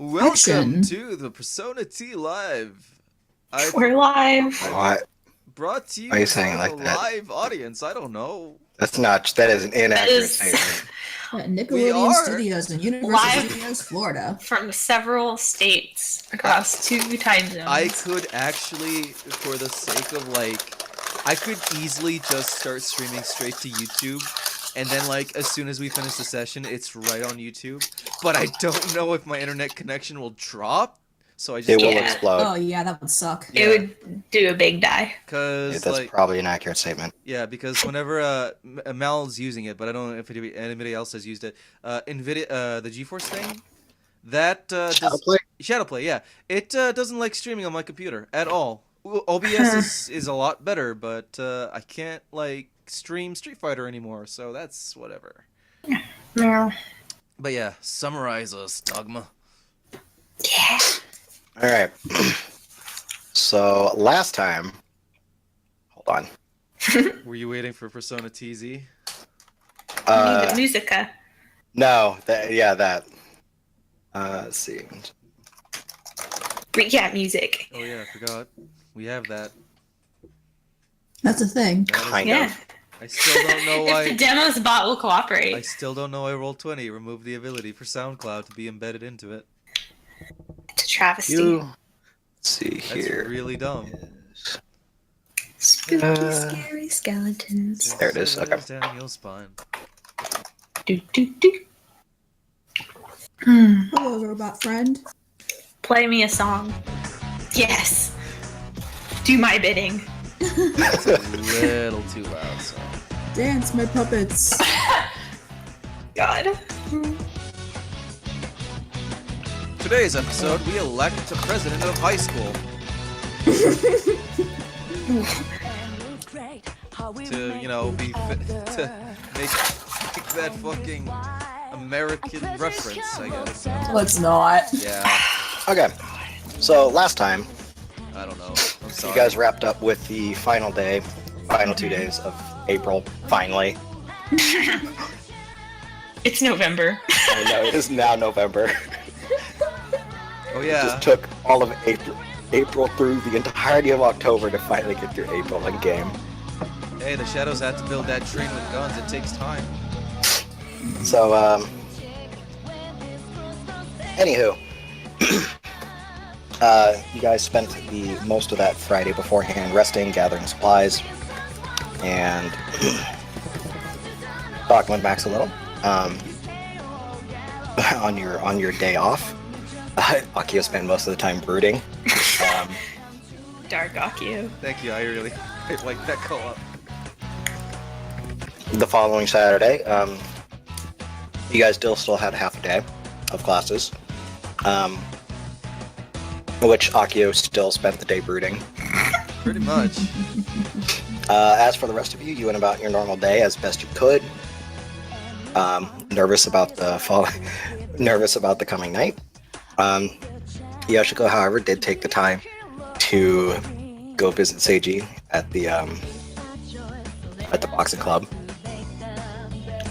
Welcome Action. to the Persona T Live. I We're live. What? brought to you Why are you by saying it the like that? live audience. I don't know. That is an inaccurate is- statement. At We Nickelodeon are Studios in Universal Live. Studios, Florida. From several states across 2 time zones. I could actually, for the sake of I could easily just start streaming straight to YouTube, and then as soon as we finish the session, it's right on YouTube. But I don't know if my internet connection will drop, so I just It will Yeah. explode. Oh yeah, that would suck. It would do a big die. Because That's probably an accurate statement. yeah, because whenever Mal's using it, but I don't know if anybody else has used it. Nvidia, the GeForce thing, that Shadowplay? Shadowplay, yeah, it doesn't like streaming on my computer at all. OBS is a lot better, but I can't stream Street Fighter anymore, so that's whatever. No. But yeah, summarize us, Dogma. Yeah. All right. So last time, hold on. Were you waiting for Persona TZ? We need the musica. No, that. Let's see. Recap music. Oh yeah, I forgot. We have that. That's a thing. That is- Kind Yeah. of. I still don't know If the why. demo's bot will I cooperate. still don't know why Roll20 removed the ability for SoundCloud to be embedded into it. It's a travesty. Let's see That's here. really dumb. Spooky, Uh, scary skeletons. There it is, okay. Down your spine. Do, do, do. Hmm. Hello, robot friend. Play me a song. Yes. Do my bidding. That's a little too loud. So. Dance, my puppets. God. Today's episode, we elect the president of high school to, to make that fucking American reference, I guess. Let's not. Yeah, Okay. So last time, I don't know. I'm sorry. you guys wrapped up with the final 2 days of April. Finally, It's November. I know it is now November. Oh It yeah. just took all of April through the entirety of October to finally get through April in game. Hey, the Shadows had to build that train with guns. It takes time. So, anywho, you guys spent the most of that Friday beforehand resting, gathering supplies, and talking with Max a little. On your day off, Akio spent most of the time brooding. Dark Akio. Thank you. I like that co-op. The following Saturday, you guys still had half a day of classes, which Akio still spent the day brooding. Pretty much. As for the rest of you, you went about your normal day as best you could. Nervous about the coming night. Yoshiko, however, did take the time to go visit Seiji at the boxing club,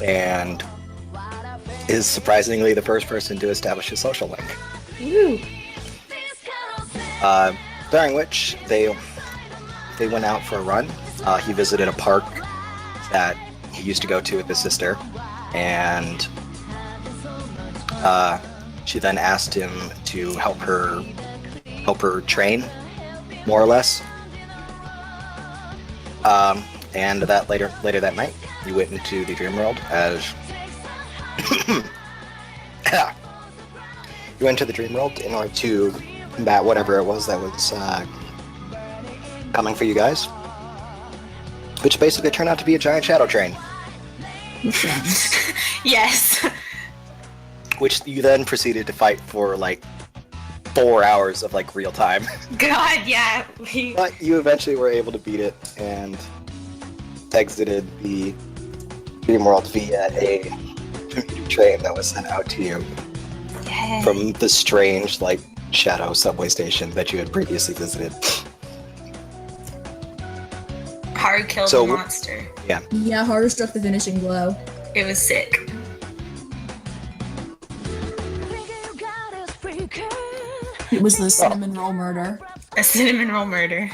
and is surprisingly the first person to establish a social link. Woo. During which they went out for a run. He visited a park that he used to go to with his sister, and she then asked him to help her train, more or less. And that later that night, you went into the dream world as you went to the dream world in order to combat whatever it was that was coming for you guys, which basically turned out to be a giant shadow train, Yes. which you then proceeded to fight for 4 hours of real time. God, yeah. But you eventually were able to beat it and exited the dream world via a commuter train that was sent out to you Yeah. from the strange shadow subway station that you had previously visited. Hard killed So- the monster. Yeah, Haru struck the finishing blow. It was sick. It was the cinnamon roll murder. A cinnamon roll murder.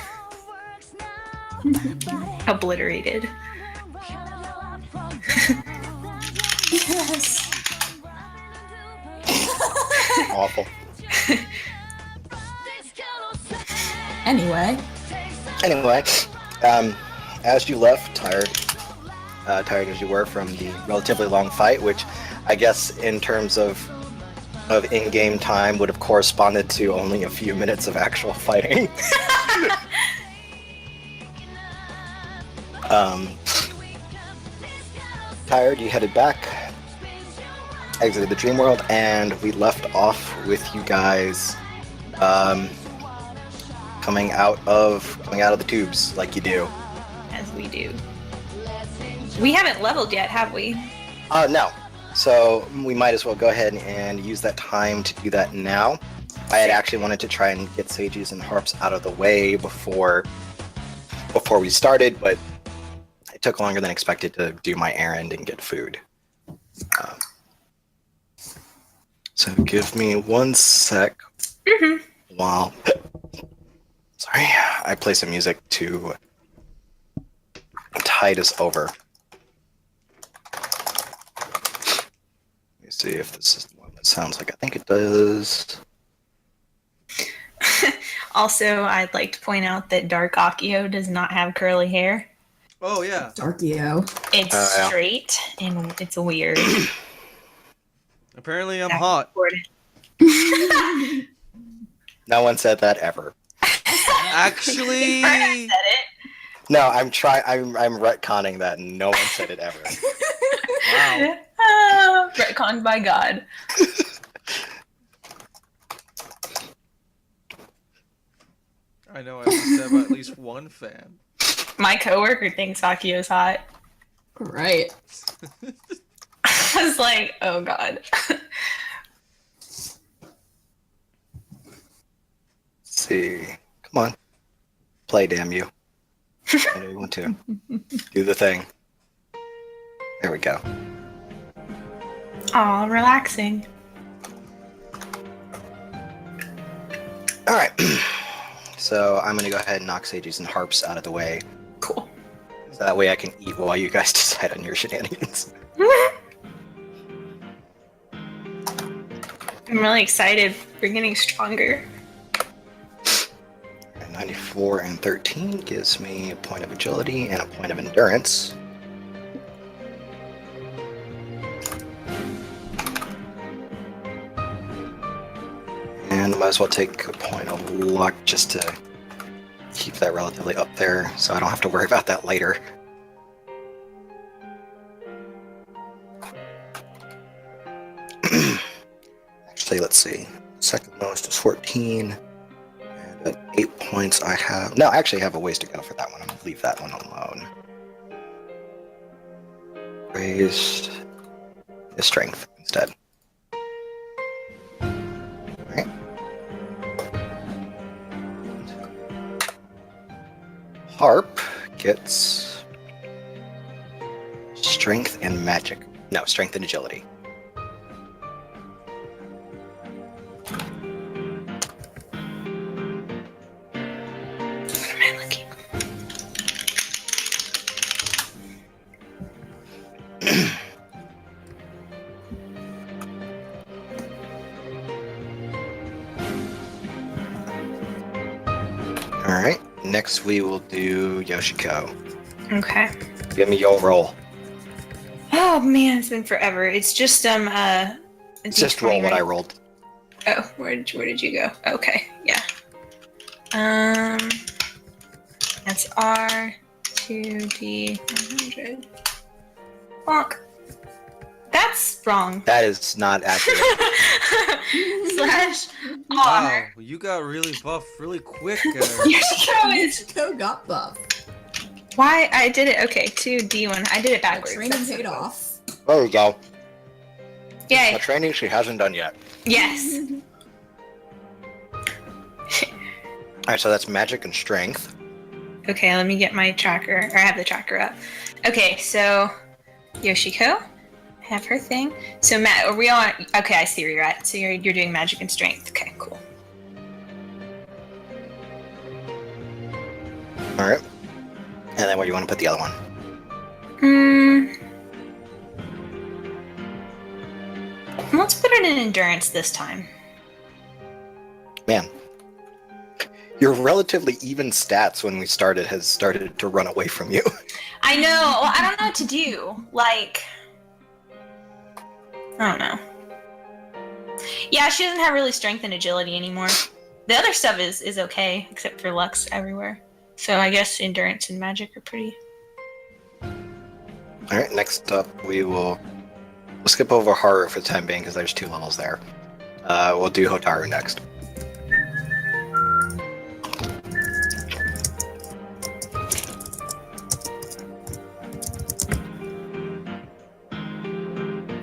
Obliterated. Yes. Awful. Anyway, Anyway, as you left, tired as you were from the relatively long fight, which I guess in terms of in-game time would have corresponded to only a few minutes of actual fighting. Tired, you headed back, exited the dream world, and we left off with you guys coming out of the tubes like you do. As we do. We haven't leveled yet, have we? No. So we might as well go ahead and use that time to do that now. I had actually wanted to try and get sages and harps out of the way before we started, but it took longer than expected to do my errand and get food. So give me 1 sec while sorry, I play some music to tide us over. Let me see if this is the one that sounds like I think it does. Also, I'd like to point out that Dark Akio does not have curly hair. Oh yeah. Darkio. It's Yeah. straight and it's weird. Apparently I'm hot. No one said that ever. Actually, I said it. No, I'm retconning that. No one said it ever. wow. Retconned by God. I know I must have at least one fan. My coworker thinks Akio's hot. Right. I was like, oh God. Let's see. Come on. Play, damn you. I know you want to. Do the thing. There we go. Aw, relaxing. Alright. So I'm going to go ahead and knock sages and harps out of the way. Cool. So that way I can eat while you guys decide on your shenanigans. I'm really excited. We're getting stronger. And 94 and 13 gives me a point of agility and a point of endurance. And I might as well take a point of luck just to keep that relatively up there so I don't have to worry about that later. Actually, let's see. Second lowest is 14. And at 8 points I have... No, I actually have a ways to go for that one. I'm going to leave that one alone. Raised his strength instead. Alright. Harp gets strength and magic. No, strength and agility. What am I looking? Alright, next we will do Yoshiko. Okay. Give me your roll. Oh man, it's been forever. It's just It's just roll what I rolled. Oh, where did you go? Okay, yeah. That's R2D100. Bonk. That's wrong. That is not accurate. Slash Wow, R. you got really buff really quick. Yoshiko is. Ichiko got buff. Why I did it? Okay, 2D1. I did it backwards. Training That's paid what it was. off. There we go. Yay. The training she hasn't done yet. Yes. Alright, so that's magic and strength. Okay, let me get my tracker. Or I have the tracker up. Okay, so Yoshiko, have her thing. So Matt, are we on? Okay, I see where you're at. So you're doing magic and strength. Okay, cool. All right. And then where do you want to put the other one? Let's put it in endurance this time. Man, your relatively even stats when we started has started to run away from you. I know. Well, I don't know what to do. Like, I don't know. Yeah, she doesn't have really strength and agility anymore. The other stuff is okay, except for Lux everywhere. So I guess endurance and magic are pretty. All right. Next up, we'll skip over horror for the time being because there's 2 levels there. We'll do Hotaru next.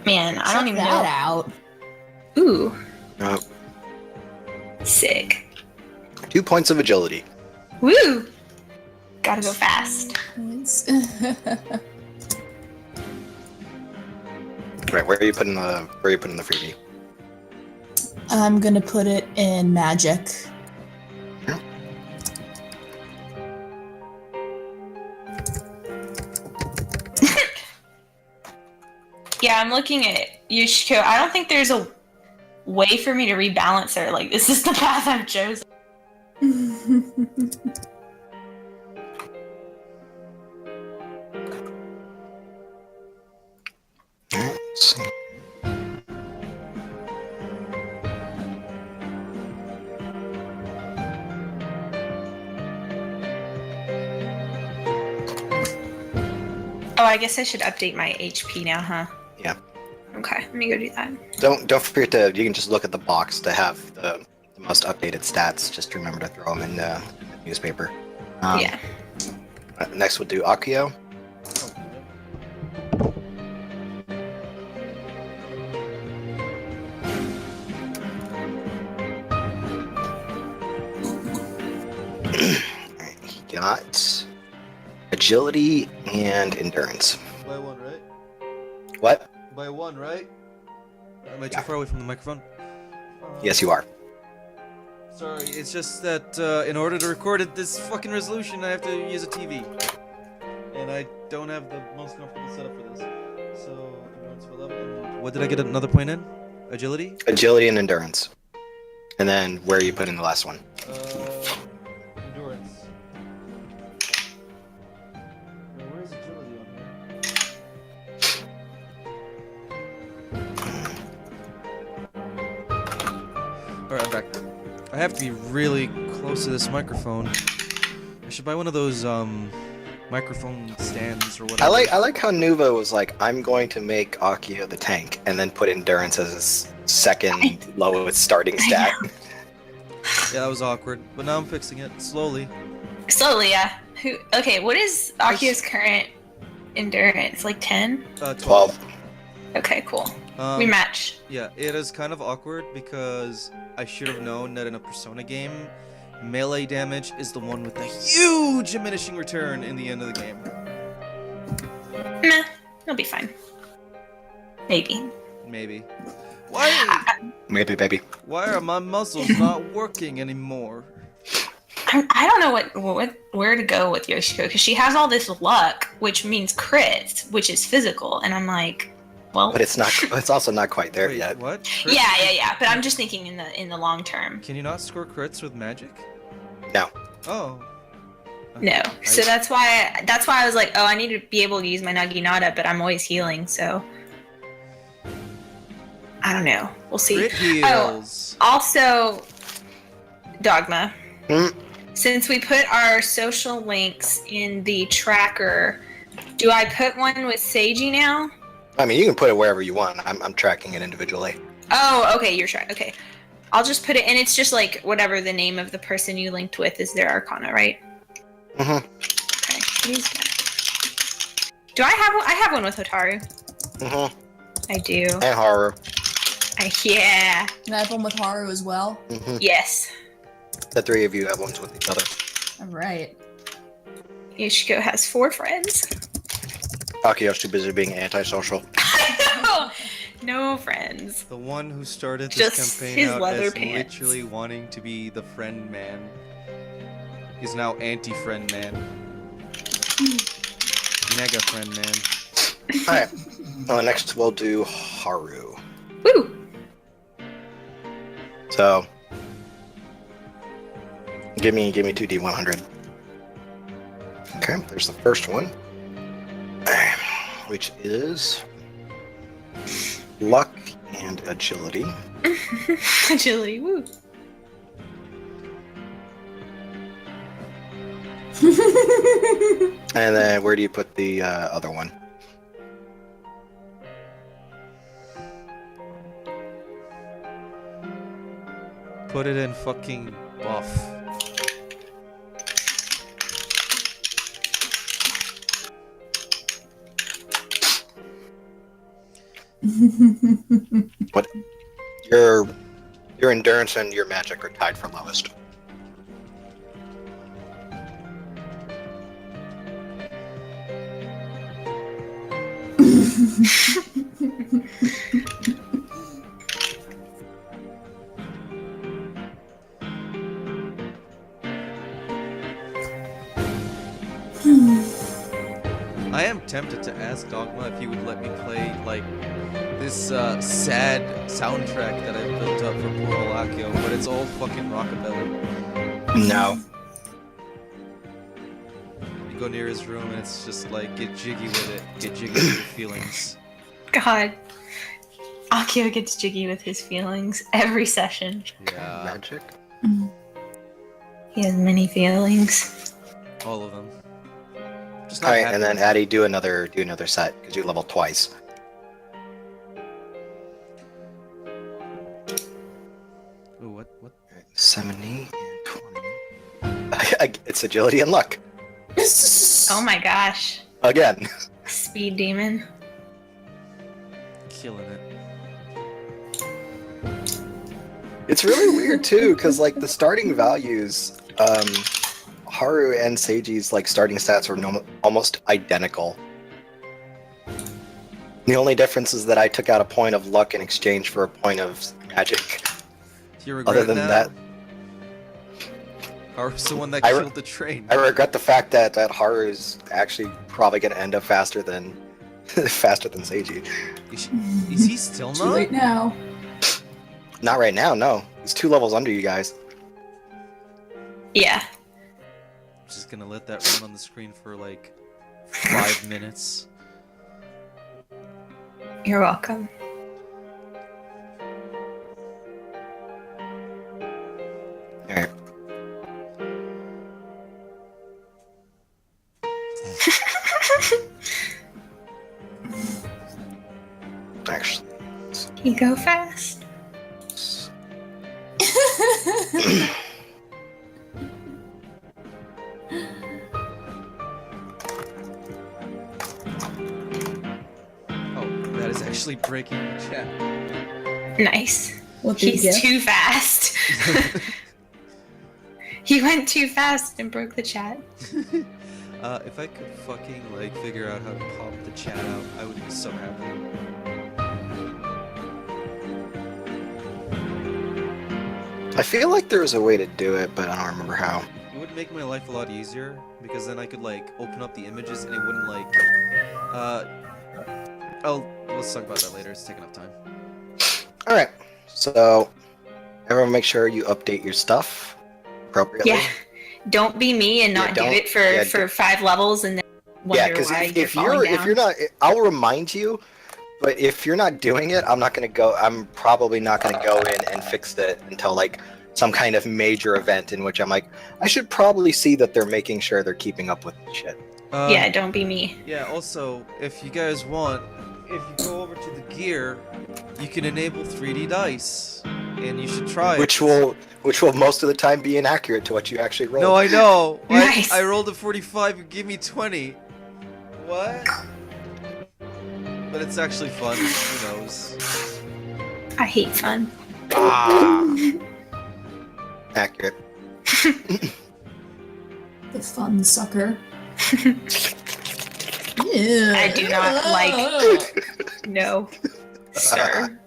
Man, I don't Check even that know. out. Ooh, Uh, sick. 2 points of agility. Woo! Gotta go fast. Right. Where are you putting the freebie? I'm gonna put it in magic. Yeah, I'm looking at Yushiko. I don't think there's a way for me to rebalance her. Like, this is the path I've chosen. All right. Let's see. Oh, I guess I should update my HP now, huh? Yeah. Okay, let me go do that. Don't forget to. You can just look at the box to have the most updated stats. Just remember to throw them in the newspaper. Yeah. Next, we'll do Akio. Alright, he got agility and endurance. By 1, right? What? By 1, right? Am I too Yeah. far away from the microphone? Yes, you are. Sorry, it's just that in order to record at this fucking resolution, I have to use a TV. And I don't have the most comfortable setup for this. So, endurance for level. And what did I get another point in? Agility? Agility and endurance. And then where are you putting the last one? Endurance. Now, where's agility on here? Alright, I'm back. I have to be really close to this microphone. I should buy one of those microphone stands or whatever. I like how Nuva was like, I'm going to make Akio the tank, and then put endurance as his second lowest starting stat. Yeah, that was awkward, but now I'm fixing it slowly. Slowly, yeah. Okay, what is Akio's current endurance? Like 10? 12. Okay, cool. We match. Yeah, it is kind of awkward because I should have known that in a Persona game, melee damage is the one with the huge diminishing return in the end of the game. Meh, it'll be fine. Maybe. Maybe. Why? Maybe, baby. Why are my muscles not working anymore? I don't know where to go with Yoshiko because she has all this luck, which means crits, which is physical, and I'm like, well. But it's not. It's also not quite there Wait, yet. what? Crits? Yeah. But I'm just thinking in the long term. Can you not score crits with magic? No. Oh. No. So that's why I was like, oh, I need to be able to use my Naginata, but I'm always healing, so I don't know. We'll see. Crit heals. Also, Dogma. Hmm? Since we put our social links in the tracker, do I put one with Seiji now? I mean, you can put it wherever you want. I'm tracking it individually. Oh, okay, you're trying. Okay. I'll just put it, and it's just like whatever the name of the person you linked with is their Arcana, right? Mm-hmm. Okay. Use that. Do I have one with Hotaru? Mm-hmm. I do. And horror. Yeah. And I have one with Haru as well. Mm-hmm. Yes. The 3 of you have ones with each other. All right. Yoshiko has 4 friends. Akio's too busy being antisocial. No friends. The one who started this Just campaign his out leather as pants. literally wanting to be the friend man. He's now anti-friend man. Mega friend man. Alright. Next we'll do Haru. Woo! So give me 2D100. Okay, there's the first one. Which is luck and agility. Agility, woo. And then where do you put the other one? Put it in fucking buff. What? Your endurance and your magic are tied for lowest. I am tempted to ask Dogma if he would let me play, like, this sad soundtrack that I built up for poor Alakio, but it's all fucking rockabilly. No. You go near his room and it's just like, get jiggy with it, get jiggy with your feelings. God. Akio gets jiggy with his feelings every session. Yeah, Magic? He has many feelings. all of them. Just not Alright, happy. and then Addy, do another set, because you leveled twice. Ooh, what? 70 and 20. It's agility and luck. Oh my gosh. Again. Speed demon. Killing it. It's really weird too, because like the starting values, Haru and Seiji's like starting stats are almost identical. The only difference is that I took out a point of luck in exchange for a point of magic. Do you regret Other than that, Haru's the one that I killed the train. I regret the fact that Haru is actually probably going to end up faster than Seiji. Is he still Too not? late now. Not right now, no. He's 2 levels under you guys. Yeah. Just gonna let that run on the screen for like 5 minutes. You're welcome. Alright. Actually. You go fast. Oh, that is actually breaking the chat. Nice. What did He's you get? too fast. He went too fast and broke the chat. If I could fucking like figure out how to pop the chat out, I would be so happy. I feel like there was a way to do it, but I don't remember how. It would make my life a lot easier because then I could like open up the images and it wouldn't like let's talk about that later. It's taking up time. Alright, so everyone make sure you update your stuff appropriately. Yeah. Don't be me and not do don't- it for, yeah, for 5 levels and then Yeah, wonder because why if falling you're down. not, I'll remind you. But if you're not doing it, I'm probably not gonna go in and fix it until like some kind of major event in which I'm like, I should probably see that they're making sure they're keeping up with the shit. Yeah, don't be me. Yeah, also, if you guys want, if you go over to the gear, you can enable 3D dice. And you should try it. Which will most of the time be inaccurate to what you actually roll. No, I know. Nice. I rolled a 45, you give me 20. What? But it's actually fun. Who knows? I hate fun. Ah. Accurate. The fun sucker. Yeah. I do not like- No. Sir.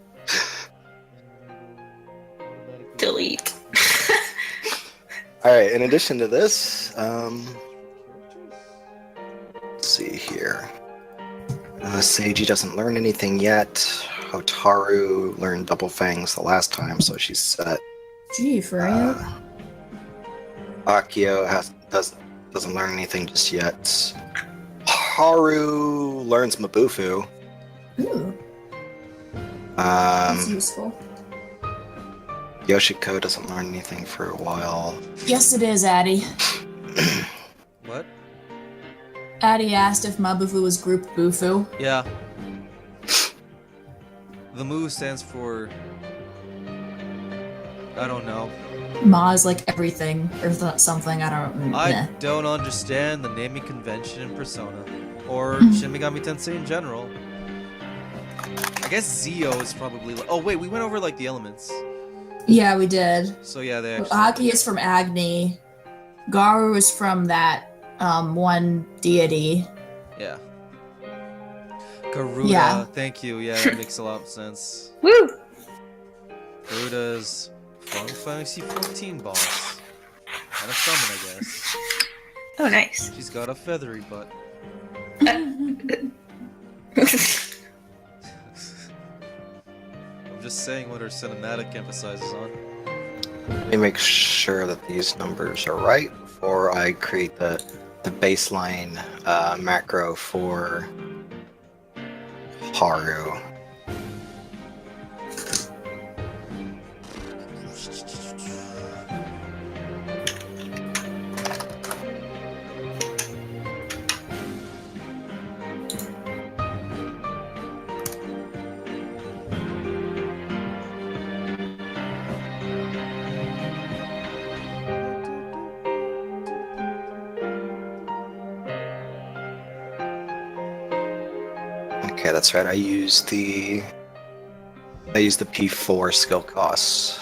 Delete. Alright, in addition to this, let's see here. Seiji doesn't learn anything yet. Hotaru learned double fangs the last time, so she's set. Gee, for real? Akio doesn't learn anything just yet. Haru learns Mabufu. Ooh, that's Um, useful. Yoshiko doesn't learn anything for a while. Yes, it is, Addie. What? Addie asked if Mabufu was group Bufu. Yeah. The Mu stands for... I don't know. Ma is like everything, or something, I don't... I don't understand the naming convention in Persona. Or Shin Megami Tensei in general. I guess Zio is probably... Oh wait, we went over like the elements. Yeah, we did. So yeah, they actually... Aki is from Agni. Garu is from that one deity. Yeah. Garuda, Yeah. thank you. Yeah, that makes a lot of sense. Woo! Garuda's Final Fantasy 14 boss. And a summon, I guess. Oh, nice. She's got a feathery butt. I'm just saying what her cinematic emphasizes on. Let me make sure that these numbers are right before I create the baseline macro for Haru. Okay, that's right. I used the P4 skill costs.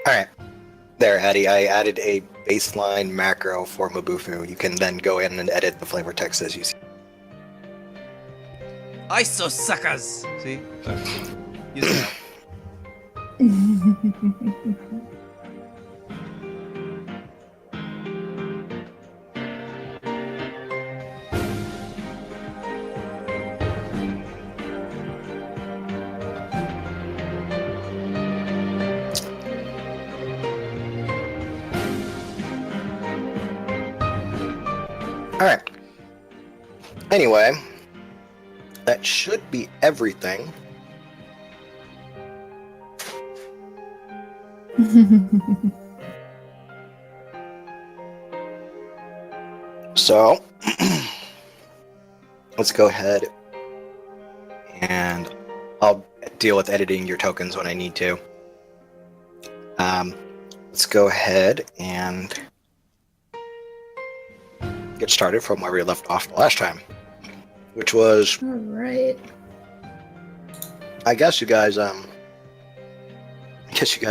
Alright. There, Addie, I added a baseline macro for Mabufu. You can then go in and edit the flavor text as you see. ISO suckers! See? Use that. Alright. Anyway, that should be everything. So, let's go ahead and I'll deal with editing your tokens when I need to. Let's go ahead and get started from where we left off the last time, which was, Alright. I guess you guys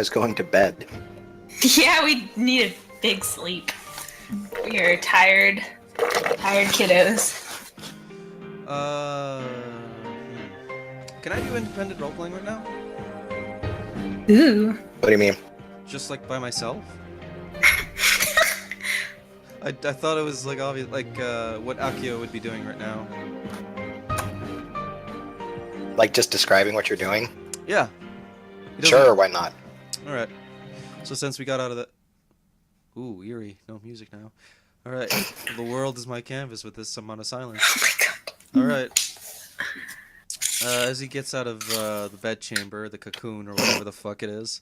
going to bed. Yeah, we need a big sleep. We are tired kiddos. Can I do independent role playing right now? Ooh. What do you mean? Just like by myself? I thought it was like obvious, like what Akio would be doing right now. Like just describing what you're doing? Yeah. He doesn't- Sure, why not? Alright. So since we got out of the... Ooh, eerie. No music now. Alright. The world is my canvas with this amount of silence. Oh my god. Alright. As he gets out of the bed chamber, the cocoon, or whatever the fuck it is,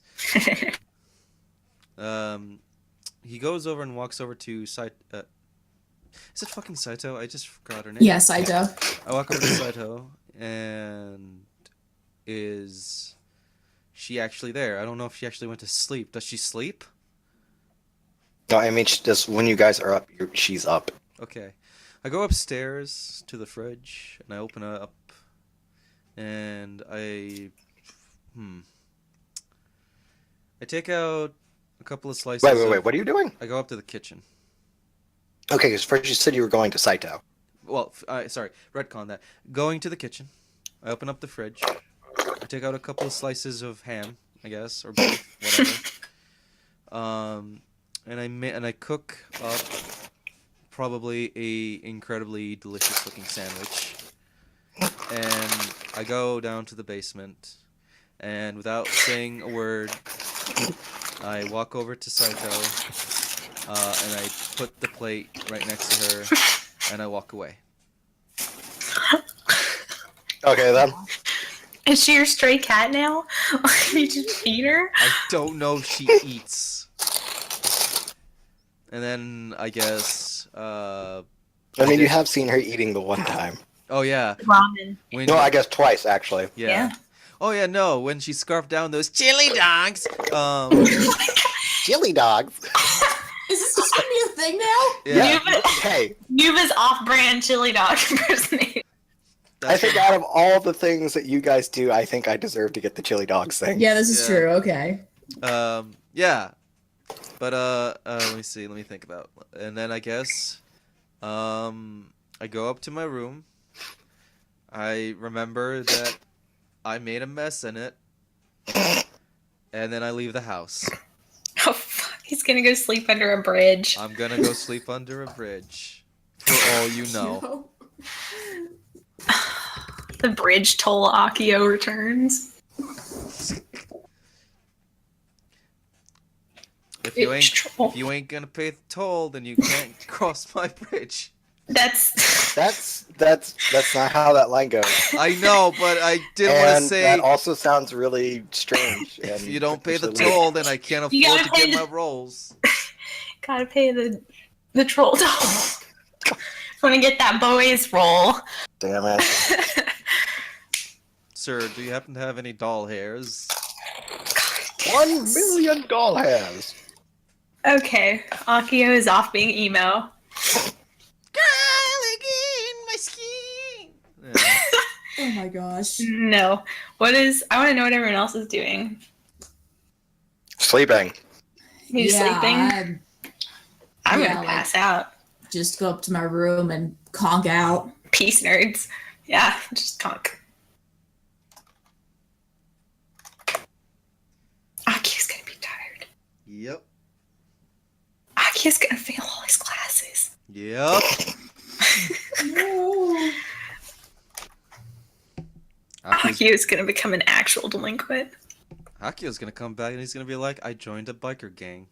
he goes over and walks over to Saito. Is it fucking Saito? I just forgot her name. Yeah, Saito. I walk over to Saito, and is she actually there? I don't know if she actually went to sleep. Does she sleep? No, I mean, just when you guys are up, she's up. Okay. I go upstairs to the fridge, and I open it up, and I take out a couple of slices. Wait, what are you doing? I go up to the kitchen. Okay, because first you said you were going to Saito. Well, sorry, retcon that. Going to the kitchen, I open up the fridge. I take out a couple of slices of ham, I guess, or beef, whatever. And I cook up probably a incredibly delicious looking sandwich. And I go down to the basement, and without saying a word, I walk over to Saito, and I put the plate right next to her, and I walk away. Okay then. Is she your stray cat now? You just feed her? I don't know if she eats. And then I guess, I mean, you have seen her eating the one time. oh yeah, Ramen. when No, I guess twice actually. yeah. Yeah. Oh yeah, no, when she scarfed down those chili dogs. Chili dogs. Is this just gonna be a thing now? Yeah. Hey, Nuva's off-brand chili dog impersonation. I think out of all the things that you guys do, I think I deserve to get the chili dogs thing. Yeah, this is Yeah. true. Okay. Yeah. But let me see. Let me think about. And then I guess, I go up to my room. I remember that I made a mess in it, and then I leave the house. Oh fuck! He's gonna go sleep under a bridge. I'm gonna go sleep under a bridge, for all you know. The bridge toll Akio returns. If you Bridge troll. ain't gonna pay the toll, then you can't cross my bridge. That's That's not how that line goes. I know, but I did want to And say, that also sounds really strange. if and you don't pay the potentially toll, then I can't You afford gotta to pay get the- my rolls. gotta pay the troll toll. Want to get that boys roll? Damn it. Sir, do you happen to have any doll hairs? 1 million doll hairs. Okay, Akio is off being emo. Garlic in my skin. Yeah. Oh my gosh. No, what is? I want to know what everyone else is doing. Sleeping. You sleeping? I'm yeah, gonna like- pass out. Just go up to my room and conk out. Peace, nerds. Yeah, just conk. Akio's gonna be tired. Yep. Akio's gonna fail all his classes. Yep. No. Akio's gonna become an actual delinquent. Akio's gonna come back and he's gonna be like, I joined a biker gang.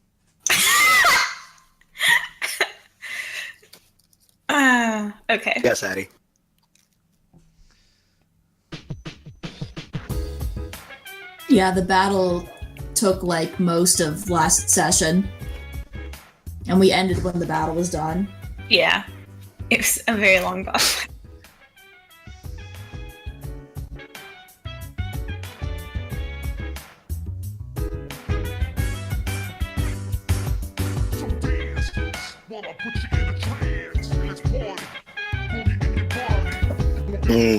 Okay. Yes, Addie. Yeah, the battle took like most of last session. And we ended when the battle was done. Yeah. It was a very long boss.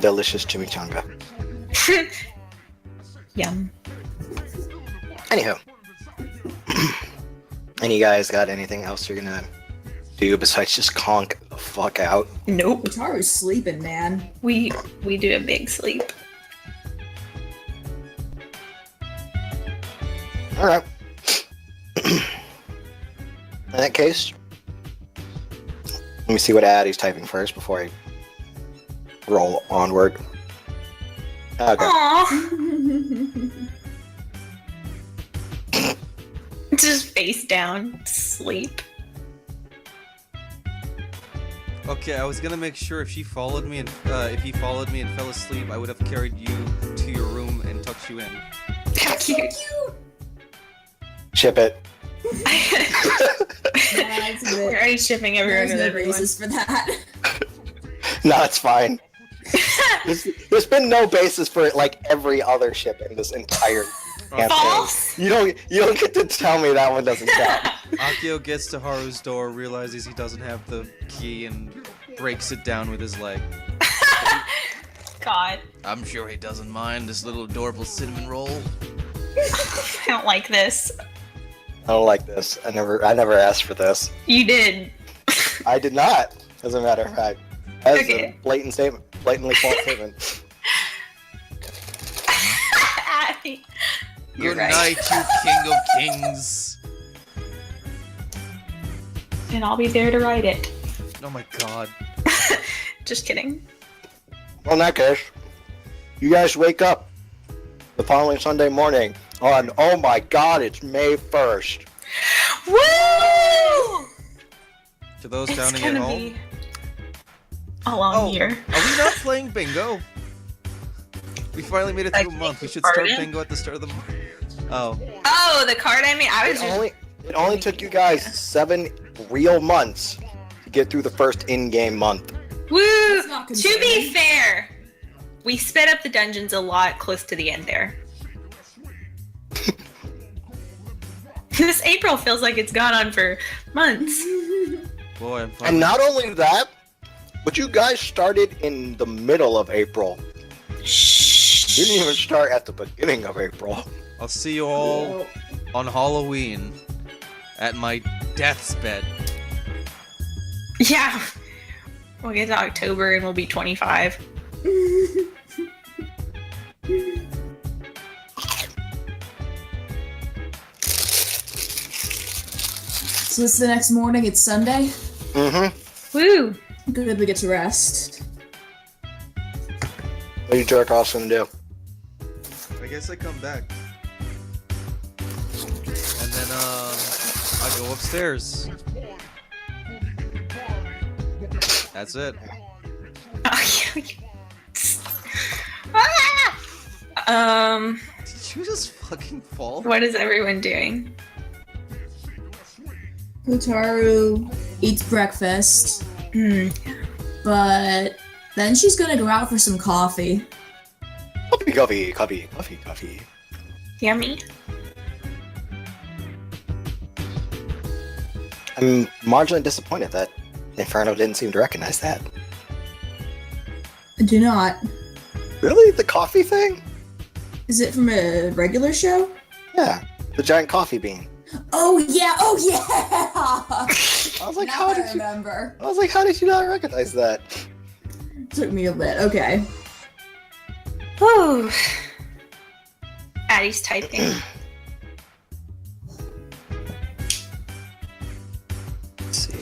Delicious chimichanga. Yum. Anywho. And you guys got anything else you're gonna do besides just conk the fuck out? Nope. Utaru's sleeping, man. We do a big sleep. Alright. In that case, let me see what Addie's typing first before I roll onward. Okay. Aww. Just face down, sleep. Okay, I was gonna make sure if she followed me and if he followed me and fell asleep, I would have carried you to your room and tucked you in. How cute. Ship it. That's a We're bit, already shipping everyone there's with no everyone. basis for that. No, it's fine. There's been no basis for it like every other ship in this entire campaign. False. You don't get to tell me that one doesn't count. Akio gets to Haru's door, realizes he doesn't have the key, and breaks it down with his leg. God, I'm sure he doesn't mind this little adorable cinnamon roll. I don't like this. I don't like this. I never asked for this. You did. I did not, as a matter of fact. That's Okay. a blatant statement. Blatantly false statement. You're Good right. night, you king of kings. And I'll be there to write it. Oh my god. Just kidding. Well, in that case, you guys wake up the following Sunday morning on, oh my god, it's May 1st. Woo! To those It's counting at gonna home. be a long year. Are we not playing bingo? We finally made it through a month. We should start Pardon? bingo at the start of the month. Oh. Oh, the card I made. I was just. It only took you guys 7 real months to get through the first in-game month. Woo! That's not To be concerning. fair, we sped up the dungeons a lot close to the end there. This April feels like it's gone on for months. Boy, I'm And finally... not only that, but you guys started in the middle of April. Shh. You didn't even start at the beginning of April. I'll see you all on Halloween at my death's bed. Yeah. We'll get to October and we'll be 25. So this is the next morning. It's Sunday. Mm-hmm. Woo! Good, we get to rest. What are you jerk offs gonna do? I guess I come back. And then, I go upstairs. That's it. Ah! Did you just fucking fall? What is everyone doing? Hotaru eats breakfast, Hmm. but then she's gonna go out for some coffee. Coffee. Yummy. I'm marginally disappointed that Inferno didn't seem to recognize that. I do not. Really? The coffee thing? Is it from a regular show? Yeah. The giant coffee bean. Oh yeah! Oh yeah! I was like, Now how I did you remember? I was like, how did you not recognize that? Took me a bit. Okay. Whew. Addie's typing. Let's see.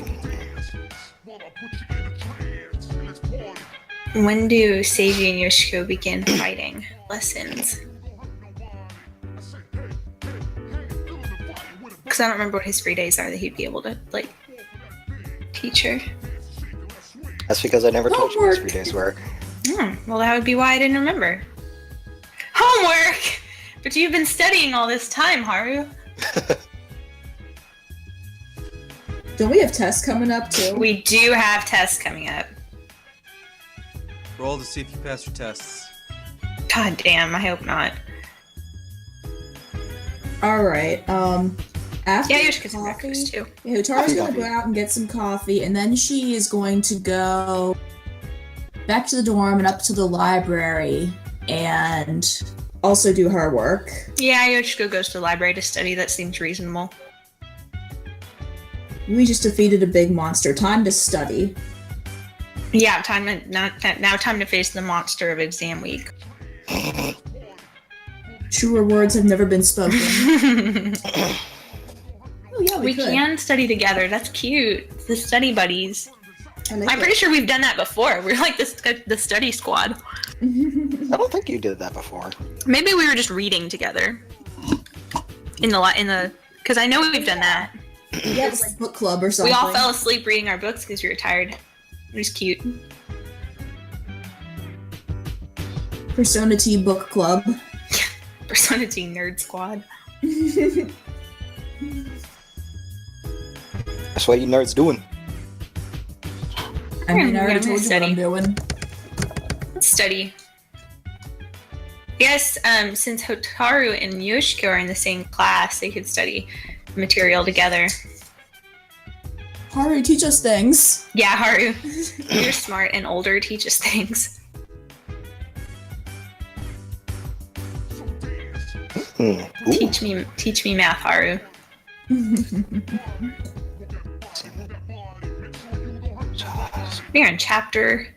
When do Seiji and Yoshiko begin fighting? Lessons. Because I don't remember what his free days are that he'd be able to, like, teach her. That's because I never told you what Homework. 3 days were. Well, that would be why I didn't remember. Homework! But you've been studying all this time, Haru. Don't we have tests coming up too? We do have tests coming up. Roll to see if you pass your tests. God damn, I hope not. All right. After Yeah, you should get some coffee, breakfast too. yeah, Hotaru's gonna Coffee. go out and get some coffee, and then she is going to go back to the dorm and up to the library and also do her work. Yeah, Yoshiko goes to the library to study. That seems reasonable. We just defeated a big monster. Time to study. Yeah, now time to face the monster of exam week. Truer words have never been spoken. we Oh yeah, we could. can study together. That's cute. The study buddies. I like I'm pretty sure we've done that before. We're like the study squad. it. I don't think you did that before. Maybe we were just reading together. In the because I know we've done that. Yeah, it's like book club or something. We all fell asleep reading our books because we were tired. It was cute. Persona T book club. Persona T Nerd Squad. That's what you nerds doing. I mean, I I'm already gonna told you what I'm study. doing. Let's study. Yes, since Hotaru and Yoshiko are in the same class, they could study material together. Haru, teach us things. Yeah, Haru, you're smart and older. Teach us things. Ooh. Teach me math, Haru. We're in chapter.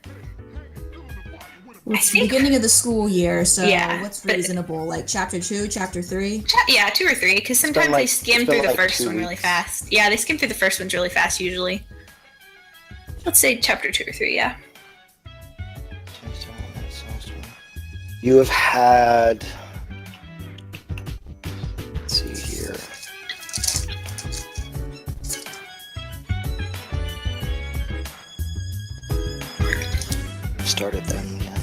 It's I the think- beginning of the school year, so Yeah, what's but- reasonable? Like chapter 2, chapter 3? Yeah, 2 or 3, because been sometimes like- they it's skim been through the like first 2 one really weeks. fast. Yeah, they skim through the first ones really fast usually. Let's say chapter 2 or 3, yeah. You have had. Let's see here. Started then, yeah.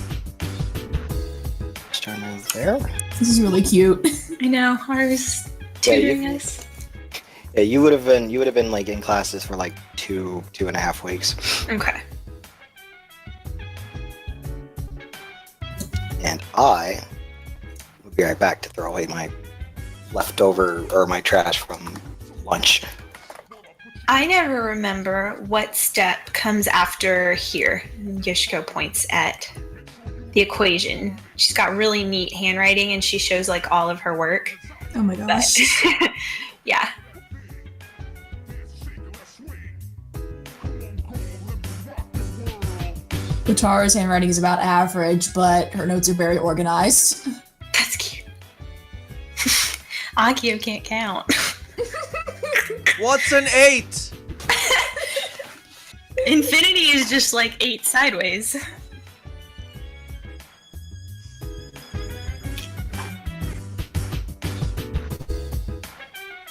Starting there. This is really cute. I know, Haru's Yeah, you- tutoring us. Yeah, you would have been like in classes for like 2.5 weeks, Okay. and I will be right back to throw away my leftover or my trash from lunch. I never remember what step comes after here. Yoshiko points at the equation. She's got really neat handwriting and she shows like all of her work. Oh my But gosh. yeah. Utara's handwriting is about average, but her notes are very organized. That's cute. Akio can't count. What's an 8? Infinity is just like 8 sideways.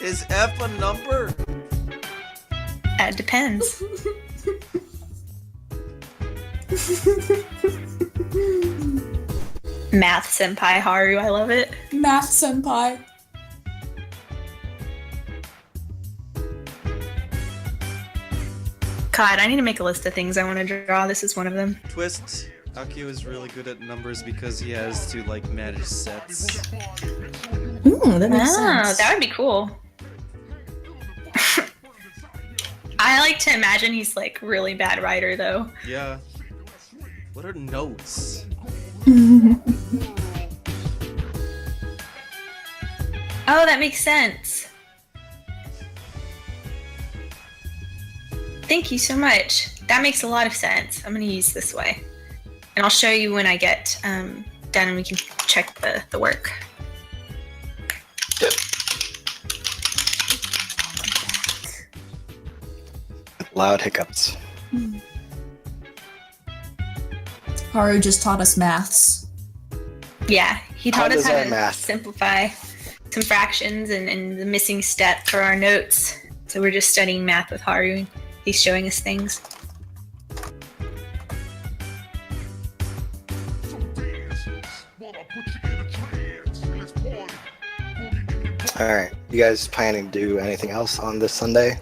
Is F a number? That depends. Math senpai Haru, I love it. Math senpai. God, I need to make a list of things I want to draw. This is one of them. Twist. Akio is really good at numbers because he has to like manage sets. Ooh, that makes Ah, sense. that would be cool. I like to imagine he's like really bad writer though. Yeah. What are notes? Oh, that makes sense. Thank you so much. That makes a lot of sense. I'm gonna use this way. And I'll show you when I get done and we can check the work. Loud hiccups. Haru just taught us maths. Yeah, he How taught us does how that to math? simplify some fractions and the missing step for our notes. So we're just studying math with Haru and he's showing us things. Alright, you guys planning to do anything else on this Sunday?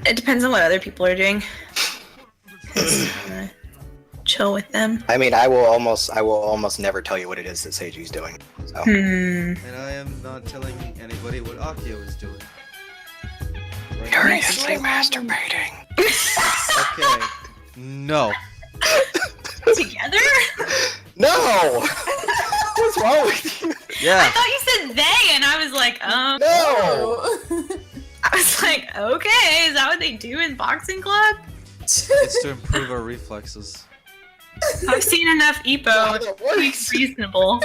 It depends on what other people are doing. 'Cause I'm gonna chill with them. I mean, I will almost never tell you what it is that Seiji's doing. So Hmm. And I am not telling anybody what Akio is doing. Right? furiously masturbating. Okay. No. Together? No! What's wrong with you? I Yeah. thought you said they, and I was like, No! I was like, okay, is that what they do in boxing club? It's to improve our reflexes. I've seen enough How Ippo. that It's works. reasonable.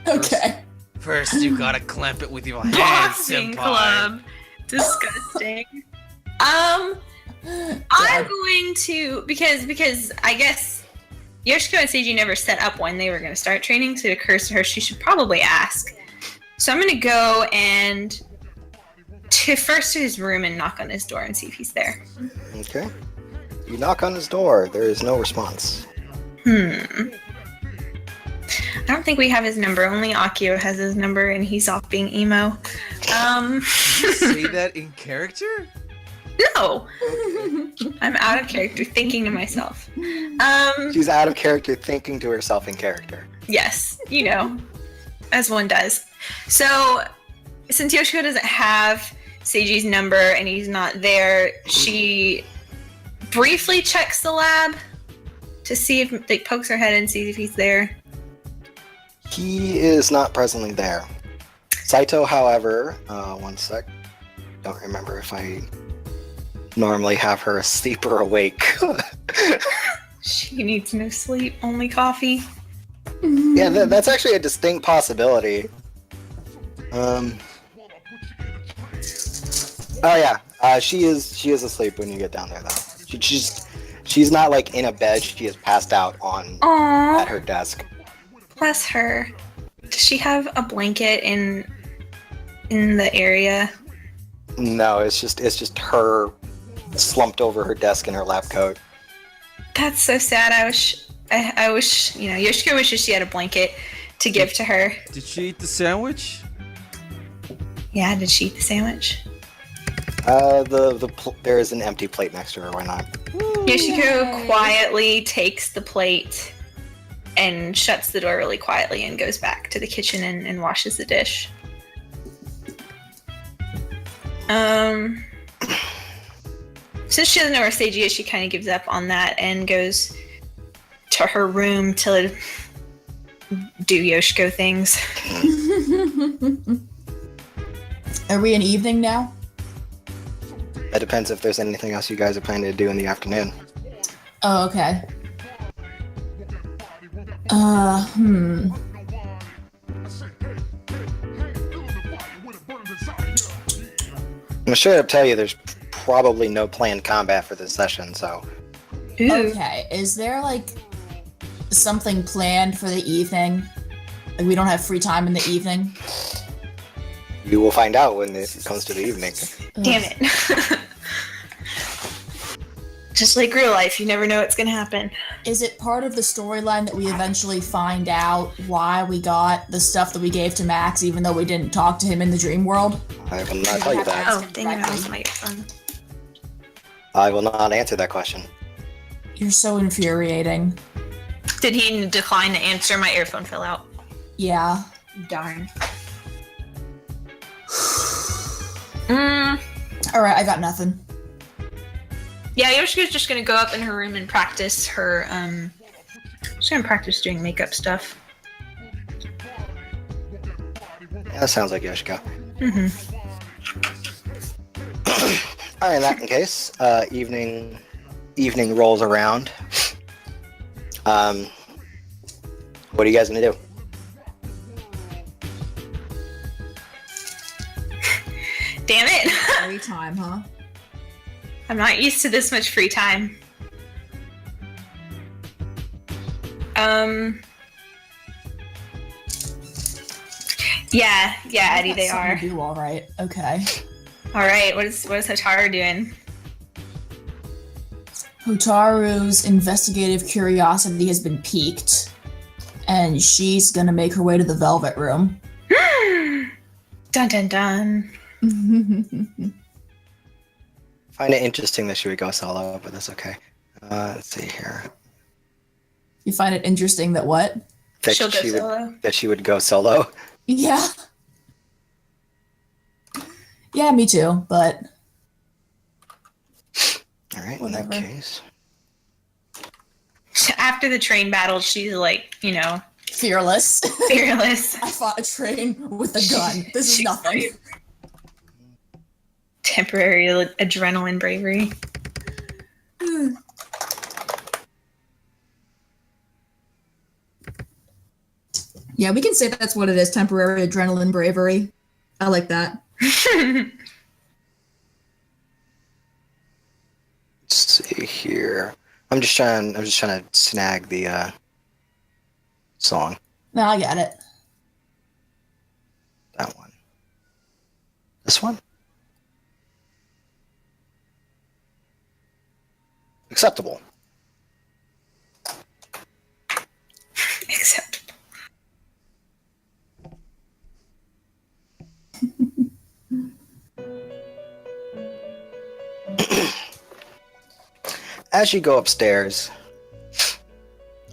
Okay. First, you gotta clamp it with your hands, Boxing senpai. club. Disgusting. I'm going to because I guess Yoshiko and Seiji never set up when they were going to start training, so it occurs to her she should probably ask. So I'm going to go and first to his room and knock on his door and see if he's there. Okay. You knock on his door. There is no response. I don't think we have his number. Only Akio has his number, and he's off being emo. Say that in character? No, I'm out of character, thinking to myself. She's out of character, thinking to herself in character. Yes, you know, as one does. So, since Yoshiko doesn't have Seiji's number and he's not there, she briefly checks the lab to see if, like, pokes her head and sees if he's there. He is not presently there. Saito, however, one sec. don't remember if I normally have her asleep or awake. She needs no sleep, only coffee. Yeah, that's actually a distinct possibility. Oh yeah, she is asleep when you get down there though. She's not like in a bed. She is passed out at Aww, her desk. bless her. Does she have a blanket in the area? No, it's just her slumped over her desk in her lab coat. That's so sad. I wish, Yoshiko wishes she had a blanket to give to her. Did she eat the sandwich? Yeah, did she eat the sandwich? There is an empty plate next to her. Why not? Yoshiko Yay. quietly takes the plate and shuts the door really quietly and goes back to the kitchen and washes the dish. Since she doesn't know where Seiji is, she kind of gives up on that and goes to her room to do Yoshiko things. Are we in evening now? That depends if there's anything else you guys are planning to do in the afternoon. Oh, okay. I'm sure to tell you there's probably no planned combat for this session, so Ooh. Okay, is there like something planned for the evening? Like we don't have free time in the evening? you will find out when it comes to the evening. Damn it. Just like real life, you never know what's gonna happen. Is it part of the storyline that we eventually find out why we got the stuff that we gave to Max even though we didn't talk to him in the dream world? I will not tell you that. Oh, dang it, I lost my earphone. I will not answer that question. You're so infuriating. Did he decline to answer? My earphone fell out. Yeah. Darn. Alright, I got nothing. Yeah, Yoshiko's just gonna go up in her room and practice her, she's gonna practice doing makeup stuff. Yeah, that sounds like Yoshiko. Mm-hmm. Alright, in that case, evening rolls around. What are you guys gonna do? Damn it! Free time, huh? I'm not used to this much free time. Yeah, Eddie, they are. Do all right. Okay. All right, what is Hotaru doing? Hotaru's investigative curiosity has been piqued, and she's gonna make her way to the Velvet Room. Dun dun dun. Find it interesting that she would go solo, but that's okay. Let's see here. You find it interesting that what? That She'll go she solo. That she would go solo. Yeah. Yeah, me too, but All right, in Whatever. that case. After the train battle, she's like, fearless. fearless. I fought a train with a gun. This is nothing. Temporary adrenaline bravery. Yeah, we can say that's what it is, temporary adrenaline bravery. I like that. Let's see here. I'm just trying to snag the song. No, I get it. That one. This one? Acceptable. Acceptable. As you go upstairs,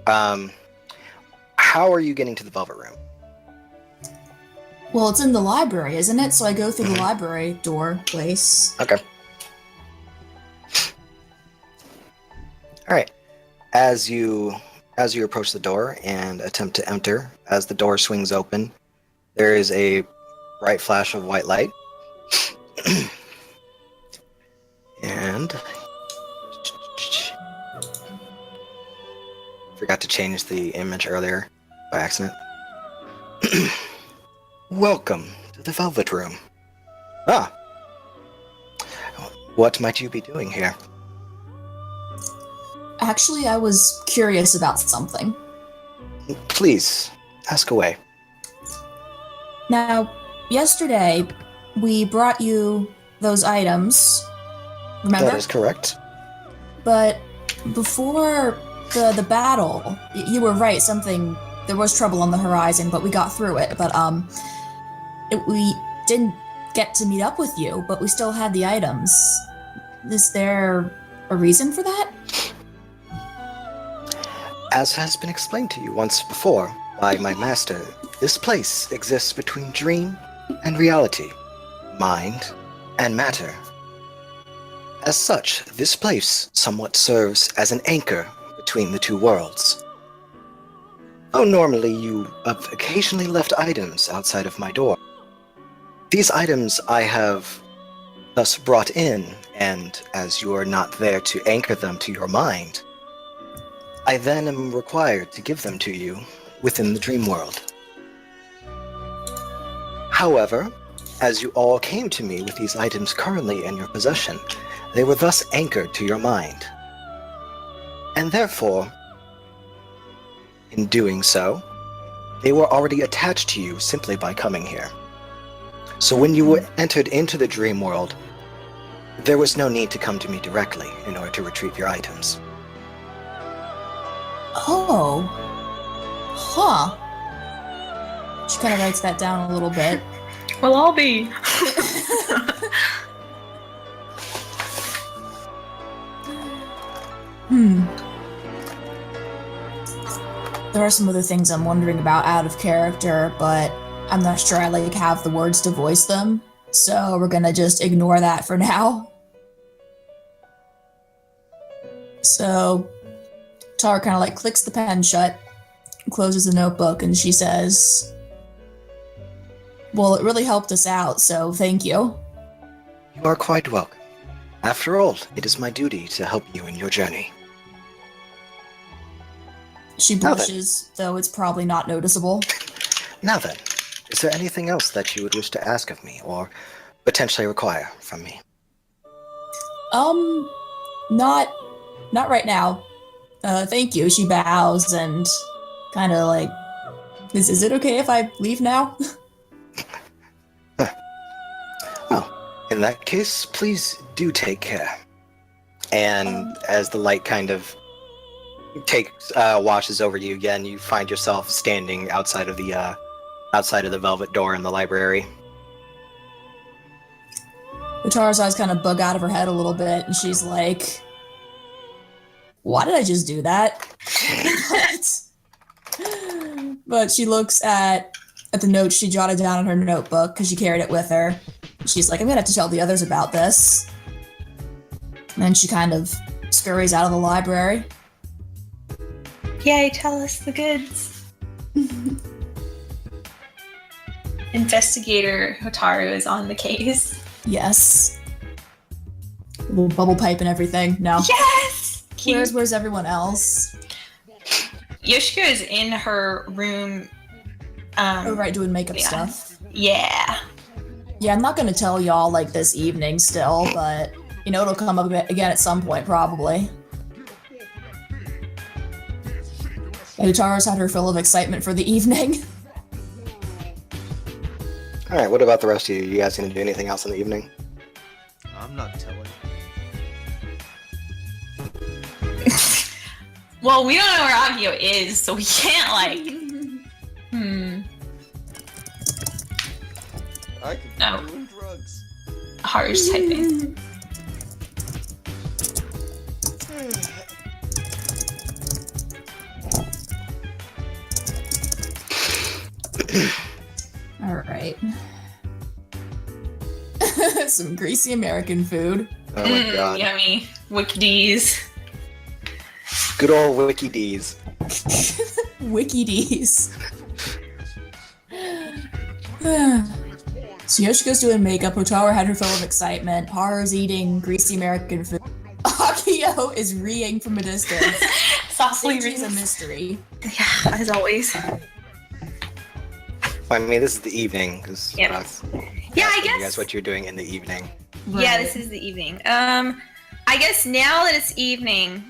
how are you getting to the Velvet Room? Well, it's in the library, isn't it? So I go through the library door place. Okay. All right. As you approach the door and attempt to enter, as the door swings open, there is a bright flash of white light. And forgot to change the image earlier by accident. Welcome to the Velvet Room. Ah, what might you be doing here? Actually, I was curious about something. Please, ask away. Now, yesterday, we brought you those items, remember? That is correct. But before the battle, you were right, there was trouble on the horizon, but we got through it. But, we didn't get to meet up with you, but we still had the items. Is there a reason for that? As has been explained to you once before by my master, this place exists between dream and reality, mind and matter. As such, this place somewhat serves as an anchor between the two worlds. Though normally you have occasionally left items outside of my door, these items I have thus brought in, and as you are not there to anchor them to your mind, I then am required to give them to you within the dream world. However, as you all came to me with these items currently in your possession, they were thus anchored to your mind. And therefore, in doing so, they were already attached to you simply by coming here. So when you were entered into the dream world, there was no need to come to me directly in order to retrieve your items. Oh. Huh. She kind of writes that down a little bit. We'll all be. There are some other things I'm wondering about out of character, but I'm not sure I have the words to voice them. So we're gonna just ignore that for now. So Tara kind of clicks the pen shut, closes the notebook, and she says, "Well, it really helped us out, so thank you." You are quite welcome. After all, it is my duty to help you in your journey. She blushes, though it's probably not noticeable. Now then, is there anything else that you would wish to ask of me, or potentially require from me? Not right now. Thank you. She bows and kind of is it okay if I leave now? Well, in that case, please do take care. And as the light kind of washes over you again, you find yourself standing outside of the velvet door in the library. Utara's eyes kind of bug out of her head a little bit, and she's like, "Why did I just do that?" But she looks at the notes she jotted down in her notebook because she carried it with her. She's like, "I'm gonna have to tell the others about this." And then she kind of scurries out of the library. Yay, tell us the goods. Investigator Hotaru is on the case. Yes. Little bubble pipe and everything. No. Yes! Where's everyone else? Yoshiko is in her room. Doing makeup yeah. stuff. Yeah. Yeah, I'm not gonna tell y'all this evening still, but it'll come up again at some point probably. Utara's had her fill of excitement for the evening. Alright, what about the rest of you? You guys gonna do anything else in the evening? I'm not telling. Well, we don't know where Agio is, so we can't I could be No. doing drugs. Haru's typing. All right. Some greasy American food. Oh my god. Yummy. Wikid's. Good old Wiki D's. Wiki D's. So Yoshiko's doing makeup, Hotaru had her fill of excitement, Haru's eating greasy American food, Akio is reeing from a distance, Softly Seiji's a reads. mystery. Yeah, as always. I mean, this is the evening because Yeah. Yeah, I you guess. guys what you're doing in the evening. Yeah, this is the evening. I guess now that it's evening,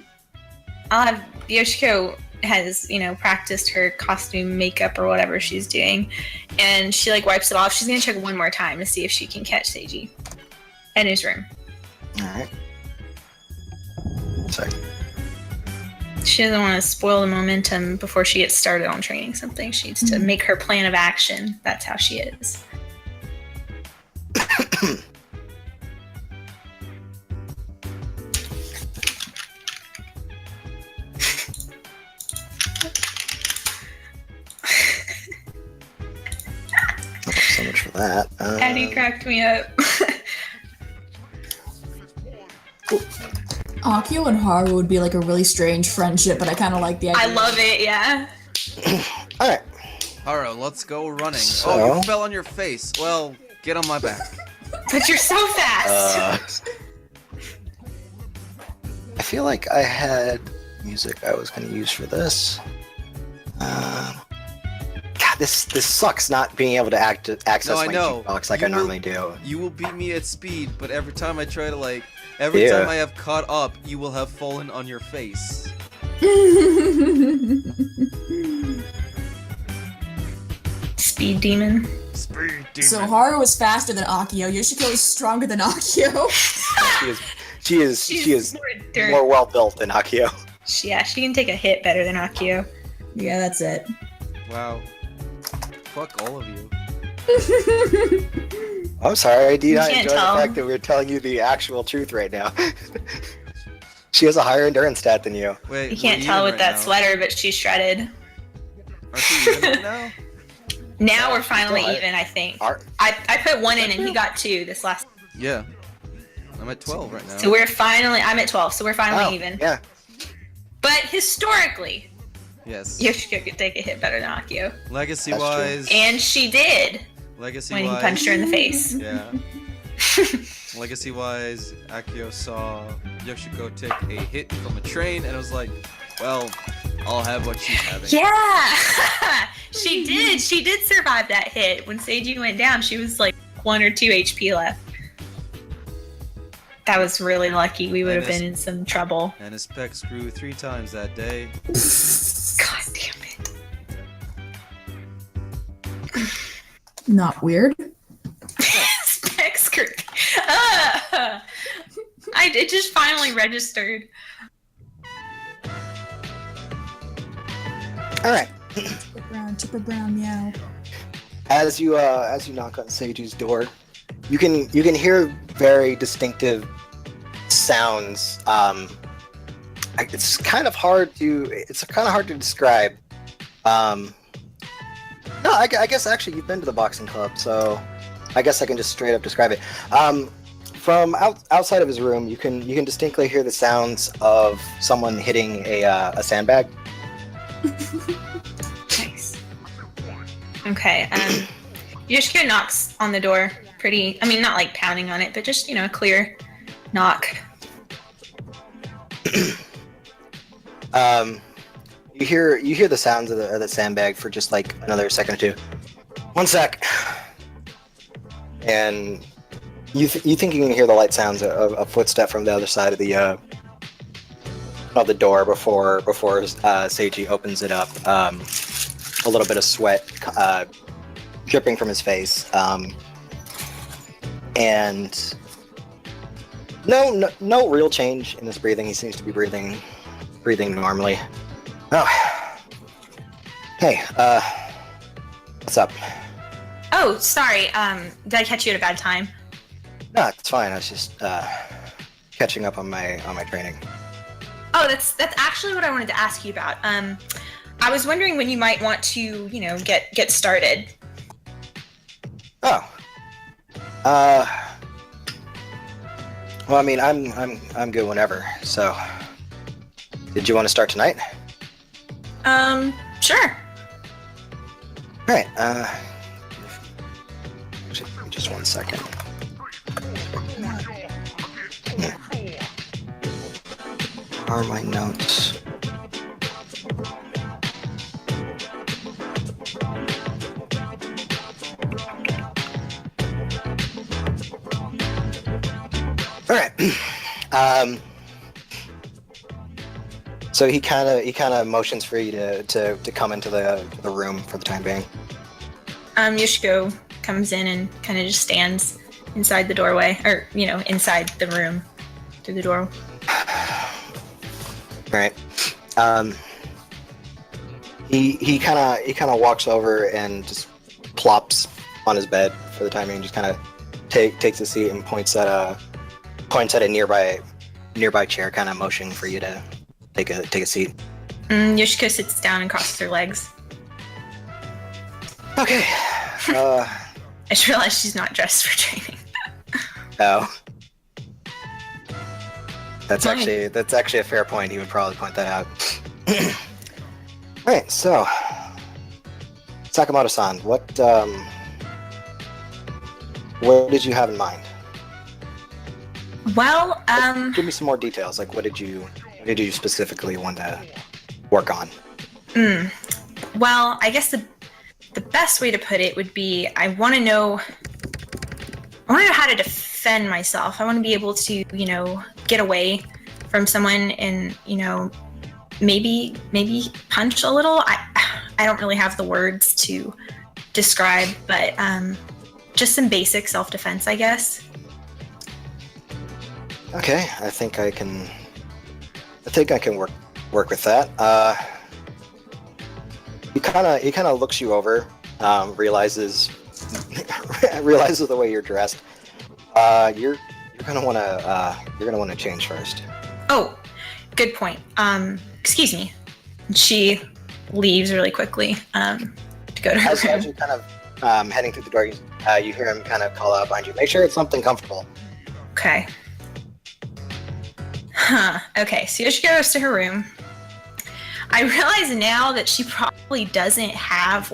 I'll have Yoshiko has, practiced her costume makeup or whatever she's doing, and she wipes it off. She's gonna check one more time to see if she can catch Seiji in his room. All right. Sorry. She doesn't want to spoil the momentum before she gets started on training something. She needs to make her plan of action. That's how she is. So much for that. Eddie cracked me up. Akio and Haru would be a really strange friendship, but I kind of like the idea. I love it, yeah. All right. Haru, let's go running. So? Oh, you fell on your face. Well, get on my back. But you're so fast. I feel like I had music I was going to use for this. God, this sucks not being able to access I my know. jukebox like You I will- normally do. You will beat me at speed, but every time I try to every Yeah. time I have caught up, you will have fallen on your face. Speed demon. Speed demon. So Haru is faster than Akio, Yoshiko is stronger than Akio. She is more enduring. more well built than Akio. Yeah, she can take a hit better than Akio. Yeah, that's it. Wow. Fuck all of you. I'm sorry, I do not can't enjoy tell. the fact that we're telling you the actual truth right now. She has a higher endurance stat than you. Wait, You can't we're tell even with right that now. sweater, but she's shredded. Aren't you even right now? Now we're finally Still, even, I think. Are- I put one in and he got two this last. Yeah. I'm at 12 right now. So I'm at 12, so we're finally even. Yeah. But historically, Yes. Yoshiko could take a hit better than Akio. Legacy-wise. And she did Legacy-wise. when he punched her in the face. Yeah. Legacy-wise, Akio saw Yoshiko take a hit from a train, and it was like, well, I'll have what she's having. Yeah! She did. She did survive that hit. When Seiji went down, she was 1 or 2 HP left. That was really lucky. We would have been in some trouble. And his pecs grew 3 times that day. God damn it. Not weird. Specs skirt. It just finally registered. All right. Chipper brown, meow. As you knock on Seiju's door, you can hear very distinctive sounds. It's kind of hard to describe. No, I guess actually you've been to the boxing club, so I guess I can just straight up describe it. From outside of his room, you can distinctly hear the sounds of someone hitting a sandbag. Nice. Okay. Yoshiko knocks on the door. Not pounding on it, but just a clear knock. You hear the sounds of the sandbag for just another second or two. 1 sec. And you think you can hear the light sounds of a footstep from the other side of the door before Seiji opens it up. A little bit of sweat dripping from his face. And no real change in his breathing. He seems to be breathing normally. Oh. Hey, what's up? Oh, sorry. Did I catch you at a bad time? No, it's fine. I was just catching up on my training. Oh, that's actually what I wanted to ask you about. I was wondering when you might want to, get started. Oh. Well, I mean, I'm good whenever. So, did you want to start tonight? Sure. All right. Just Just 1 second. Are my notes? All right. So he kind of motions for you to come into the room for the time being. Yoshiko comes in and kind of just stands inside the doorway, or inside the room through the door. All right. He kind of walks over and just plops on his bed for the time being. Just kind of takes a seat and points at a nearby chair, kind of motioning for you to take a seat. Yoshiko sits down and crosses her legs. Okay. I just realized she's not dressed for training. Oh. That's Fine. actually a fair point. He would probably point that out. All right, so Sakamoto-san, what did you have in mind? Well, Give me some more details. Like, what did you specifically want to work on? Well, I guess the best way to put it would be I want to know how to defend myself. I want to be able to, get away from someone and, maybe punch a little. I don't really have the words to describe, but just some basic self-defense, I guess. Okay, I think I can work with that. He kind of looks you over, realizes the way you're dressed. You're gonna wanna change first. Oh, good point. Excuse me. She leaves really quickly to go to her As room. you're kind of heading through the door, you hear him kind of call out behind you. Make sure it's something comfortable. Okay. Okay, so Yoshiko goes to her room. I realize now that she probably doesn't have,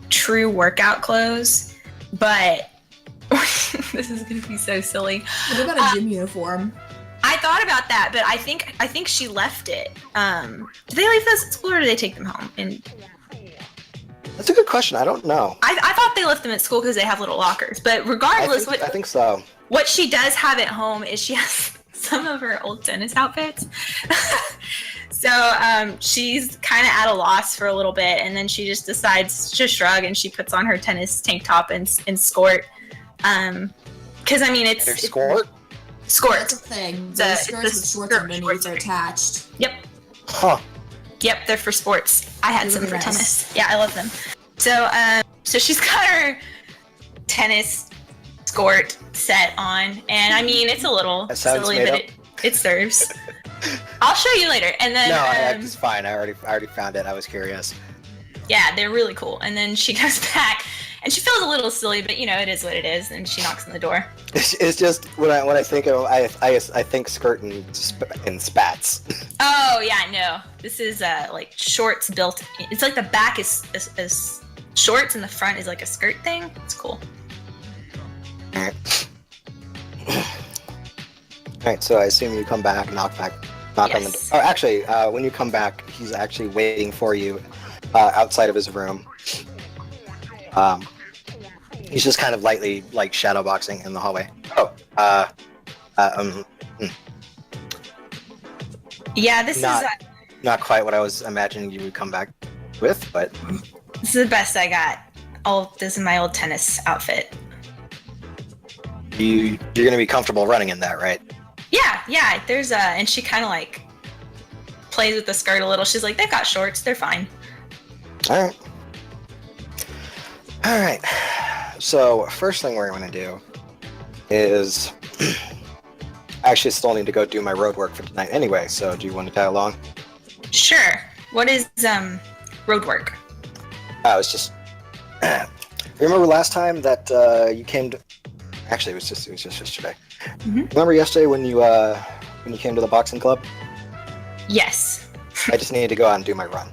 true workout clothes, but this is going to be so silly. What about a gym uniform? I thought about that, but I think she left it. Did they leave those at school or did they take them home? And That's a good question. I don't know. I thought they left them at school because they have little lockers. But regardless, I think so. what she does have at home is she has some of her old tennis outfits. So she's kind of at a loss for a little bit, and then she just decides to shrug, and she puts on her tennis tank top and skort. Because it's Skort? skort. That's a thing. It's The a skirts with shorts skirt underneath shorts. are attached. Yep. Huh. Yep, they're for sports. I had They're some really for nice. tennis. Yeah, I love them. So she's got her tennis skort set on, and it's a little That sounds silly, made but up. it serves. I'll show you later. And then No, it's fine. I already found it. I was curious. yeah, they're really cool. And then she goes back, and she feels a little silly, but it is what it is. And she knocks on the door. It's just when I think of I think skirt and spats. Oh yeah, no, this is shorts built. It's like the back is shorts and the front is like a skirt thing. It's cool. Alright, so I assume you come back, knock on the door. Yes. Oh, actually, when you come back, he's actually waiting for you outside of his room. He's just kind of lightly shadowboxing in the hallway. Yeah, this Not quite what I was imagining you would come back with, but is the best I got. This is my old tennis outfit. you're gonna be comfortable running in that, right? Yeah. There's and she kind of plays with the skirt a little. She's like, they've got shorts. They're fine. All right. So first thing we're going to do is I actually still need to go do my road work for tonight anyway. So do you want to tag along? Sure. What is road work? It's just remember last time that you came to. Actually, it was just yesterday. Mhm. Remember yesterday when you came to the boxing club? Yes. I just needed to go out and do my run.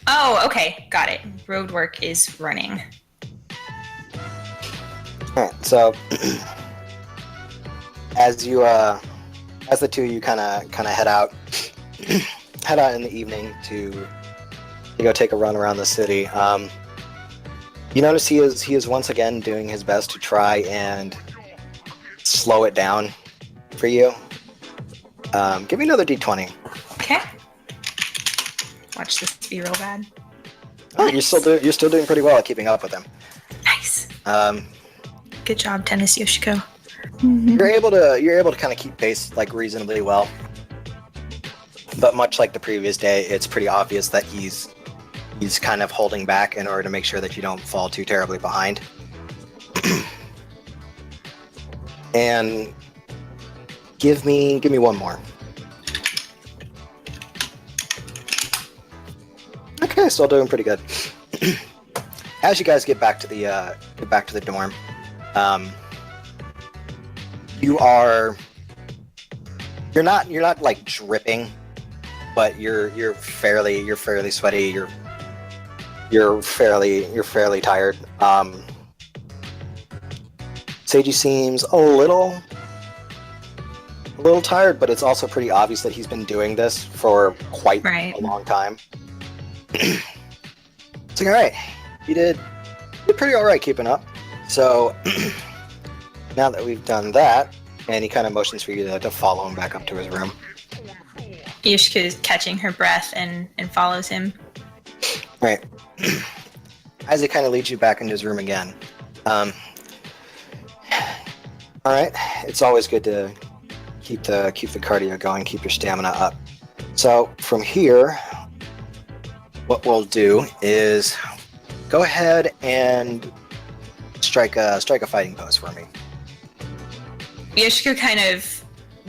Oh, okay. Got it. Road work is running. Alright, so as the two of you kind of head out in the evening to go take a run around the city, you notice he is once again doing his best to try and slow it down for you. Give me another d20. Okay. Watch this be real bad. Oh, you're still doing pretty well at keeping up with him. Nice. Um, Good job, Tennis Yoshiko. you're able to kind of keep pace like reasonably well. But much like the previous day, it's pretty obvious that he's kind of holding back in order to make sure that you don't fall too terribly behind. And give me one more. Okay, still doing pretty good. As you guys get back to the dorm, you're not like dripping, but you're fairly sweaty. You're fairly tired. Seiji seems a little tired, but it's also pretty obvious that he's been doing this for quite a long time. It's like, all right, you're pretty all right keeping up. So now that we've done that, and he kind of motions for you to follow him back up to his room. Yoshiko is catching her breath and follows him. All right. As he kind of leads you back into his room again. All right. It's always good to keep the cardio going, keep your stamina up. So from here, what we'll do is go ahead and strike a fighting pose for me. Yoshiko kind of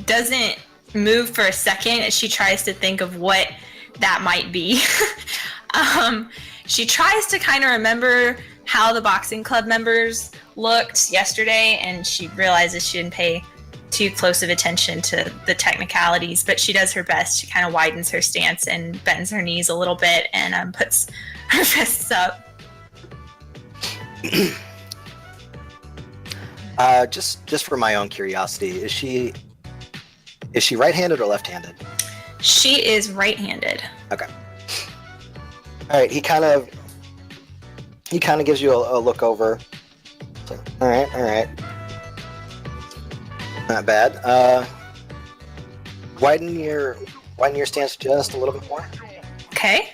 doesn't move for a second as she tries to think of what that might be. She tries to kind of remember how the boxing club members looked yesterday, and she realizes she didn't pay too close of attention to the technicalities, but she does her best. She kind of widens her stance and bends her knees a little bit and puts her fists up. Just for my own curiosity, is she right-handed or left-handed? She is right-handed. Okay. All right. He kind of gives you a look over. It's like, all right. Not bad. Widen your stance just a little bit more. Okay.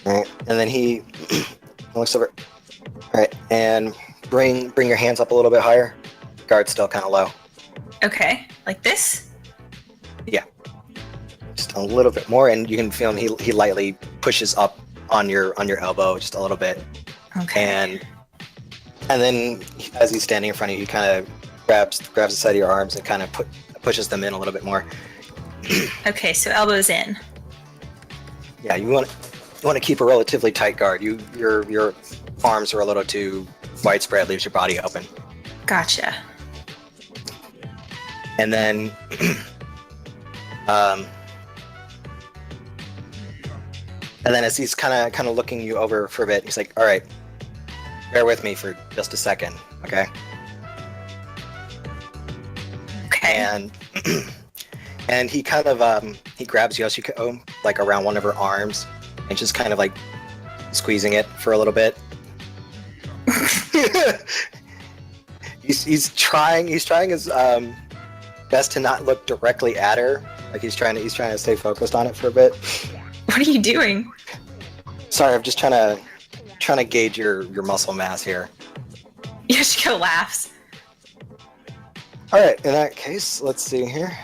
All right. And then he looks over. All right. And bring your hands up a little bit higher. Guard's still kind of low. Okay. Like this? Yeah. Just a little bit more, and you can feel him. He lightly pushes up on your elbow just a little bit. Okay. And then as he's standing in front of you, he kind of grabs the side of your arms and kind of pushes them in a little bit more. Okay, so elbows in. Yeah, you want to keep a relatively tight guard. Your arms are a little too widespread, leaves your body open. Gotcha. And then as he's kind of looking you over for a bit, he's like, all right, bear with me for just a second, okay? Okay. And he kind of he grabs Yoshiko like around one of her arms and just kind of like squeezing it for a little bit. he's trying his best to not look directly at her. Like he's trying to stay focused on it for a bit. What are you doing? Sorry, I'm just trying to gauge your muscle mass here. Yoshiko laughs. All right, in that case, let's see here.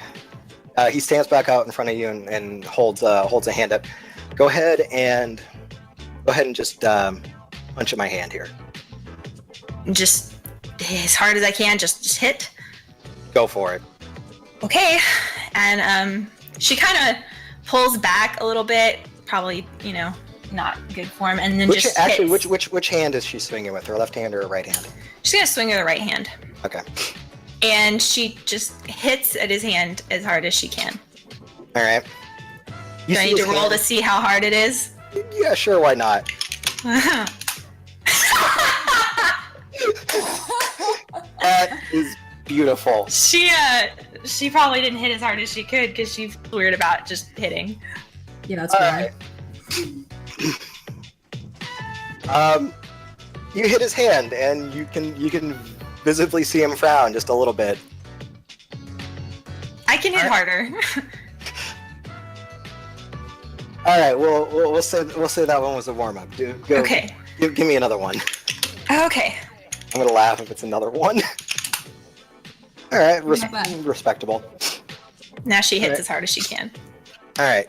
He stands back out in front of you and holds a hand up. Go ahead and just punch in my hand here. Just as hard as I can, just hit. Go for it. Okay. And she kind of pulls back a little bit, probably, not good form, and then hits. Which hand is she swinging with? Her left hand or her right hand? She's gonna swing with her right hand. Okay. And she just hits at his hand as hard as she can. All right. Do I need to roll to see how hard it is? Yeah, sure. Why not? That is beautiful. She probably didn't hit as hard as she could because she's weird about just hitting. Yeah, that's All fair. right. You hit his hand, and you can visibly see him frown just a little bit. I can hit harder. All right, we'll say that one was a warm up. Okay. Give me another one. Okay. I'm gonna laugh if it's another one. All right, Not bad. respectable. Now she hits Alright. as hard as she can. All right.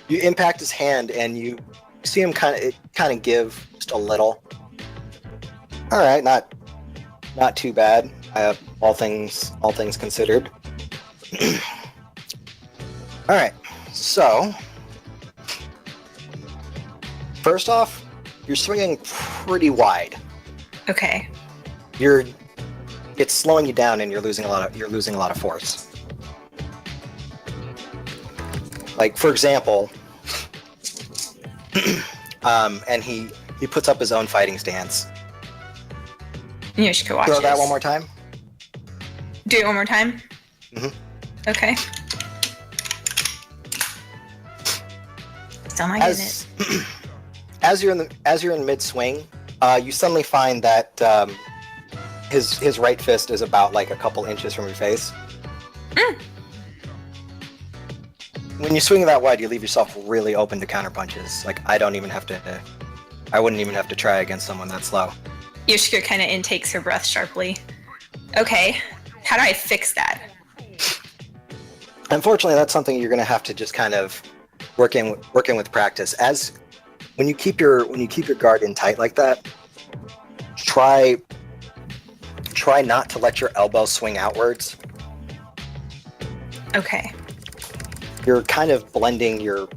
You impact his hand, and you see him kind of give just a little. All right, not too bad. All things considered. All right. So, first off, you're swinging pretty wide. Okay. It's slowing you down, and you're losing a lot of force. Like, for example, and he puts up his own fighting stance. Yoshiko watches. Throw that one more time. Do it one more time? Mhm. Okay. Still not getting it. As you're in mid swing, you suddenly find that his right fist is about like a couple inches from your face. When you swing that wide, you leave yourself really open to counter punches. Like I wouldn't even have to try against someone that slow. Yoshiko kind of intakes her breath sharply. Okay. How do I fix that? Unfortunately, that's something you're going to have to just kind of working with practice. As when you keep your guard in tight like that, try not to let your elbow swing outwards. Okay. You're kind of blending your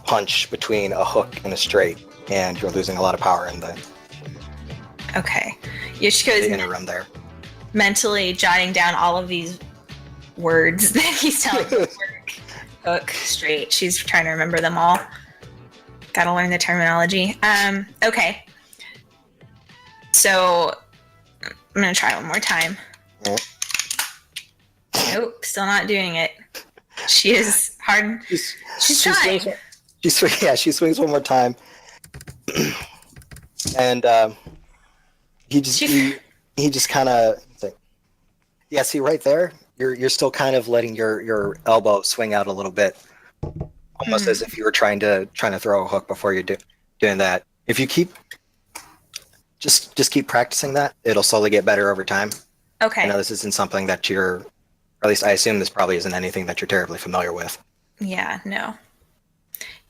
punch between a hook and a straight, and you're losing a lot of power in the Okay. Yoshiko is interim there. mentally jotting down all of these words that he's telling me. Work, hook, straight. She's trying to remember them all. Gotta learn the terminology. Okay. So I'm gonna try one more time. Nope, still not doing it. She is hard. She's trying. She swings one more time, and he just kind of like, yeah. See right there, you're still kind of letting your elbow swing out a little bit, almost as if you were trying to throw a hook before you're doing that. If you keep just keep practicing that, it'll slowly get better over time. Okay. I know this isn't something that or at least I assume this probably isn't anything that you're terribly familiar with. Yeah, no.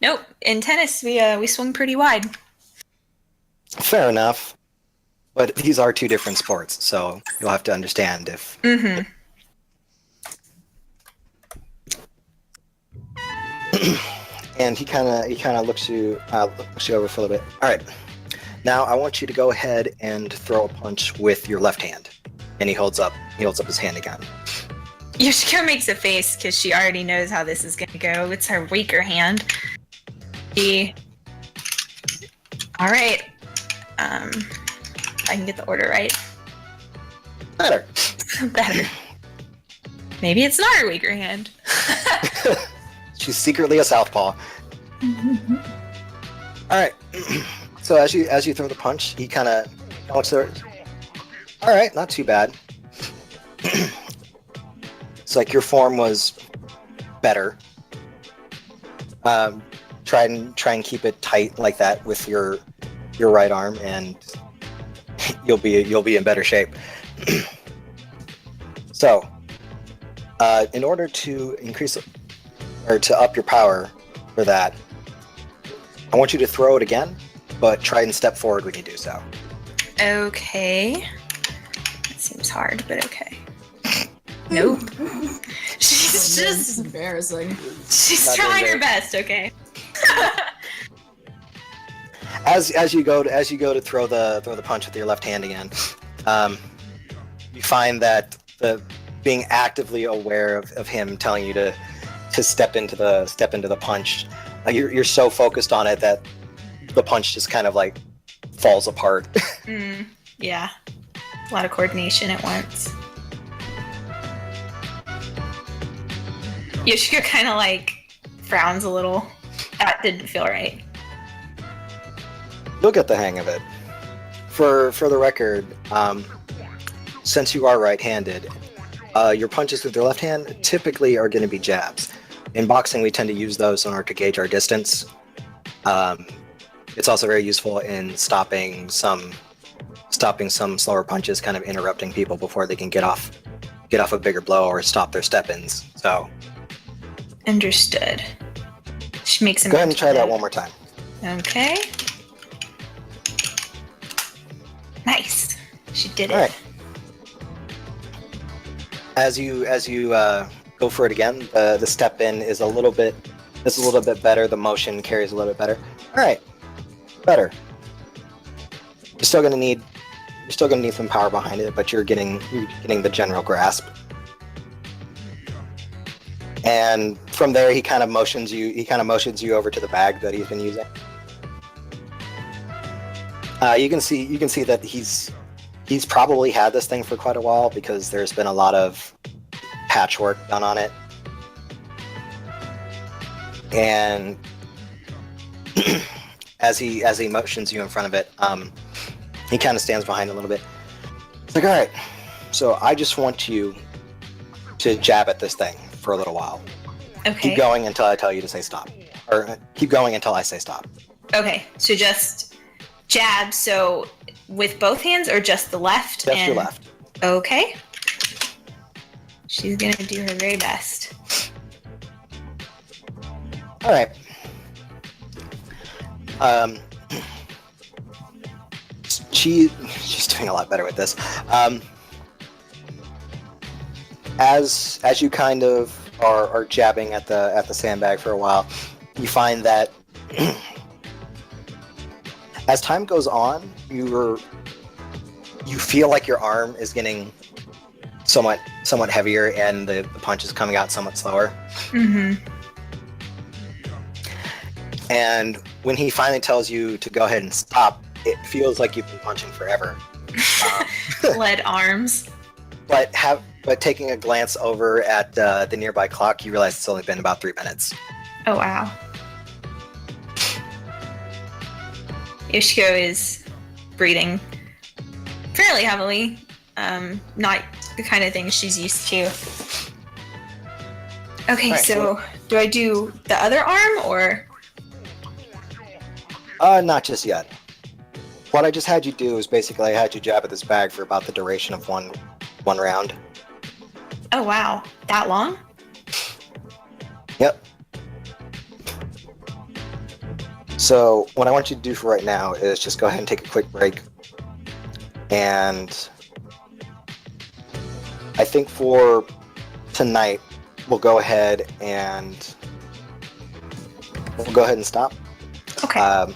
Nope. In tennis, we swing pretty wide. Fair enough, but these are two different sports, so you'll have to understand if. Mm-hmm. And he kind of looks you over for a little bit. All right, now I want you to go ahead and throw a punch with your left hand, and he holds up his hand again. Yoshiko makes a face because she already knows how this is going to go. It's her weaker hand. All right. I can get the order right. Better. Better. Maybe it's not her weaker hand. She's secretly a southpaw. All right. So as you throw the punch, he kind of looks there. All right, not too bad. It's like your form was better. Try and keep it tight like that with your right arm, and you'll be in better shape. So, in order to increase or to up your power for that, I want you to throw it again, but try and step forward when you do so. Okay. That seems hard, but okay. Nope. She's This is just embarrassing. she's Not doing trying her great. best, okay. As you go to throw the punch with your left hand again, you find that being actively aware of him telling you to step into the punch, you're so focused on it that the punch just kind of like falls apart. Yeah. A lot of coordination at once. Yoshiko kind of like frowns a little. That didn't feel right. You'll get the hang of it. For the record, since you are right-handed, your punches with your left hand typically are going to be jabs. In boxing, we tend to use those in order to gauge our distance. It's also very useful in stopping some slower punches, kind of interrupting people before they can get off a bigger blow or stop their step-ins. So, Understood. She makes him go ahead and try that one more time. Okay. Nice. She did it. All right. As you go for it again, the step in is a little bit better. The motion carries a little bit better. All right, better. You're still gonna need some power behind it, but you're getting the general grasp. And from there, he kind of motions you over to the bag that he's been using. You can see that he's probably had this thing for quite a while because there's been a lot of patchwork done on it. And as he motions you in front of it, he kind of stands behind it a little bit. It's like, all right, so I just want you to jab at this thing for a little while. Okay. Keep going until I tell you to say stop. Or keep going until I say stop. Okay, so just jab, so with both hands or just the left? Just your left. Okay. She's gonna do her very best. All right. She's doing a lot better with this. As you kind of are jabbing at the sandbag for a while, you find that as time goes on, you feel like your arm is getting somewhat heavier and the punch is coming out somewhat slower. Mm-hmm. And when he finally tells you to go ahead and stop, it feels like you've been punching forever. Lead arms. But taking a glance over at the nearby clock, you realize it's only been about 3 minutes. Oh, wow. Yoshiko is breathing fairly heavily. Not the kind of thing she's used to. Okay, Right, so do I do the other arm or? Not just yet. What I just had you do is basically I had you jab at this bag for about the duration of one round. Oh, wow. That long? Yep. So what I want you to do for right now is just go ahead and take a quick break. And I think for tonight, we'll go ahead and stop. Okay.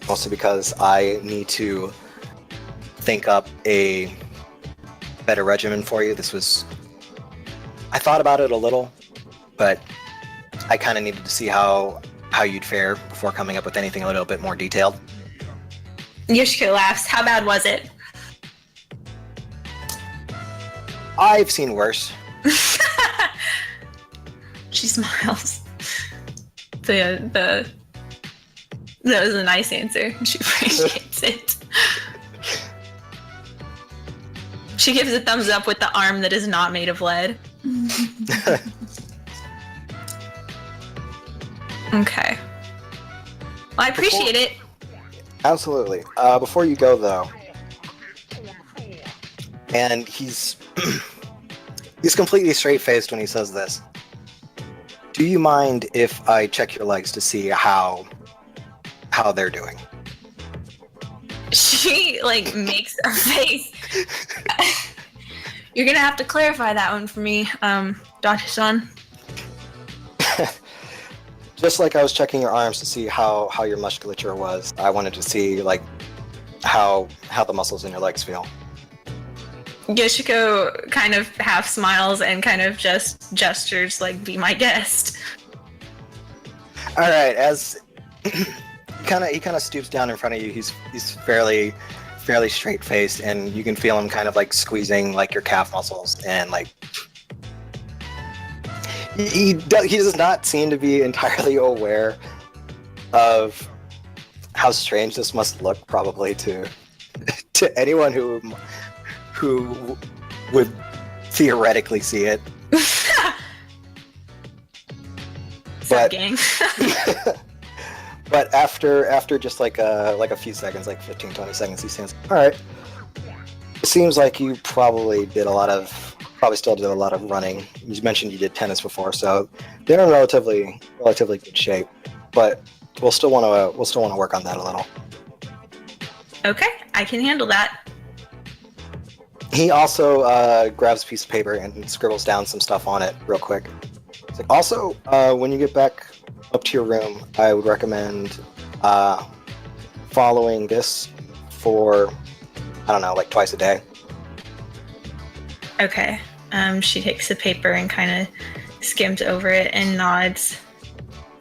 Mostly because I need to think up a better regimen for you. I thought about it a little, but I kind of needed to see how you'd fare before coming up with anything a little bit more detailed. Yoshiko laughs. How bad was it? I've seen worse. She smiles. That was a nice answer. She appreciates it. She gives a thumbs up with the arm that is not made of lead. Okay. Well, I appreciate it. Absolutely. Before you go, though, and he's completely straight-faced when he says this. Do you mind if I check your legs to see how they're doing? She makes a face. You're gonna have to clarify that one for me, Dr. Sun. Just like I was checking your arms to see how your musculature was, I wanted to see how the muscles in your legs feel. Yoshiko kind of half smiles and kind of just gestures like, be my guest. All right, as he kind of stoops down in front of you, he's fairly fairly straight faced, and you can feel him kind of like squeezing like your calf muscles, and like he does not seem to be entirely aware of how strange this must look, probably to anyone who would theoretically see it. Sup, gang. But after just like a few seconds, like 15-20 seconds, he says, "All right. It seems like you probably still did a lot of running. You mentioned you did tennis before, so they're in relatively good shape. But we'll still want to work on that a little." Okay, I can handle that. He also grabs a piece of paper and scribbles down some stuff on it real quick. He's like, "Also, when you get back up to your room, I would recommend following this for, I don't know, like twice a day." Okay. She takes the paper and kind of skims over it and nods.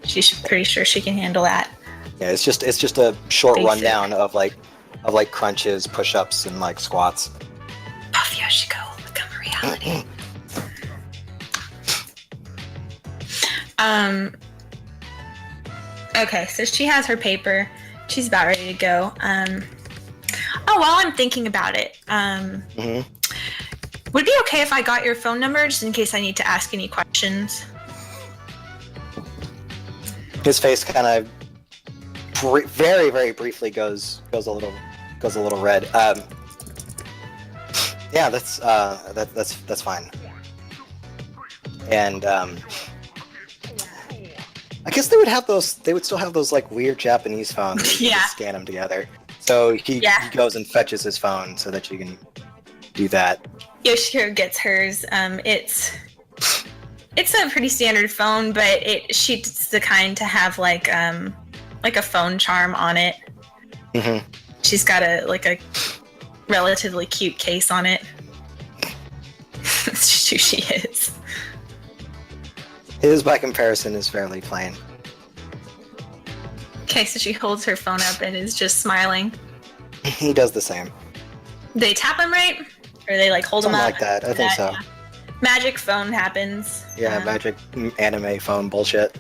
She's pretty sure she can handle that. Yeah, it's just a short Basic. rundown of like crunches, push-ups, and like squats. Puff Yoshiko, become a reality. Okay, so she has her paper. She's about ready to go. While I'm thinking about it, would it be okay if I got your phone number just in case I need to ask any questions? His face kind of very, very briefly goes a little red. Yeah, that's fine. And I guess they would have those. They would still have those like weird Japanese phones. That you can scan them together. So he goes and fetches his phone so that you can do that. Yoshiko gets hers. It's a pretty standard phone, but she's the kind to have like a phone charm on it. Mm-hmm. She's got a relatively cute case on it. That's just who she is. His, by comparison, is fairly plain. Okay, so she holds her phone up and is just smiling. He does the same. They tap them right? Or they like hold Something them up? like that. I think so. Yeah. Magic phone happens. Yeah, magic anime phone bullshit.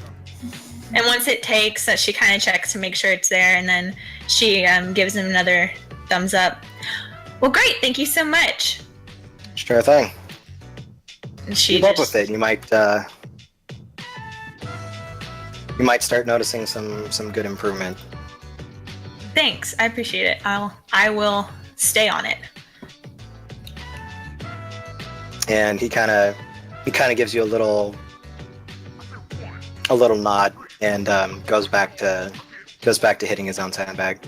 And once it takes, she kind of checks to make sure it's there, and then she gives him another thumbs up. Well, great, thank you so much. Sure thing. And she Keep up with it. You might start noticing some good improvement. Thanks, I appreciate it. I will stay on it. And he kind of gives you a little nod and goes back to hitting his own sandbag.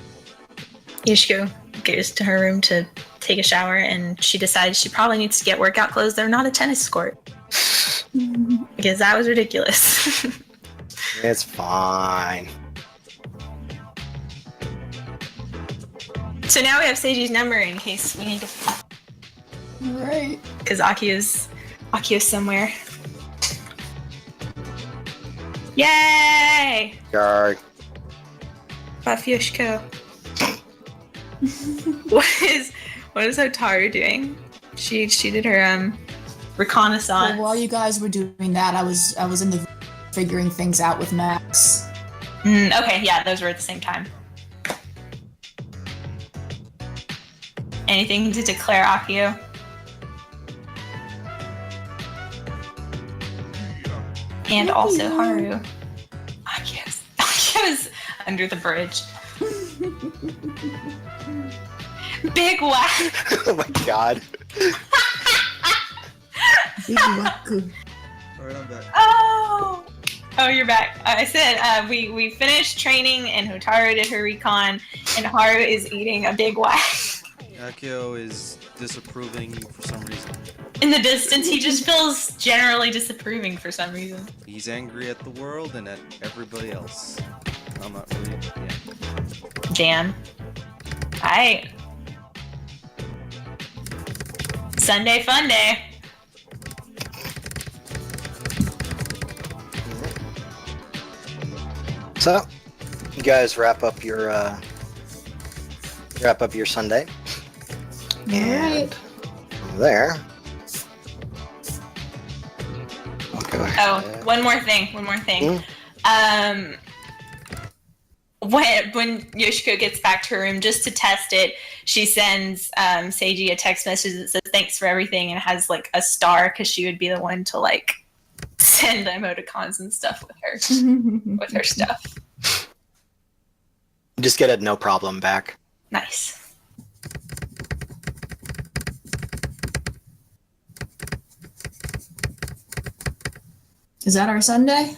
Yoshiko goes to her room to take a shower, and she decides she probably needs to get workout clothes that are not a tennis court. Because that was ridiculous. It's fine. So now we have Seiji's number in case we need to... Alright. Because Akio's somewhere. Yay! Yarg. Buff Yoshiko. What is Hotaru doing? She did her reconnaissance. Well, while you guys were doing that, I was in the figuring things out with Max. Okay, yeah, those were at the same time. Anything to declare, Akio? And also Haru. Akio's under the bridge. Big whack. Oh my god. Alright, I'm back. Oh, you're back. I said we finished training and Hotaru did her recon and Haru is eating a big whack. Akio is disapproving for some reason. In the distance, he just feels generally disapproving for some reason. He's angry at the world and at everybody else. I'm not really. Yeah. Jam. Alright. Sunday fun day. So, you guys wrap up your Sunday. Alright. From there, I'll go ahead. Oh, one more thing. When Yoshiko gets back to her room, just to test it, she sends Seiji a text message that says thanks for everything and has like a star because she would be the one to like send emoticons and stuff with her stuff. Just get a no problem back. Nice. Is that our Sunday?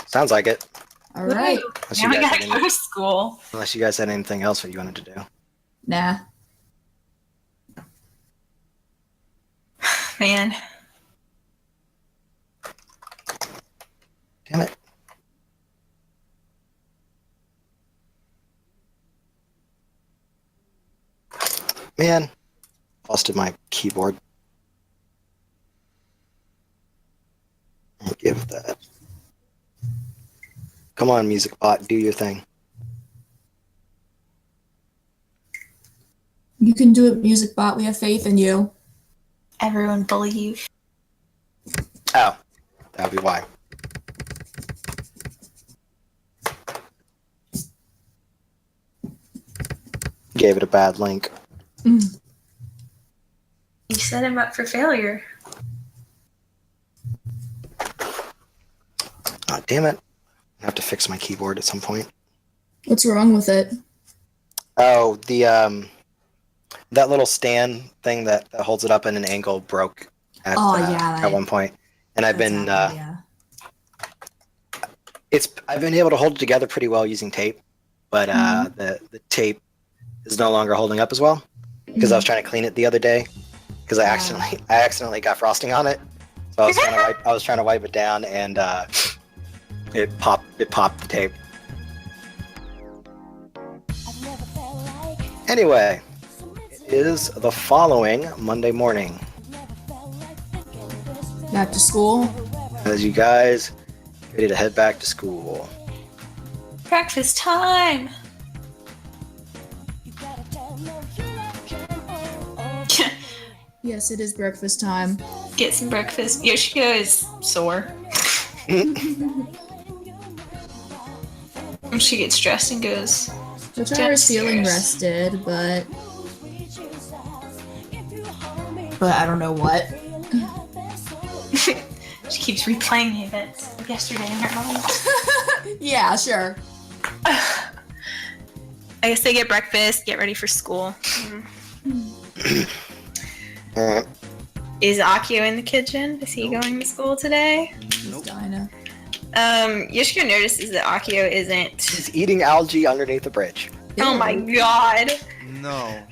Sounds like it. All right. Now we gotta go to school. Unless you guys had anything else that you wanted to do. Nah. Man. Damn it. Man, busted my keyboard. I'll give that. Come on, music bot, do your thing. You can do it, Music Bot. We have faith in you. Everyone believe. Oh, that'll be why. Gave it a bad link. You set him up for failure. Oh, damn it. I have to fix my keyboard at some point. What's wrong with it? Oh, the that little stand thing that holds it up in an angle broke at one point. And I've been I've been able to hold it together pretty well using tape, but the tape is no longer holding up as well because I was trying to clean it the other day because I accidentally got frosting on it. So I was trying to wipe it down and it popped the tape. Anyway, it is the following Monday morning. Back to school? As you guys ready to head back to school. Breakfast time! Yes, it is breakfast time. Get some breakfast. Yoshiko is sore. She gets dressed and goes. Chotara's feeling rested, but I don't know what. She keeps replaying the events of yesterday in her mind. Yeah, sure. I guess they get breakfast, get ready for school. Alright. Is Akio in the kitchen? Is he going to school today? Nope. Dinah. Yoshiko notices that Akio isn't. He's eating algae underneath the bridge. Oh my god. No.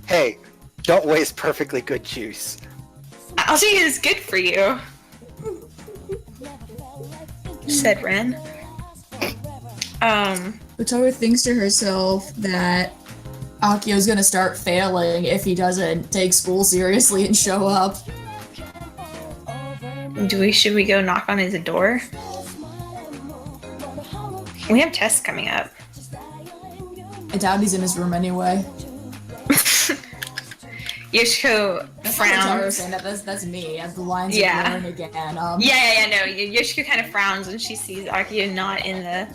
Hey, don't waste perfectly good juice. Algae is good for you. Said Ren. Chotara thinks to herself that Akio's gonna start failing if he doesn't take school seriously and show up. Should we go knock on his door? We have tests coming up. I doubt he's in his room anyway. Yoshiko frowns. That's me. The lines are blurring again. No. Yoshiko kind of frowns when she sees Akio not in the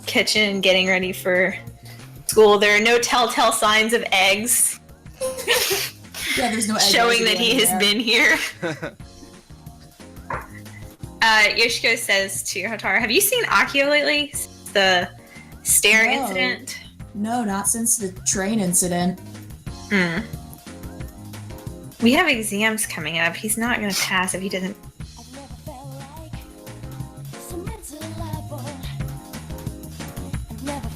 kitchen getting ready for school. There are no telltale signs of eggs. Yeah, there's no eggs showing that he has been here. Yoshiko says to Hotaru, have you seen Akio lately? Since the stair incident? No, not since the train incident. We have exams coming up. He's not going to pass if he doesn't.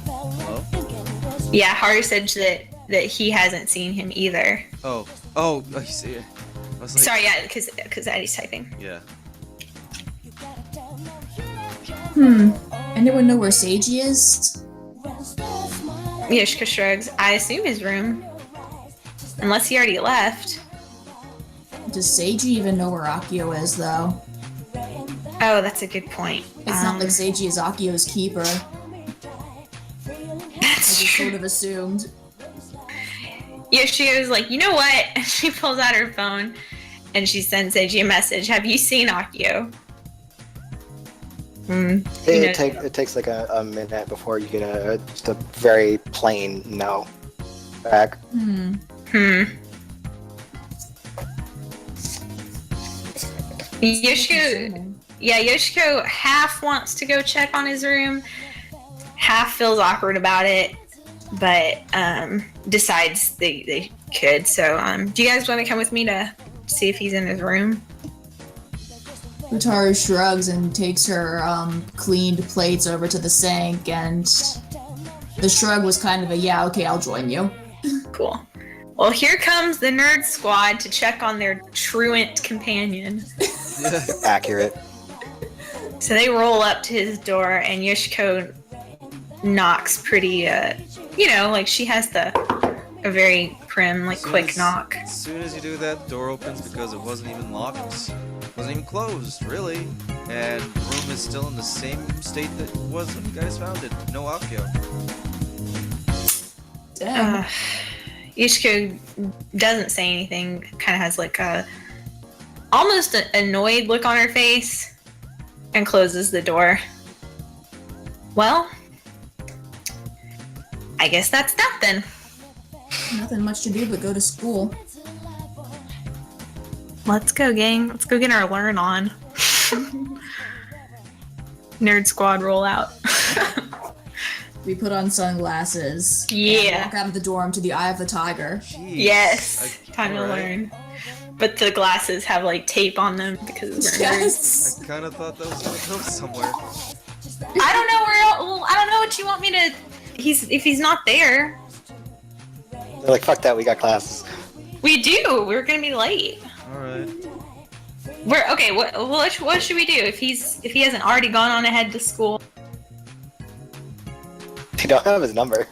Hello? Yeah, Haru said that he hasn't seen him either. Oh, you see it. I was like, Sorry, yeah, because Eddie's typing. Yeah. Anyone know where Seiji is? Yoshiko shrugs. I assume his room. Unless he already left. Does Seiji even know where Akio is, though? Oh, that's a good point. It's not like Seiji is Akio's keeper. That's I just true. sort of assumed. Yoshio's like, you know what? And she pulls out her phone and she sends Seiji a message. Have you seen Akio? It takes like a minute before you get just a very plain no back. Yoshiko half wants to go check on his room, half feels awkward about it, but decides they could. So, do you guys want to come with me to see if he's in his room? Utaru shrugs and takes her cleaned plates over to the sink, and the shrug was kind of a, yeah, okay, I'll join you. Cool. Well, here comes the nerd squad to check on their truant companion. Accurate. So they roll up to his door, and Yoshiko knocks pretty, like she has a very prim, quick knock. As soon as you do that, the door opens because it wasn't even locked. Wasn't even closed, really. And the room is still in the same state that it was when you guys found it. No Akio. Damn. Yoshiko doesn't say anything, kind of has almost an annoyed look on her face, and closes the door. Well, I guess that's that then. Nothing much to do but go to school. Let's go, gang. Let's go get our learn on. Nerd squad roll out. We put on sunglasses. Yeah. And walk out of the dorm to the Eye of the Tiger. Jeez. Yes. Time to Alright. learn. But the glasses have tape on them because we're nerds. Yes. I kind of thought that was gonna go somewhere. I don't know where. Well, I don't know what you want me to. If he's not there. They're like, fuck that, we got classes. We do. We're gonna be late. All right. We're okay. What should we do if he hasn't already gone on ahead to school? They don't have his number.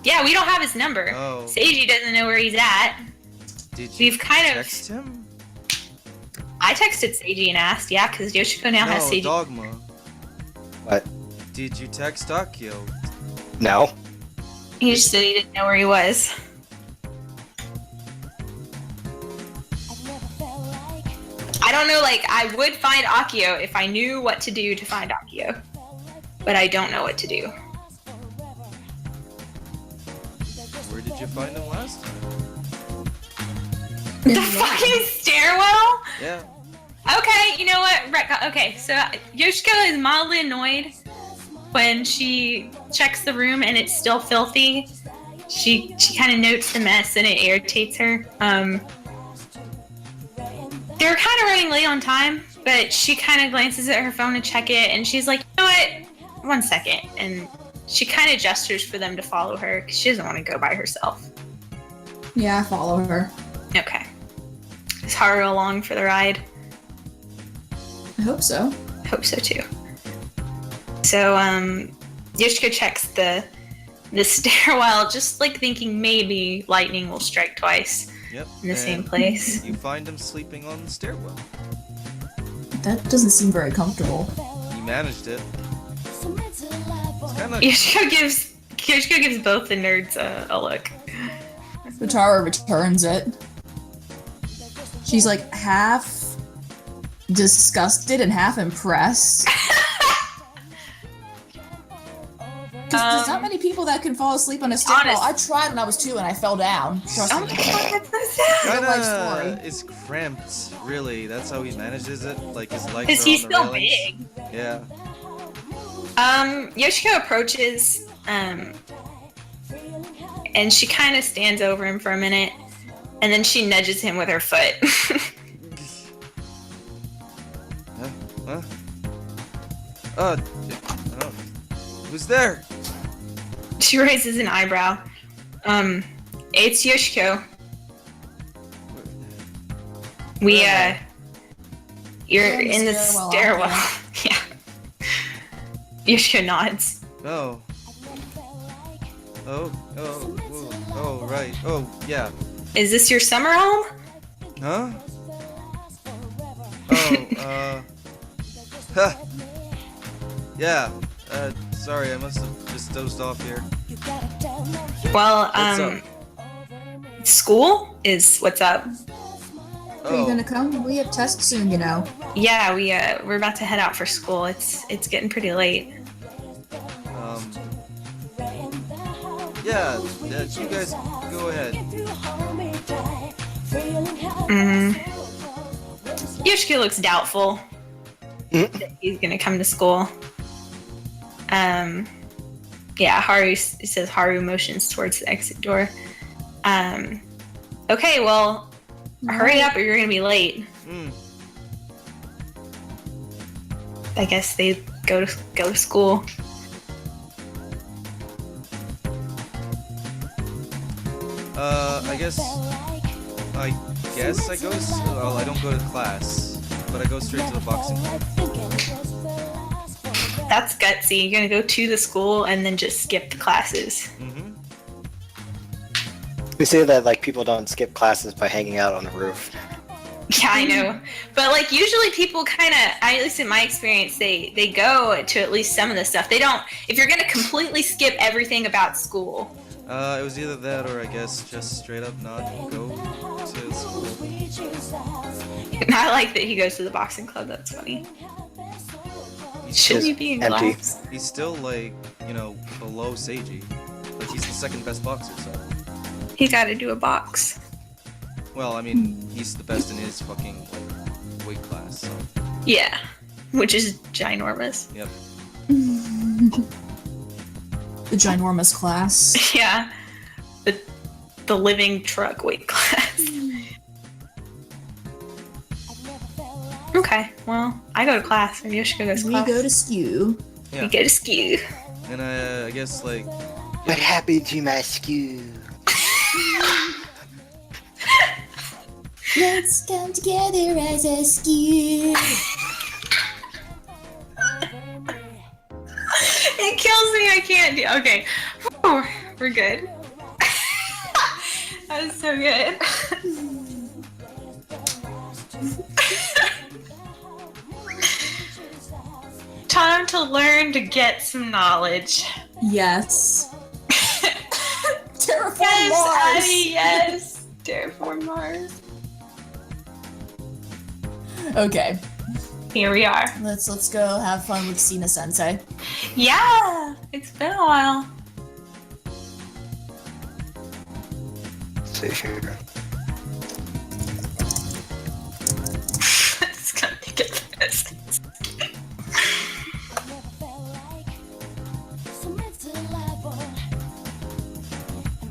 Yeah, we don't have his number. Oh. Seiji doesn't know where he's at. Did you We've kind of. text him? I texted Seiji and asked, yeah, because Yoshiko now has No, Seiji. Dogma. What? Did you text Akio? No. He just said he didn't know where he was. I don't know, I would find Akio if I knew what to do to find Akio. But I don't know what to do. Where did you find him last time? The fucking stairwell? Yeah. Okay, you know what? Okay, so Yoshiko is mildly annoyed when she checks the room and it's still filthy. She kind of notes the mess and it irritates her. They're kind of running late on time, but she kind of glances at her phone to check it, and she's like, you know what? 1 second. And she kind of gestures for them to follow her because she doesn't want to go by herself. Yeah, I follow her. Okay. Is Haru along for the ride? I hope so. Hope so too. So, Yoshiko checks the stairwell, just thinking maybe lightning will strike twice Yep. in the same and place. You find him sleeping on the stairwell. That doesn't seem very comfortable. He managed it. It's kind of. Yoshiko gives both the nerds a look. Utaru returns it. She's half disgusted and half impressed. There's not many people that can fall asleep on a stairwell. I tried when I was 2 and I fell down. Trust Oh me. my god, that's so sad! Real life story. It's cramped, really. That's how he manages it. His legs Because are he's on the still railings. big. Yeah. Yoshiko approaches, and she kind of stands over him for a minute, and then she nudges him with her foot. Huh? Oh, who's there? She raises an eyebrow. It's Yoshiko. You're in the stairwell. Yeah. Yoshiko nods. Oh. Oh, right. Oh, yeah. Is this your summer home? Huh? Oh, huh. Yeah. Sorry, I must have just dozed off here. Well, What's up? School is what's up. Are you gonna come? We have tests soon, you know. Yeah, we're about to head out for school. It's getting pretty late. Yeah, you guys go ahead. Yoshiki looks doubtful that he's gonna come to school. Yeah, it says Haru motions towards the exit door. Okay, well, hurry up or you're gonna be late. I guess they go to school. I guess I go. Well, I don't go to class, but I go straight to the boxing club. That's gutsy. You're gonna go to the school and then just skip the classes. We say that like people don't skip classes by hanging out on the roof. Yeah, I know. But like usually people kind of, at least in my experience, they go to at least some of the stuff. They don't, if you're gonna completely skip everything about school. It was either that or I guess just straight up not go to school. I like that he goes to the boxing club. That's funny. Should he be in empty. class? He's still like, below Seiji. Like he's the second best boxer, so. He got to do a box. Well, I mean, he's the best in his fucking weight class, so. Yeah, which is ginormous. Yep. The ginormous class. Yeah, the living truck weight class. Okay, well, I go to class, and Yoshiko goes to class. We go to skew. Yeah. We go to skew. And I guess like. What happened to my skew? Let's come together as a skew. It kills me. I can't do. Okay, whew, we're good. That was so good. Time to learn to get some knowledge. Yes. Terraform Yes, Mars. Addie, yes. Terraform Mars. Okay, Here we are. let's go have fun with Sina Sensei. Yeah, it's been a while. See here. It's gonna get this.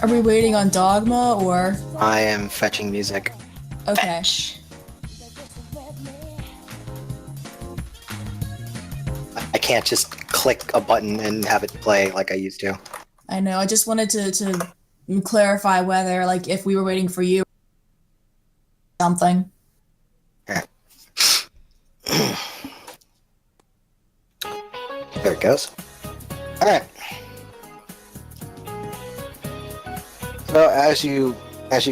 Are we waiting on Dogma or? I am fetching music. Okay. Fetch. I can't just click a button and have it play like I used to. I know. I just wanted to clarify whether, like, if we were waiting for you, something. There it goes. All right. So as you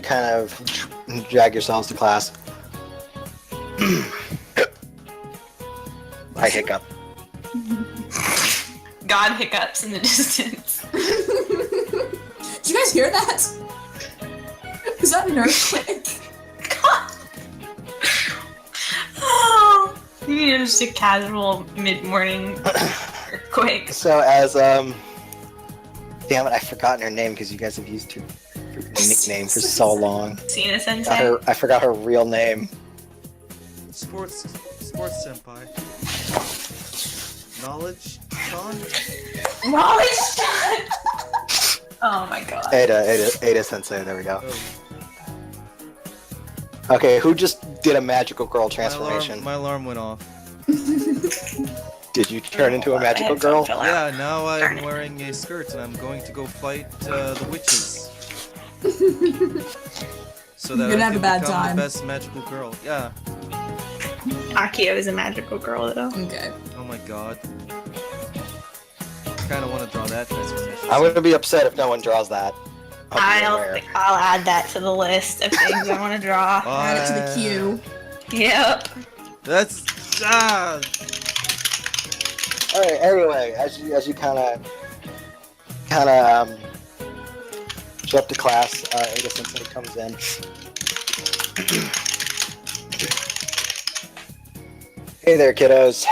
kind of drag yourselves to class, I hiccup. God hiccups in the distance. Did you guys hear that? Is that an earthquake? God. Oh, you need just a casual mid-morning earthquake. So as damn it, I've forgotten her name because you guys have used her nickname for so long. Sina Sensei. I forgot her real name. Sports senpai. Knowledge, Sean? Knowledge. Oh my god. Ada Sensei, there we go. Oh. Okay, who just did a magical girl transformation? My alarm went off. Did you turn into a magical girl? Yeah, now I'm wearing a skirt and I'm going to go fight the witches. So that You're gonna I have a can bad become time. the best magical girl. Yeah. Akio is a magical girl though. Okay. Oh my god. I kind of want to draw that transformation. I'm gonna be upset if no one draws that. I'll add that to the list of things I want to draw. Add it to the queue. Yep. That's All right. Anyway, as you kind of show up to class. Ada Sensei comes in. Hey there, kiddos.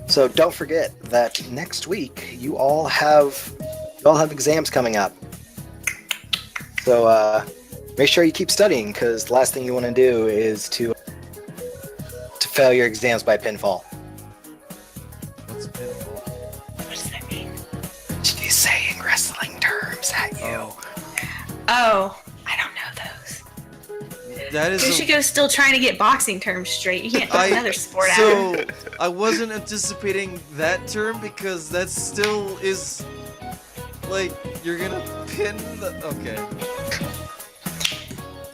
So don't forget that next week you all have exams coming up. So make sure you keep studying, because the last thing you want to do is to fail your exams by pinfall. What's pinfall? What does that mean? She's saying wrestling terms at you. Oh, I don't know those. That is. Yoshiko's still trying to get boxing terms straight. You can't throw another sport at him. So I wasn't anticipating that term, because that still is like you're gonna pin the. Okay.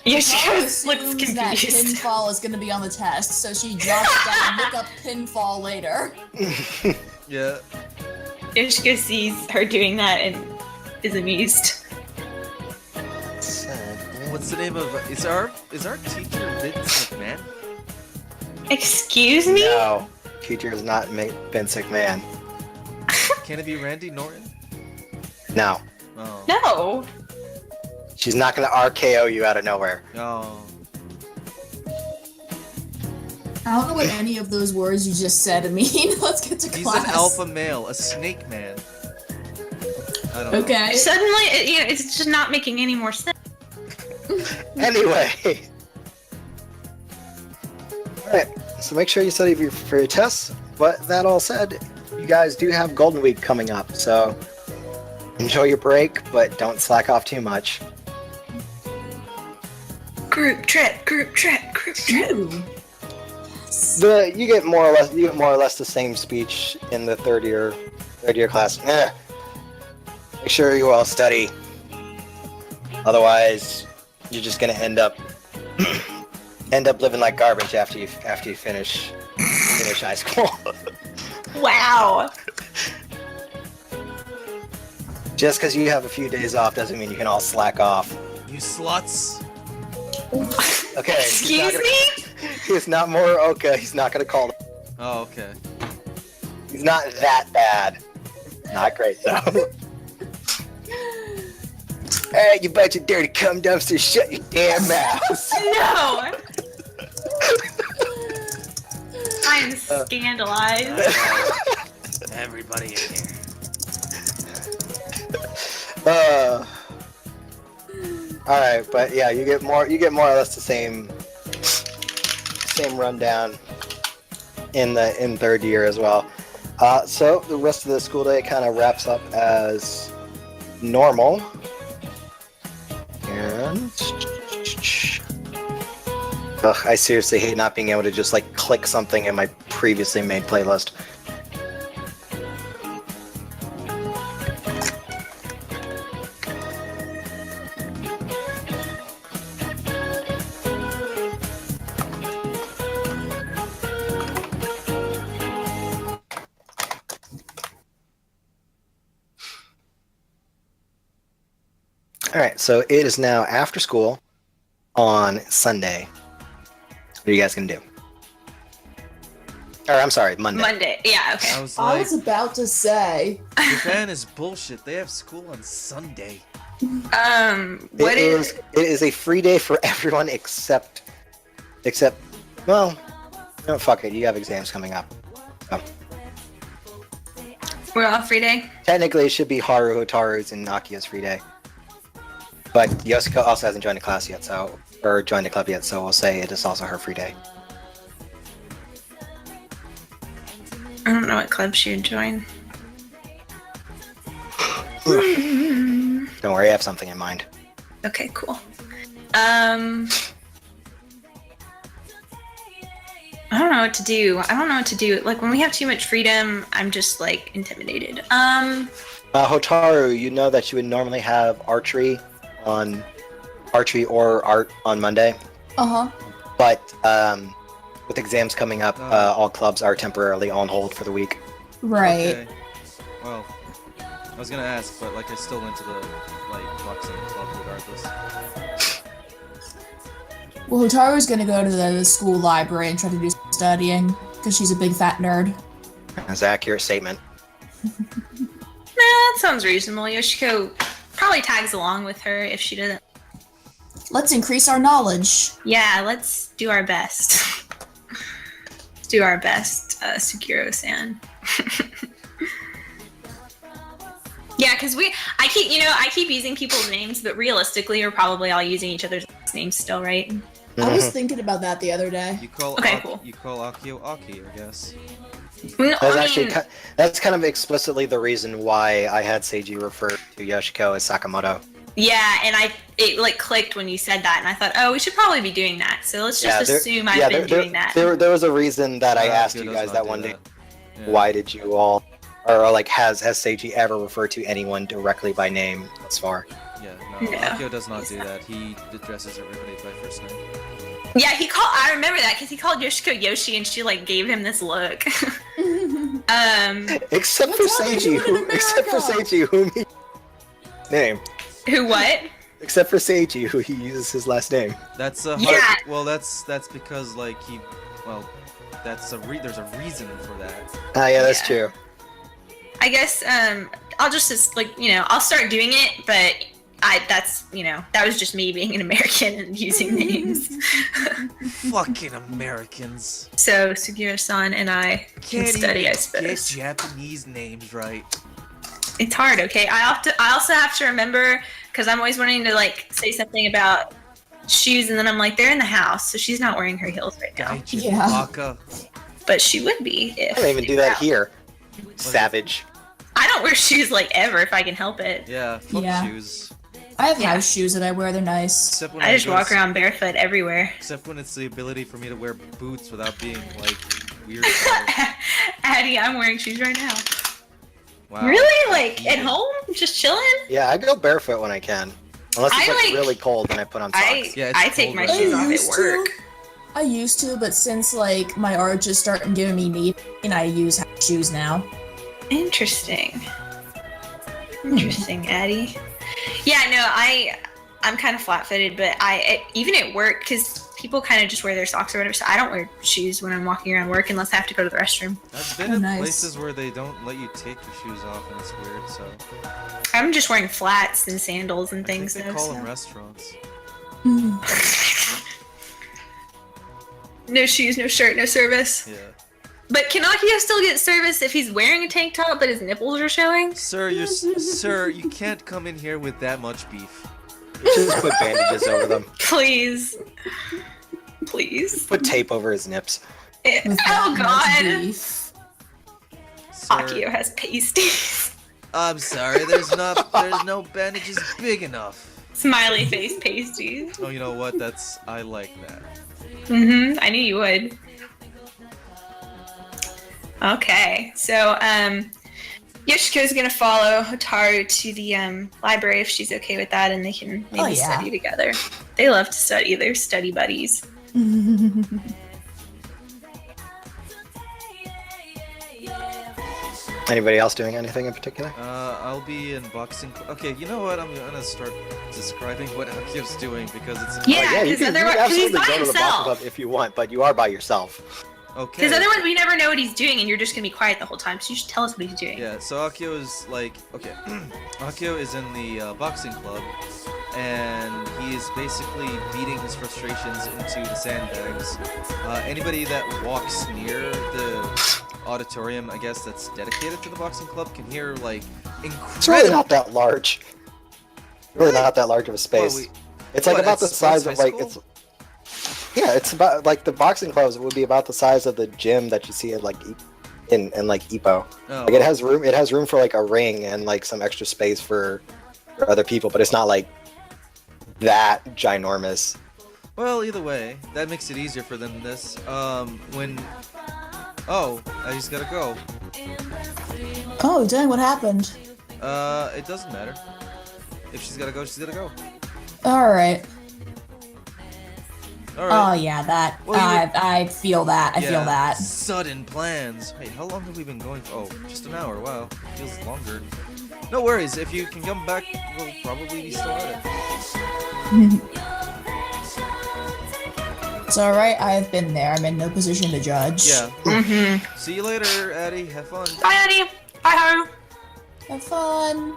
Yoshiko assumes looks that confused. pinfall is going to be on the test, so she jots down, look up pinfall later. Yeah. Yoshiko sees her doing that and is amused. What's the name of? Is our teacher Vince McMahon? Excuse me? No, teacher is not Vince McMahon. Can it be Randy Norton? No, Oh. No. she's not going to RKO you out of nowhere. Oh. I don't know what any of those words you just said mean. Let's get to He's class. an alpha male, a snake man. I don't know. Okay. Suddenly, it's just not making any more sense. Anyway. Alright, so make sure you study for your tests. But that all said, you guys do have Golden Week coming up, so enjoy your break, but don't slack off too much. Group trip, group trip, group trip. Ooh. You get more or less the same speech in the third year class. Make sure you all study. Otherwise, you're just gonna end up living like garbage after you finish high school. Wow. Just because you have a few days off doesn't mean you can all slack off. You sluts. Okay. Excuse me? He's not Morooka. He's not gonna call. Oh, okay. He's not that bad. Not great though. Hey, you bunch of dirty cum dumpsters! Shut your damn mouths. No. I am scandalized. Everybody in here. All right, but yeah, you get more or less the same rundown in third year as well. So the rest of the school day kind of wraps up as normal. And I seriously hate not being able to just like click something in my previously made playlist. Alright, so it is now after school on Sunday. What are you guys gonna do? Or I'm sorry, Monday. Monday. Yeah, okay. I was I like, was about to say. Japan is bullshit. They have school on Sunday. What is It is a free day for everyone except well, no, fuck it, you have exams coming up. So, we're off free day? technically it should be Haru, Hotaru's, and Nakia's free day. But Yoshiko also hasn't joined the class yet, or joined the club yet, so we'll say it is also her free day. I don't know what club she would join. Don't worry, I have something in mind. Okay, cool. I don't know what to do. Like, when we have too much freedom, I'm just, like, intimidated. Hotaru, you know that you would normally have archery or art on Monday, Uh-huh. but with exams coming up, all clubs are temporarily on hold for the week. Right. Okay. Well, I was gonna ask, but like I still went to the boxing club regardless. Well, Hotaru's gonna go to the school library and try to do some studying, because she's a big fat nerd. That's an accurate statement. Nah, that sounds reasonable. Yoshiko probably tags along with her if she doesn't. Let's increase our knowledge. Yeah, let's do our best. Let's do our best, Suguro-san. Yeah, because I keep using people's names, but realistically, we're probably all using each other's names still, right? I was thinking about that the other day. You call Cool. You call Akio Aki, I guess. No, That's kind of explicitly the reason why I had Seiji refer to Yoshiko as Sakamoto. yeah, and it like clicked when you said that, and I thought, oh, we should probably be doing that. So let's just assume I've been doing that. There was a reason that I asked Akio you does guys not that do one day. Yeah. Why did you all, or like, has Seiji ever referred to anyone directly by name thus far? Yeah, no, No. Akio does not do that. He addresses everybody by first name. Yeah, I remember that because he called Yoshiko Yoshi, and she like gave him this look. Except for What's happening Seiji, to America? whom he name. Who what? Except for Seiji, who he uses his last name. That's a hard. Yeah. Well, that's because like there's a reason for that. Ah, yeah, that's Yeah. true. I guess I'll just like I'll start doing it, but that was just me being an American and using names. Fucking Americans. So Suguro-san and I can study, I Get suppose. Japanese names right. It's hard, okay? I also have to remember because I'm always wanting to like say something about shoes, and then I'm like, they're in the house, so she's not wearing her heels right now. Gaijin Yeah. Baka. But she would be if I don't even they do were that out. here. Savage. I don't wear shoes like ever if I can help it. Yeah, fuck Yeah. shoes. I have Yeah. house shoes that I wear. They're nice. Except when I just go walk to- around barefoot everywhere. Except when it's the ability for me to wear boots without being like weird. Addie, I'm wearing shoes right now. Wow. Really? Like at Even. home? Just chilling? Yeah, I go barefoot when I can. Unless it's I like like- really cold, then I put on socks. Yeah, it's I take cold my right shoes now. off used at to. work. I used to, but since like my arch is starting giving me knee pain, I use house shoes now. Interesting. Interesting, Addie. Yeah, no, I'm kind of flat-footed, but even at work, because people kind of just wear their socks or whatever, so I don't wear shoes when I'm walking around work unless I have to go to the restroom. I've been Oh, in nice. places where they don't let you take your shoes off, and it's weird. So I'm just wearing flats and sandals and I think things. they though, call so. them restaurants. No shoes, no shirt, no service. Yeah. But can Akio still get service if he's wearing a tank top but his nipples are showing? Sir, sir, you can't come in here with that much beef. Just put bandages over them. Please. Please. Put tape over his nips. With Oh that much god. beef. Sir, Akio has pasties. I'm sorry, there's no bandages big enough. Smiley face pasties. Oh, you know what? I like that. I knew you would. Okay, so Yoshiko's gonna follow Hotaru to the library if she's okay with that, and they can maybe Oh, yeah. study together. They love to study; they're study buddies. Anybody else doing anything in particular? I'll be in boxing. Okay, you know what? I'm gonna start describing what Akio's doing because it's Yeah, you because can otherwise, 'cause he's absolutely by go to the boxing himself. club if you want, but you are by yourself. okay. Because otherwise, we never know what he's doing, and you're just gonna be quiet the whole time. So you should tell us what he's doing. Yeah, so Akio is like, okay, Akio is in the boxing club, and he is basically beating his frustrations into the sandbags. Anybody that walks near the auditorium, I guess, that's dedicated to the boxing club can hear, like, It's really incredible... not that large. Really not that large of a space. Well, It's like what, about the at size Sports of High like School? yeah, it's about like the boxing clubs would be about the size of the gym that you see at like in like Ipo. Oh, Like it has room for like a ring and like some extra space for other people, but it's not like that ginormous. well, either way, that makes it easier for them this. Oh, I just gotta go. Oh, dang, what happened? It doesn't matter. If she's gotta go, she's gotta go. Alright. Oh, Alright. yeah, that. Well, you I feel that. I feel that. Sudden plans. Hey, how long have we been going for? Oh, just an hour. Wow. Feels longer. No worries. If you can come back, we'll probably be still at it. It's alright, I've been there. I'm in no position to judge. Yeah. See you later, Addie. Have fun. Bye, Addie. Bye, Haru. Have fun.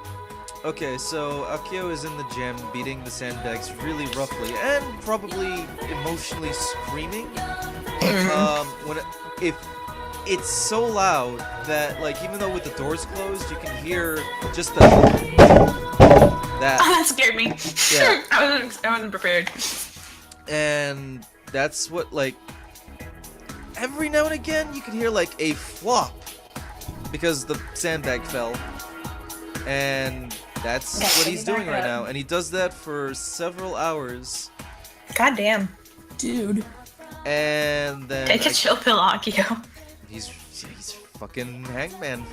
Okay, so Akio is in the gym beating the sandbags really roughly and probably emotionally screaming. When if it's so loud that like even though with the doors closed, you can hear just the that. Oh, that scared me. Yeah. I wasn't prepared. And that's what like every now and again you can hear like a flop because the sandbag fell. And that's what he's doing right now, and he does that for several hours. God damn. Dude. And then Take a chill pill, Akio. he's fucking hangman.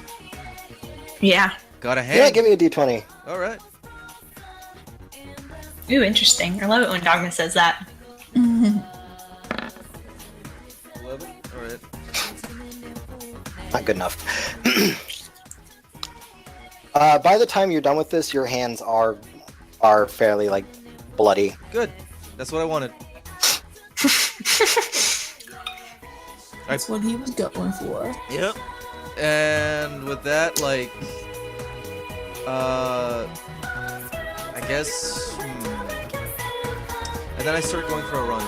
Yeah. Got a hang. Yeah, give me a d20. All right. Ooh, interesting. I love it when Dogma says that. 11. All right. Not good enough. By the time you're done with this, your hands are fairly like bloody. Good. That's what I wanted. That's what he was going for. Yep. And with that, like, I guess. And then I start going for a run.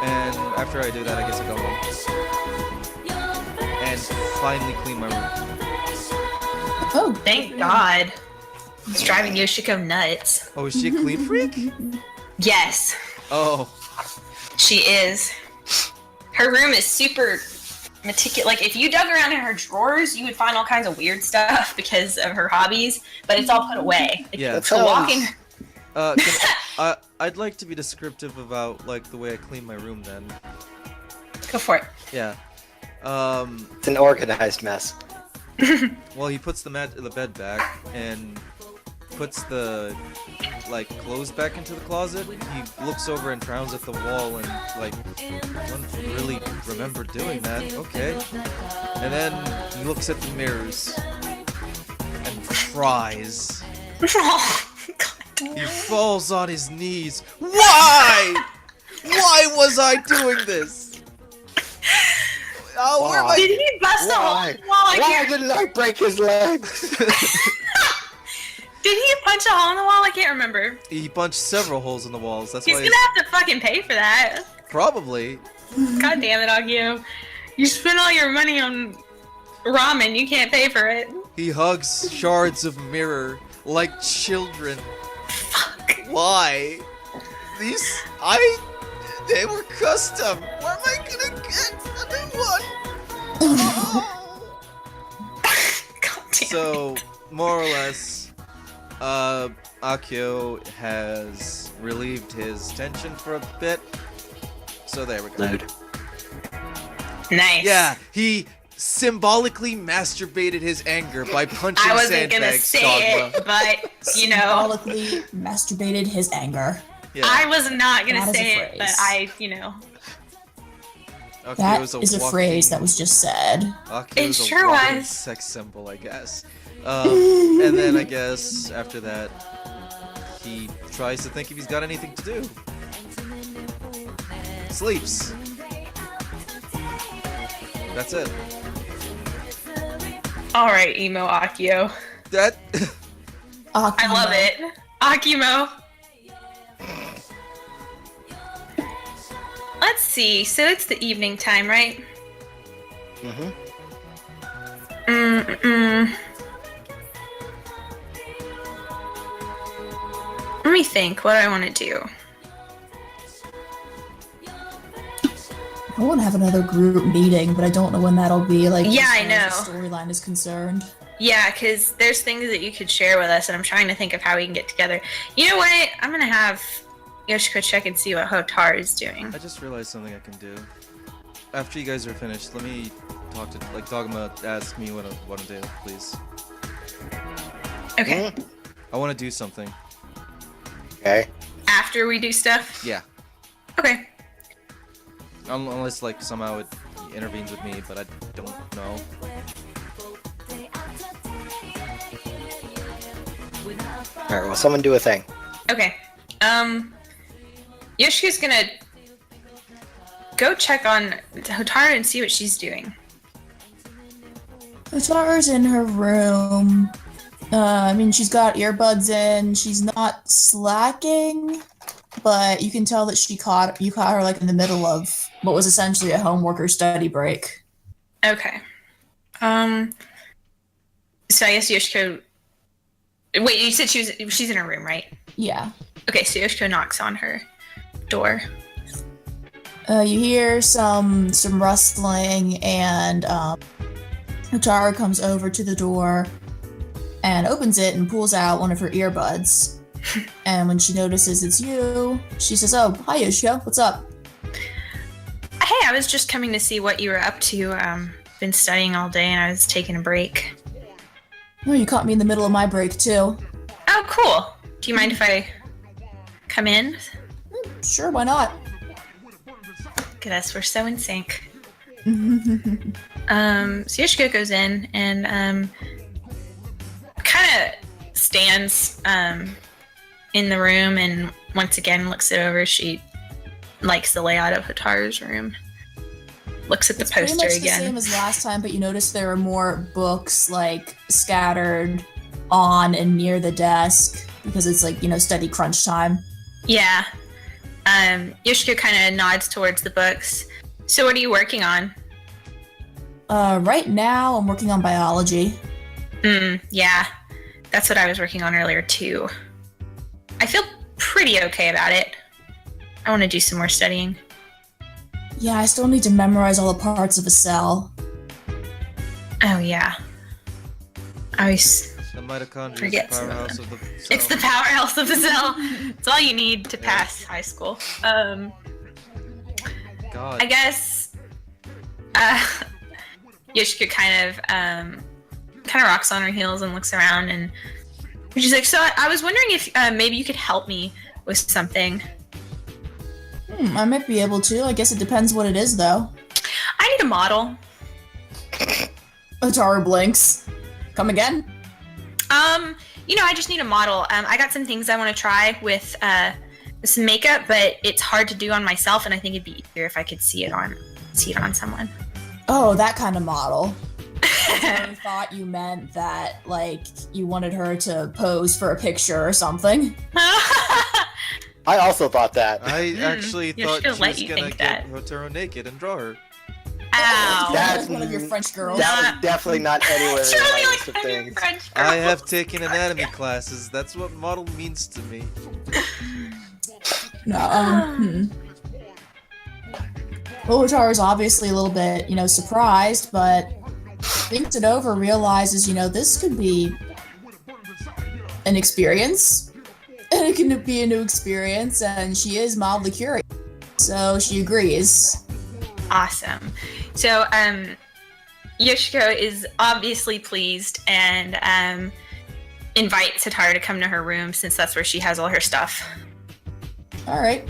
And after I do that, I guess I go home. And finally clean my room. Oh, Thank God. It's driving Yoshiko nuts. Oh, is she a clean freak? Yes, Oh. she is. Her room is super meticulous. Like, if you dug around in her drawers, you would find all kinds of weird stuff because of her hobbies, but it's all put away. Like, Yeah. so walking... I'd like to be descriptive about like the way I clean my room then. Go for it. Yeah. It's an organized mess. Well, he puts the bed back and puts the like clothes back into the closet. He looks over and frowns at the wall and like, I don't really remember doing that. Okay. And then he looks at the mirrors and cries. He falls on his knees. Why? Why was I doing this? Oh, where am I? Did he bust a hole in the wall? Why didn't I break his legs? Did he punch a hole in the wall? I can't remember. He punched several holes in the walls. That's He's why gonna have to fucking pay for that. probably. God damn it, Agio. You spent all your money on ramen, you can't pay for it. He hugs shards of mirror like children. Fuck. Why? They were custom. Where am I gonna get a new one? Oh. God damn So, it. more or less, Akio has relieved his tension for a bit. So there we go. Dude. Nice. Yeah, he symbolically masturbated his anger by punching I wasn't gonna sandbags, say Dogma. it, but, you know, Symbolically masturbated his anger. Yeah. I was not gonna That is a say it, phrase. but I, you know. Akio That is is a walking- phrase that was just said. Akio It is a sure walking was. sex symbol, I guess. And then I guess after that, he tries to think if he's got anything to do. Sleeps. That's it. Alright, emo Akio. That. I love it. Akimo. Let's see. So it's the evening time, right? Mm-hmm. Let me think. What do I want to do? I want to have another group meeting, but I don't know when that'll be. Like, Yeah, as I far as the know. storyline is concerned. Yeah, because there's things that you could share with us, and I'm trying to think of how we can get together. You know what? I'm gonna have Yoshiko check and see what Hotar is doing. I just realized something I can do. After you guys are finished, let me talk to like Dogma. Ask me what I want to do, please. Okay. I want to do something. Okay. After we do stuff. Yeah. Okay. Unless like somehow it intervenes with me, but I don't know. Alright, well, someone do a thing. Okay. Yoshiko's gonna go check on Hotaru and see what she's doing. Hotara's in her room. I mean, she's got earbuds in. She's not slacking, but you can tell that you caught her like in the middle of what was essentially a homework or study break. Okay. So I guess Yoshiko. Wait, you said she's in her room, right? Yeah. Okay, so Yoshiko knocks on her door. You hear some rustling, and Hotaru comes over to the door and opens it and pulls out one of her earbuds. And when she notices it's you, she says, "Oh, hi Yoshiko, what's up?" Hey, I was just coming to see what you were up to. Been studying all day and I was taking a break. Oh, you caught me in the middle of my break too. Oh, cool. Do you mind if I come in? Sure, why not? Guess we're so in sync. So Yoshiko goes in and kind of stands in the room and once again looks it over. She likes the layout of Hotaru's room. Looks at the poster pretty much again. the same as last time, but you notice there are more books like scattered on and near the desk because it's like, study crunch time. Yeah. Yoshiko kind of nods towards the books. So what are you working on? Right now I'm working on biology. Yeah. That's what I was working on earlier too. I feel pretty okay about it. I want to do some more studying. Yeah, I still need to memorize all the parts of a cell. Oh yeah. I always The mitochondria forget is the some of powerhouse them. of the cell. It's the powerhouse of the cell. It's all you need to pass high school. God. I guess Yoshiko kind of rocks on her heels and looks around and she's like, so I was wondering if maybe you could help me with something. I might be able to. I guess it depends what it is, though. I need a model. Otaru blinks. Come again? I just need a model. I got some things I want to try with some makeup, but it's hard to do on myself, and I think it'd be easier if I could see it on someone. Oh, that kind of model. I thought you meant that, you wanted her to pose for a picture or something. I also thought that. I actually Yeah, thought she'll she let was you gonna think get that. Hotaru naked and draw her. Ow. That's one of your French girls. That was definitely not anywhere in Truly my like list of things. French I girls. have taken anatomy classes. That's what model means to me. No, Well, Hotaru's obviously a little bit, surprised, but thinks it over, realizes, this could be an experience. And it can be a new experience, and she is mildly curious. So she agrees. Awesome. So, Yoshiko is obviously pleased and invites Hotaru to come to her room since that's where she has all her stuff. Alright.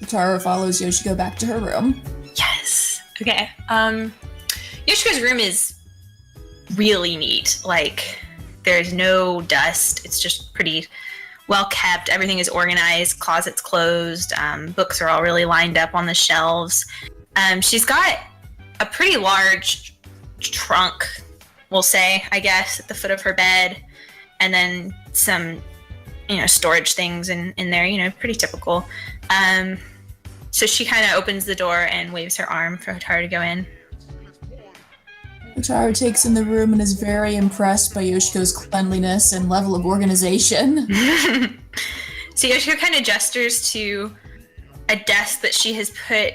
Hotaru follows Yoshiko back to her room. Yes. Okay. Yoshiko's room is really neat. There's no dust. It's just pretty well kept. Everything is organized. Closets closed. Books are all really lined up on the shelves. She's got a pretty large trunk, we'll say, I guess, at the foot of her bed, and then some, storage things in there. Pretty typical. So she kind of opens the door and waves her arm for Hotaru to go in. Hotaru takes in the room and is very impressed by Yoshiko's cleanliness and level of organization. So Yoshiko kind of gestures to a desk that she has put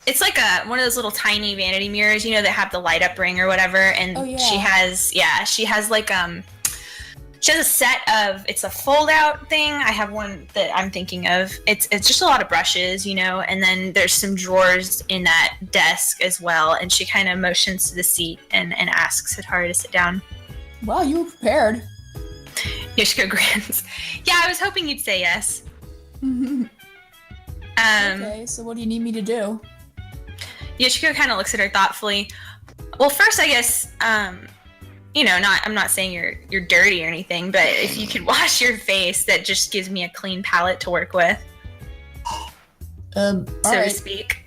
it's like one of those little tiny vanity mirrors, that have the light up ring or whatever. And Oh, yeah. she has a set of, it's a fold out thing. I have one that I'm thinking of. It's just a lot of brushes, and then there's some drawers in that desk as well. And she kind of motions to the seat and asks Hotaru to sit down. Wow, you were prepared. Yoshiko grins. Yeah, I was hoping you'd say yes. Okay, so what do you need me to do? Yoshiko kind of looks at her thoughtfully. Well, first, I guess, I'm not saying you're dirty or anything, but if you could wash your face, that just gives me a clean palette to work with, so alright. to speak.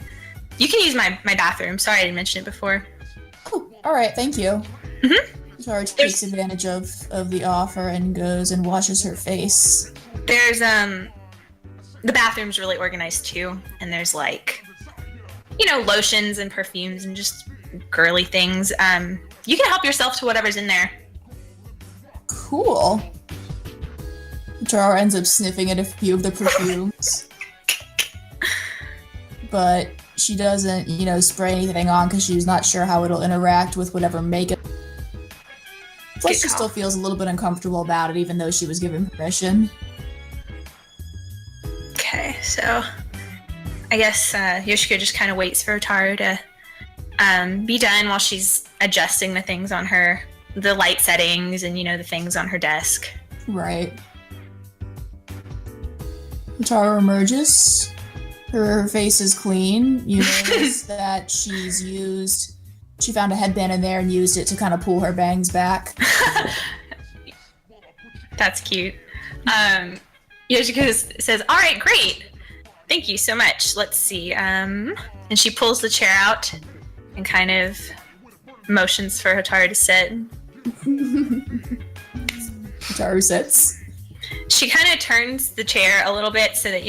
You can use my bathroom. Sorry, I didn't mention it before. Oh, alright, thank you. Hotaru takes advantage of the offer and goes and washes her face. There's the bathroom's really organized too, and there's like, lotions and perfumes and just girly things. You can help yourself to whatever's in there. Cool. Hotaru ends up sniffing at a few of the perfumes. But she doesn't, spray anything on because she's not sure how it'll interact with whatever makeup. Plus, she still feels a little bit uncomfortable about it, even though she was given permission. Okay, so I guess Yoshiko just kind of waits for Hotaru to be done while she's adjusting the things on the light settings and, the things on her desk. Right. Hotaru emerges. Her face is clean. You notice that she found a headband in there and used it to kind of pull her bangs back. That's cute. Yoshiko says, all right, great. Thank you so much. Let's see. And she pulls the chair out and kind of motions for Hotaru to sit. Hotaru sits. She kind of turns the chair a little bit so that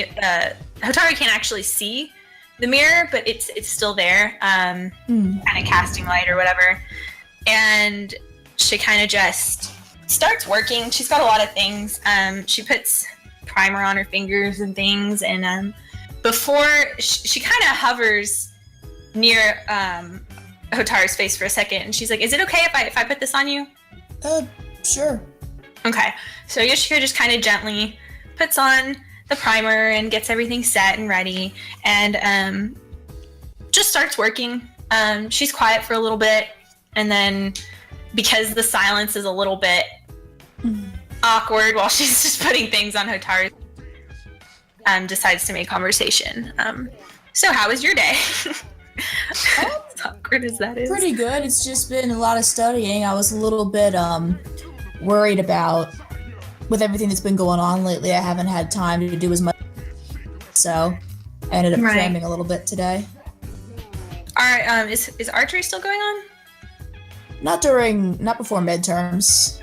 Hotaru can't actually see the mirror, but it's still there, kind of casting light or whatever. And she kind of just starts working. She's got a lot of things. She puts primer on her fingers and things, and before she kind of hovers near Hotaru's face for a second, and she's like, "Is it okay if I put this on you?" Sure. Okay. So Yoshiko just kind of gently puts on the primer and gets everything set and ready, and just starts working. She's quiet for a little bit, and then because the silence is a little bit awkward while she's just putting things on Hotaru, decides to make conversation. So how was your day? As awkward as that is. Pretty good. It's just been a lot of studying. I was a little bit worried about, with everything that's been going on lately, I haven't had time to do as much. So I ended up cramming a little bit today. Alright, is archery still going on? Not before midterms.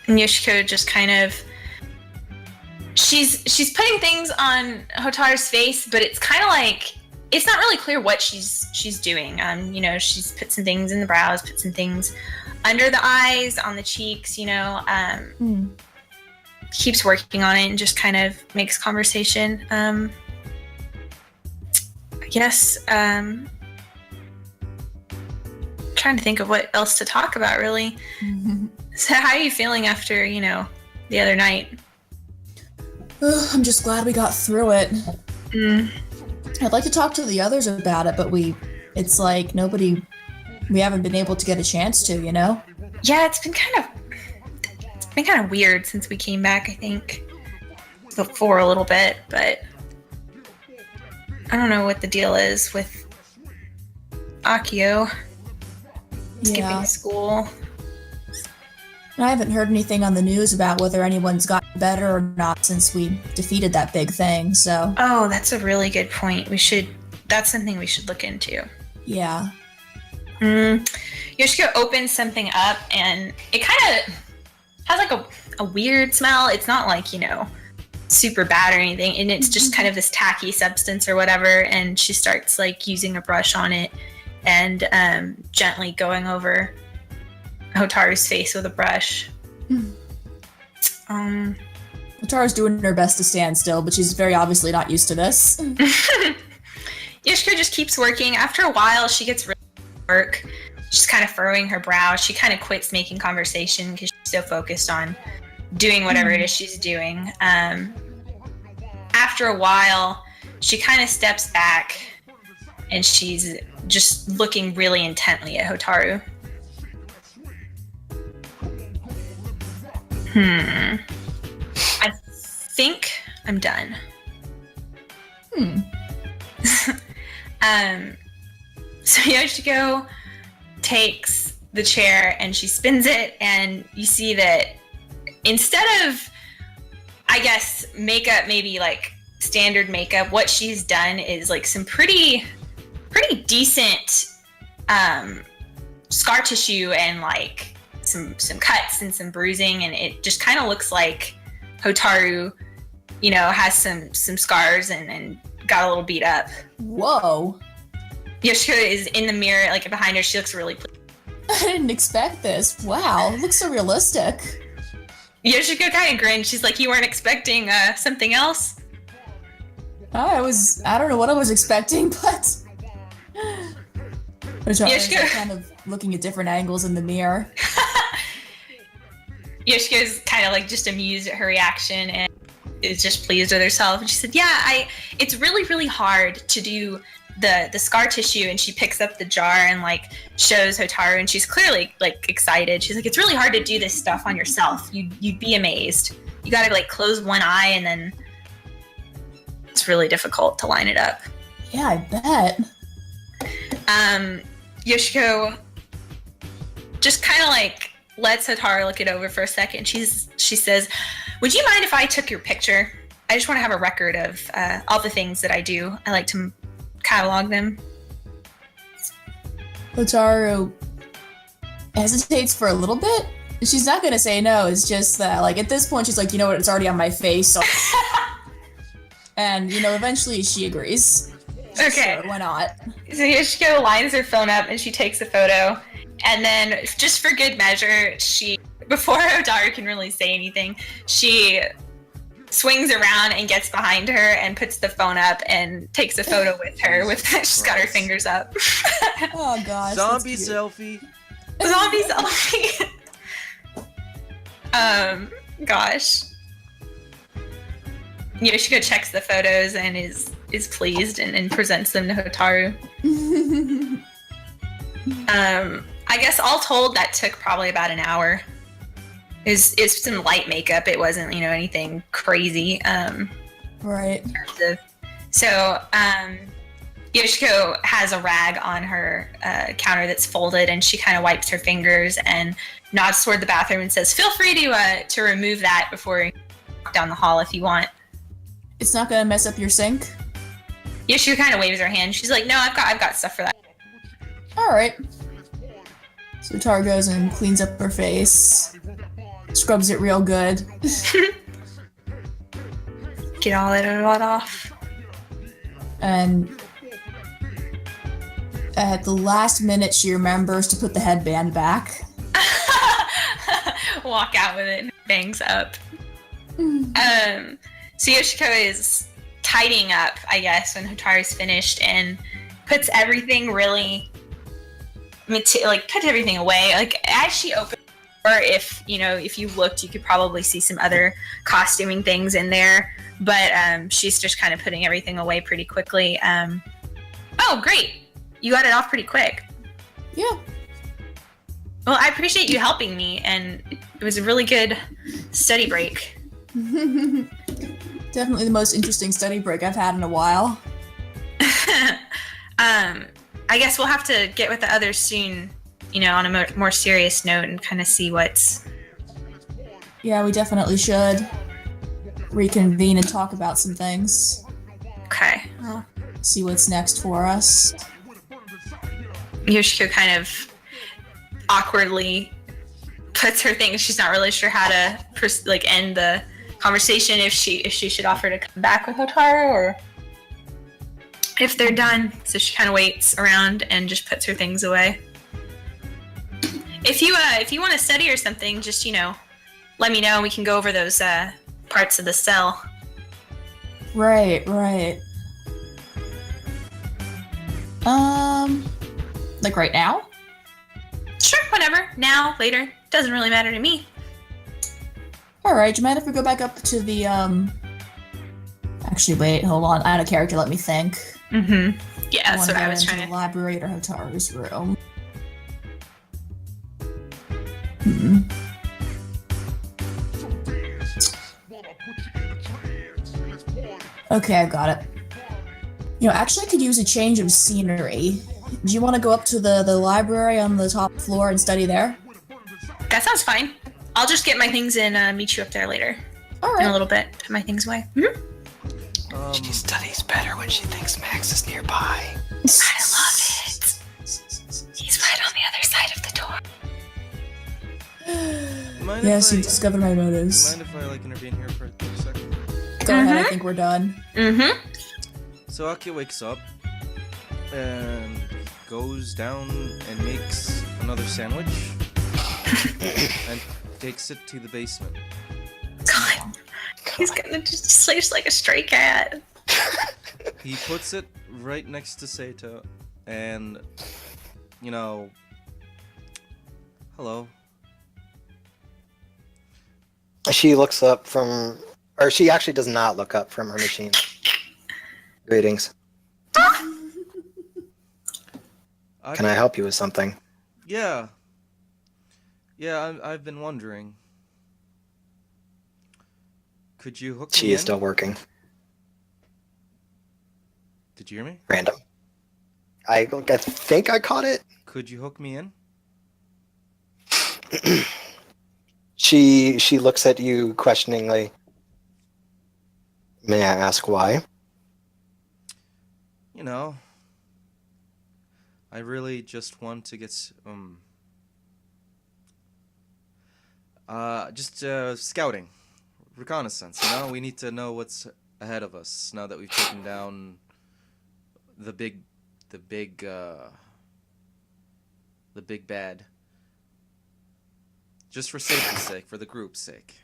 And Yoshiko just kind of, she's putting things on Hotaru's face, but it's kind of like, it's not really clear what she's doing. She's put some things in the brows, put some things under the eyes, on the cheeks, keeps working on it and just kind of makes conversation. I guess, trying to think of what else to talk about, really. So how are you feeling after, the other night? I'm just glad we got through it. I'd like to talk to the others about it, but it's like we haven't been able to get a chance to, Yeah, it's been kind of weird since we came back, I think, before a little bit, but I don't know what the deal is with Akio skipping school. And I haven't heard anything on the news about whether anyone's gotten better or not since we defeated that big thing, so. Oh, that's a really good point. That's something we should look into. Yeah. Yoshiko opens something up, and it kind of has like a weird smell. It's not like, super bad or anything, and it's just kind of this tacky substance or whatever, and she starts like using a brush on it and gently going over Hotaru's face with a brush. Hotaru's doing her best to stand still, but she's very obviously not used to this. Yoshiko just keeps working. After a while, she gets really work. She's kind of furrowing her brow. She kind of quits making conversation because she's so focused on doing whatever it is she's doing. After a while, she kind of steps back and she's just looking really intently at Hotaru. I think I'm done. So Yoshiko takes the chair and she spins it, and you see that instead of, I guess, makeup, maybe like standard makeup, what she's done is like some pretty decent scar tissue and like some cuts and some bruising, and it just kind of looks like Hotaru, you know, has some scars and got a little beat up. Whoa. Yoshiko is in the mirror, like behind her. She looks really pleased. I didn't expect this. Wow, it looks so realistic. Yoshiko kind of grinned. She's like, "You weren't expecting something else?" I don't know what I was expecting, but Yoshiko kind of looking at different angles in the mirror. Yoshiko's kind of like just amused at her reaction and is just pleased with herself. And she said, "Yeah, it's really, really hard to do the scar tissue." And she picks up the jar and like shows Hotaru, and she's clearly like excited. She's like, "It's really hard to do this stuff on yourself. You'd be amazed. You gotta like close one eye, and then it's really difficult to line it up." Yeah, I bet. Yoshiko just kind of like lets Hotaru look it over for a second. She says, "Would you mind if I took your picture? I just want to have a record of all the things that I do. I like to catalog them." Hotaru hesitates for a little bit. She's not gonna say no. It's just that, like, at this point, she's like, you know what? It's already on my face. So and, you know, eventually she agrees. Okay. Sure, why not? So Yoshiko lines her phone up and she takes a photo. And then, just for good measure, before Hotaru can really say anything, she swings around and gets behind her and puts the phone up and takes a photo with her. She's got her fingers up. Oh gosh. Zombie selfie. Zombie selfie. Gosh. Yoshiko checks the photos and is pleased and presents them to Hotaru. I guess all told, that took probably about an hour. Is some light makeup. It wasn't, you know, anything crazy. Right. So Yoshiko has a rag on her counter that's folded, and she kind of wipes her fingers and nods toward the bathroom and says, "Feel free to remove that before you walk down the hall if you want." It's not gonna mess up your sink? Yoshiko kind of waves her hand. She's like, "No, I've got stuff for that." All right. So Hotaru goes and cleans up her face, scrubs it real good. Get all that off. And at the last minute, she remembers to put the headband back. Walk out with it, bangs up. So Yoshiko is tidying up, I guess, when Hotaru's finished, and puts everything really, puts everything away. Like, as she opens the door, if you looked, you could probably see some other costuming things in there. But she's just kind of putting everything away pretty quickly. Oh, great. You got it off pretty quick. Yeah. Well, I appreciate you helping me, and it was a really good study break. Definitely the most interesting study break I've had in a while. I guess we'll have to get with the others soon, on a more serious note, and kind of see what's... Yeah, we definitely should reconvene and talk about some things. Okay. Well, see what's next for us. Yoshiko kind of awkwardly puts her thing. She's not really sure how to end the conversation, if she should offer to come back with Hotaru or if they're done. So she kind of waits around and just puts her things away. If you want to study or something, just let me know. We can go over those parts of the cell. Right. Like right now? Sure, whatever. Now, later. Doesn't really matter to me. Alright, do you mind if we go back up to the, Actually, wait, hold on. I had a character, let me think. Mm-hmm. Yeah, that's what I was trying to... the library or Hotaru's room. Okay, I've got it. Actually I could use a change of scenery. Do you want to go up to the library on the top floor and study there? That sounds fine. I'll just get my things and meet you up there later. Alright. In a little bit. Put my things away. Mm-hmm. She studies better when she thinks Max is nearby. I love it. He's right on the other side of the mind Yes, you if discovered my I motives. mind if I like intervene here for a quick second? Go ahead, I think we're done. Mm-hmm. So Aki wakes up and goes down and makes another sandwich and takes it to the basement. God, he's gonna just sleep like a stray cat. He puts it right next to Sato and, you know, hello. She looks up from, or she actually does not look up from her machine. Greetings. Can I help you with something? Yeah. Yeah, I've been wondering. Could you hook me She in? is still working. Did you hear me? Random. I think I caught it. Could you hook me in? She looks at you questioningly. May I ask why? You know, I really just want to get scouting, reconnaissance. You know, we need to know what's ahead of us now that we've taken down the big bad. Just for safety's sake, for the group's sake.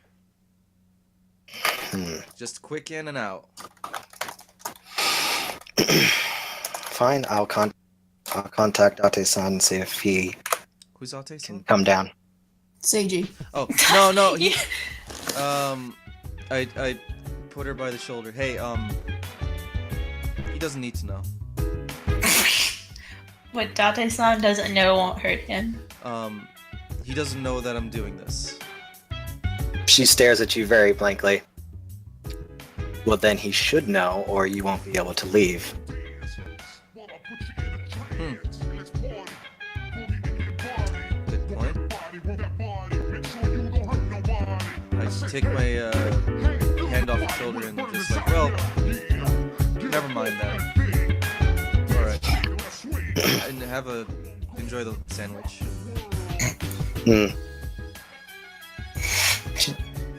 Just quick in and out. Fine, I'll contact Ate-san and see if he Who's can Ate-san? come down. Seiji. Oh, no, he... I put her by the shoulder. Hey, he doesn't need to know. What Date-san doesn't know won't hurt him. He doesn't know that I'm doing this. She stares at you very blankly. Well, then he should know, or you won't be able to leave. Good point. I just take my hand off her shoulder and just like, well, never mind that. Alright. And enjoy the sandwich.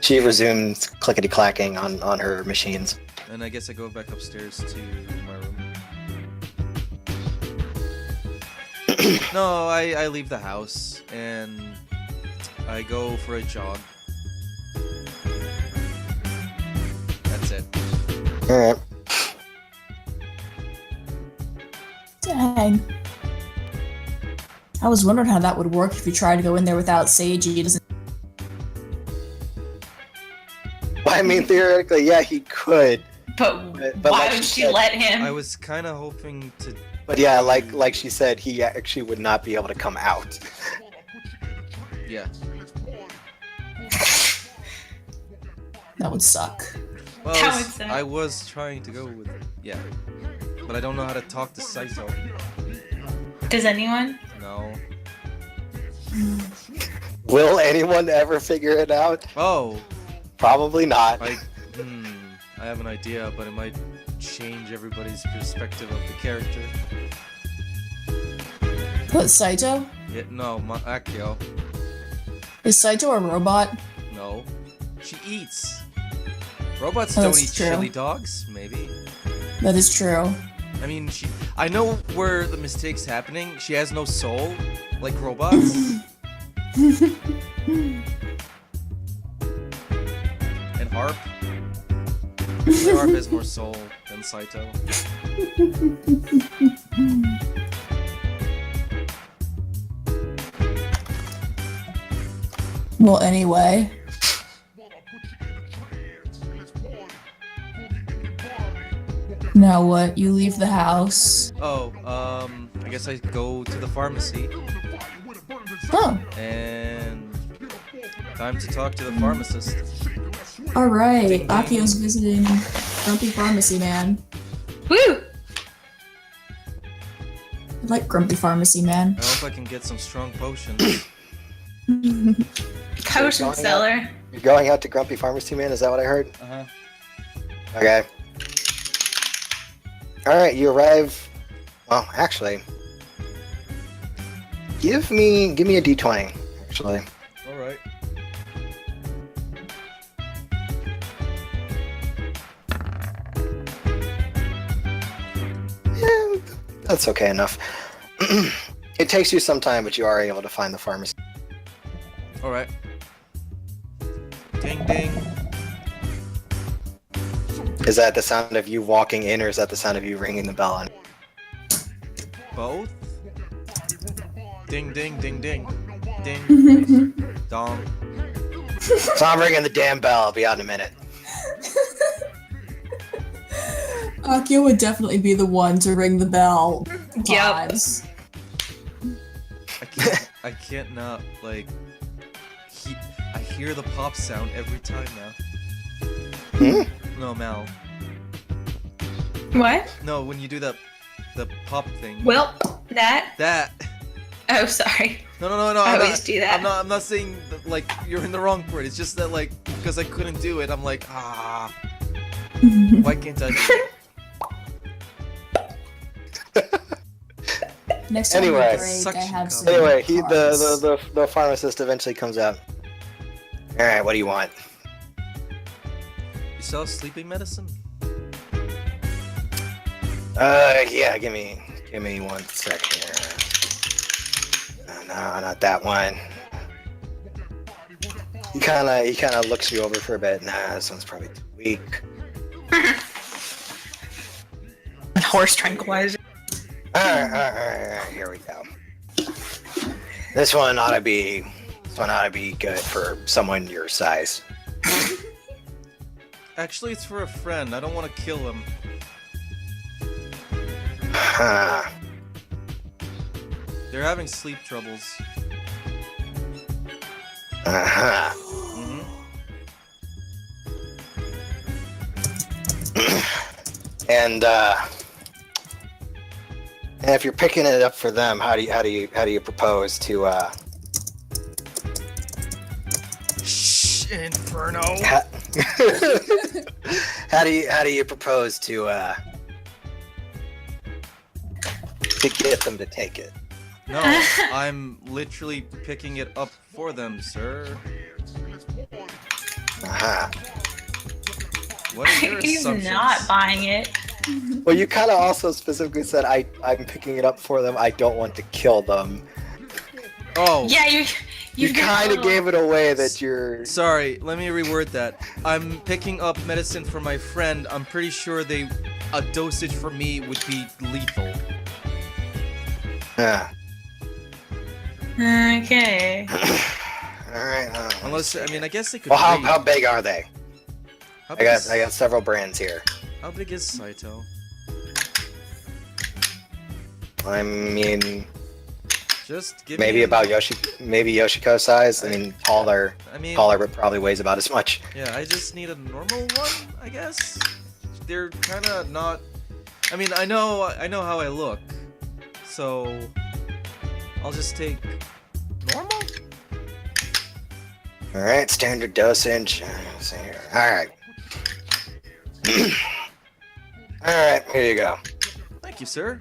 She resumes clickety-clacking on her machines. And I guess I go back upstairs to my room. No, I leave the house and I go for a jog. That's it. Alright. Dang. I was wondering how that would work if you tried to go in there without Seiji. He doesn't. Well, I mean, theoretically, yeah, he could. But But why like would she she said- let him? I was kind of hoping to. But yeah, like she said, he actually would not be able to come out. Yeah. That would suck. Well, That would suck. I was trying to go with. Yeah. But I don't know how to talk to Saito. Does anyone? No. Will anyone ever figure it out? Oh, Probably not. I have an idea, but it might change everybody's perspective of the character. What, Saito? Yeah, no, Akio. Is Saito a robot? No. She eats. Robots Oh, don't that's eat true. chili dogs, maybe. That is true. I mean, I know where the mistake's happening. She has no soul, like robots. And Harp. Actually, Harp has more soul than Saito. Well, anyway. Now what? You leave the house. Oh, I guess I go to the pharmacy. Oh, And time to talk to the pharmacist. alright. Akio's visiting Grumpy Pharmacy Man. Woo! I like Grumpy Pharmacy Man. I hope I can get some strong potions. Potion going seller. You're going out to Grumpy Pharmacy Man, is that what I heard? Uh-huh. Okay. Alright, you arrive. Well, actually. Give me a D20, actually. Alright. That's okay enough. It takes you some time, but you are able to find the pharmacy. Alright. Ding ding. Is that the sound of you walking in, or is that the sound of you ringing the bell on? Both? Ding ding ding ding. Ding. Dong. So I'm ringing the damn bell. I'll be out in a minute. Akio would definitely be the one to ring the bell. Yep. Times. I can't not, like... I hear the pop sound every time now. Hmm? No, Mal. What? No, when you do the pop thing. Well, that. That. Oh, sorry. No. I always do that. I'm not saying that, like, you're in the wrong for it. It's just that, like, because I couldn't do it, I'm like, why can't I do it? Next time Anyway. we break, I Suction have cup. some Anyway, cards. the pharmacist eventually comes out. All right, what do you want? You sell sleeping medicine? Yeah, give me 1 sec here. No, not that one. He kind of looks you over for a bit. Nah, this one's probably too weak. Horse tranquilizer. All right, here we go. This one ought to be good for someone your size. Actually, it's for a friend. I don't want to kill him. Huh. They're having sleep troubles. Uh-huh. And if you're picking it up for them, how do you propose to Shh, Inferno. how do you propose to get them to take it? No, I'm literally picking it up for them, sir. Uh-huh. What are your He's assumptions? not buying it. Well, you kind of also specifically said I'm picking it up for them. I don't want to kill them. Oh, Yeah, You kind of gave it away that you're. sorry. Let me reword that. I'm picking up medicine for my friend. I'm pretty sure a dosage for me would be lethal. Okay. All right. Unless, I mean, I guess they could. Well, wait. how big are they? How I big is, got several brands here. how big is Saito? I mean, Just give maybe me about Yoshiko size. I mean, taller but probably weighs about as much. Yeah, I just need a normal one, I guess. They're kind of not. I mean, I know how I look, so I'll just take normal. All right, standard dosage. Let's see here. All right. All right, here you go. Thank you, sir.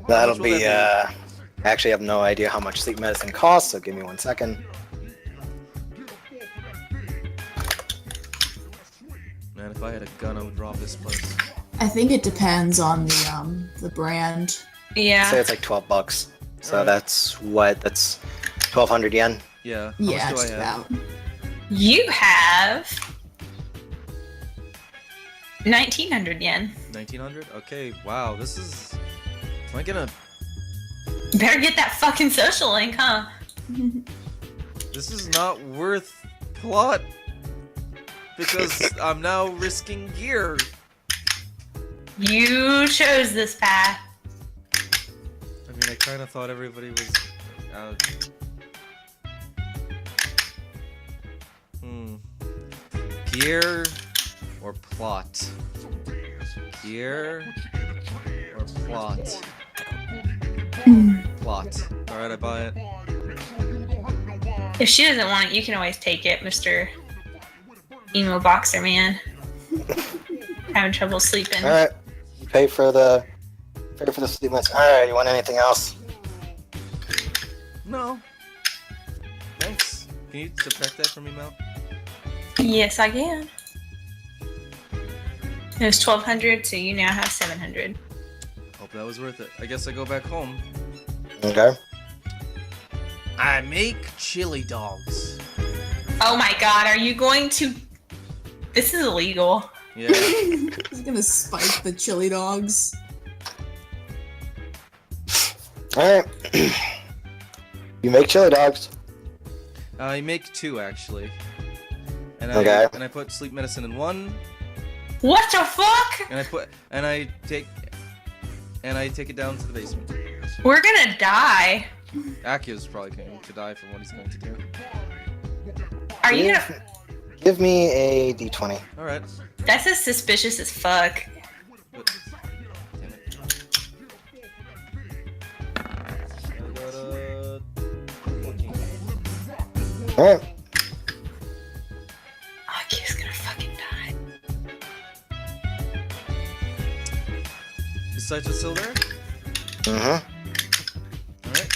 That'll much will be. that I actually have no idea how much sleep medicine costs, so give me 1 second. Man, if I had a gun, I would rob this place. I think it depends on the brand. Yeah. Say it's like $12. So Alright. that's 1,200 yen. Yeah. How Yeah, much just do I have? about. You have 1,900 yen. 1900. Okay. Wow. This is. Am I gonna? You better get that fucking social link, huh? This is not worth plot because I'm now risking gear. You chose this path. I mean, I kind of thought everybody was out. Gear or plot? Gear or plot? Plot. Alright, I buy it. If she doesn't want it, you can always take it, Mr. Emo Boxer Man. Having trouble sleeping. All right, you pay for the sleep medicine. All right, you want anything else? No. Thanks. Can you subtract that from me, Mel? Yes, I can. It was 1,200, so you now have 700. Hope that was worth it. I guess I go back home. Okay. I make chili dogs. Oh my god, are you going to... This is illegal. Yeah. He's gonna spike the chili dogs. Alright. You make chili dogs. I make 2 actually. And Okay. I put sleep medicine in 1, What the fuck? and I take it down to the basement. We're gonna die. Akio's probably going to die from what he's going to do. Are you gonna... Give me a d20. All right. That's as suspicious as fuck. But, damn it. I got a 14. Alright. Aki's gonna fucking die. Is Saito still there? Mm-hmm. All right.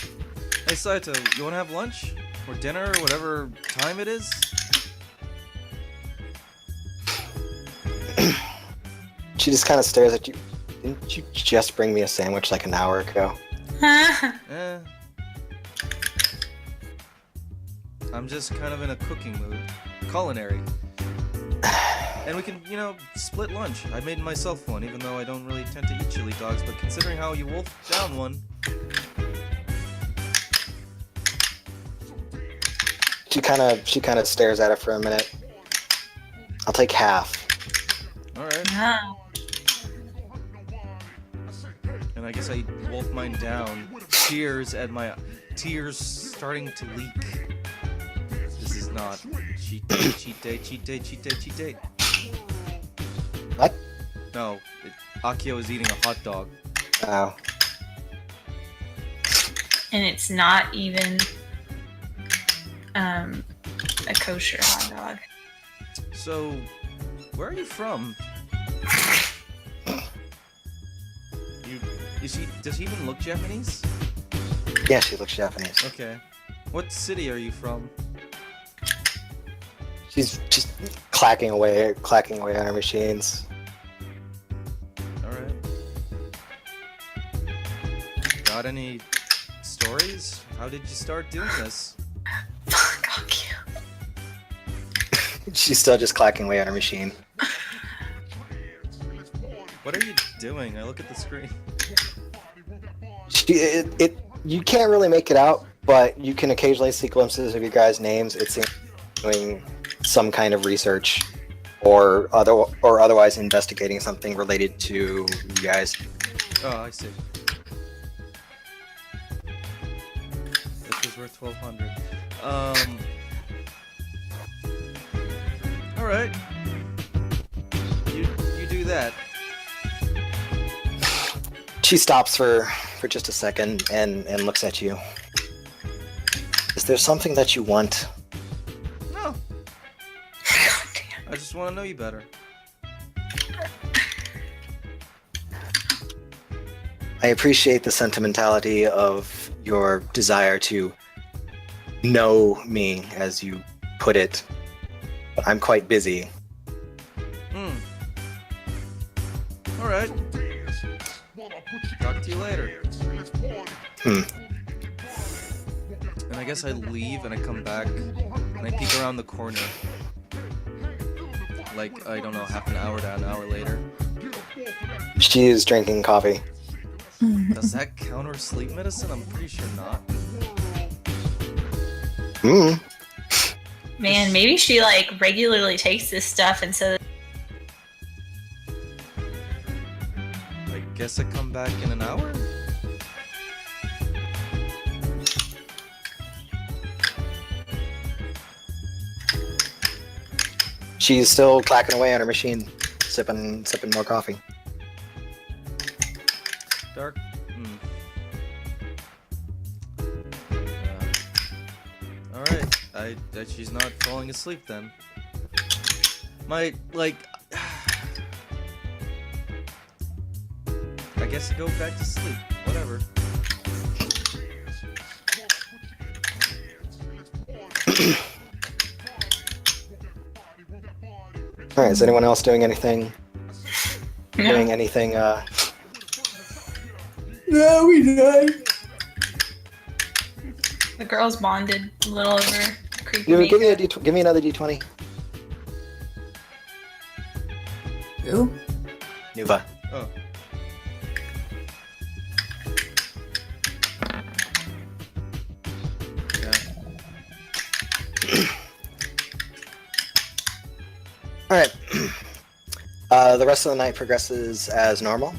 Hey Saito, you want to have lunch or dinner or whatever time it is? She just kind of stares at you. Didn't you just bring me a sandwich like an hour ago? Eh. I'm just kind of in a cooking mood. Culinary. And we can, split lunch. I made myself one, even though I don't really tend to eat chili dogs, but considering how you wolfed down one... She kind of stares at it for a minute. I'll take half. Alright. No. And I guess I wolf mine down. Tears starting to leak. This is not cheat day, cheat day, cheat day, cheat day, cheat day. What? No, Akio is eating a hot dog. Oh. And it's not even a kosher hot dog. So, where are you from? Does he even look Japanese? Yeah, she looks Japanese. Okay. What city are you from? She's just clacking away on her machines. Alright. Got any stories? How did you start doing this? Fuck Aki. She's still just clacking away on her machine. What are you doing? I look at the screen. You can't really make it out, but you can occasionally see glimpses of your guys' names. It seems doing some kind of research or otherwise investigating something related to you guys. Oh, I see. This was worth 1,200. Alright. You do that. She stops for just a second and looks at you. Is there something that you want? No. God damn. I just want to know you better. I appreciate the sentimentality of your desire to know me, as you put it, but I'm quite busy. Alright. Talk to you later. And I guess I leave and I come back and I peek around the corner. Like, I don't know, half an hour to an hour later. She is drinking coffee. Does that counter sleep medicine? I'm pretty sure not. Man, maybe she like regularly takes this stuff and so I guess I come back in an hour? She's still clacking away on her machine, sipping more coffee. Dark? Alright, she's not falling asleep then. I guess I go back to sleep. Whatever. Alright, is anyone else doing anything? No. Doing anything No, we died. The girls bonded a little over creepy Give me makeup. give me another D20. Who? Nuva. Oh. Yeah. All right. The rest of the night progresses as normal.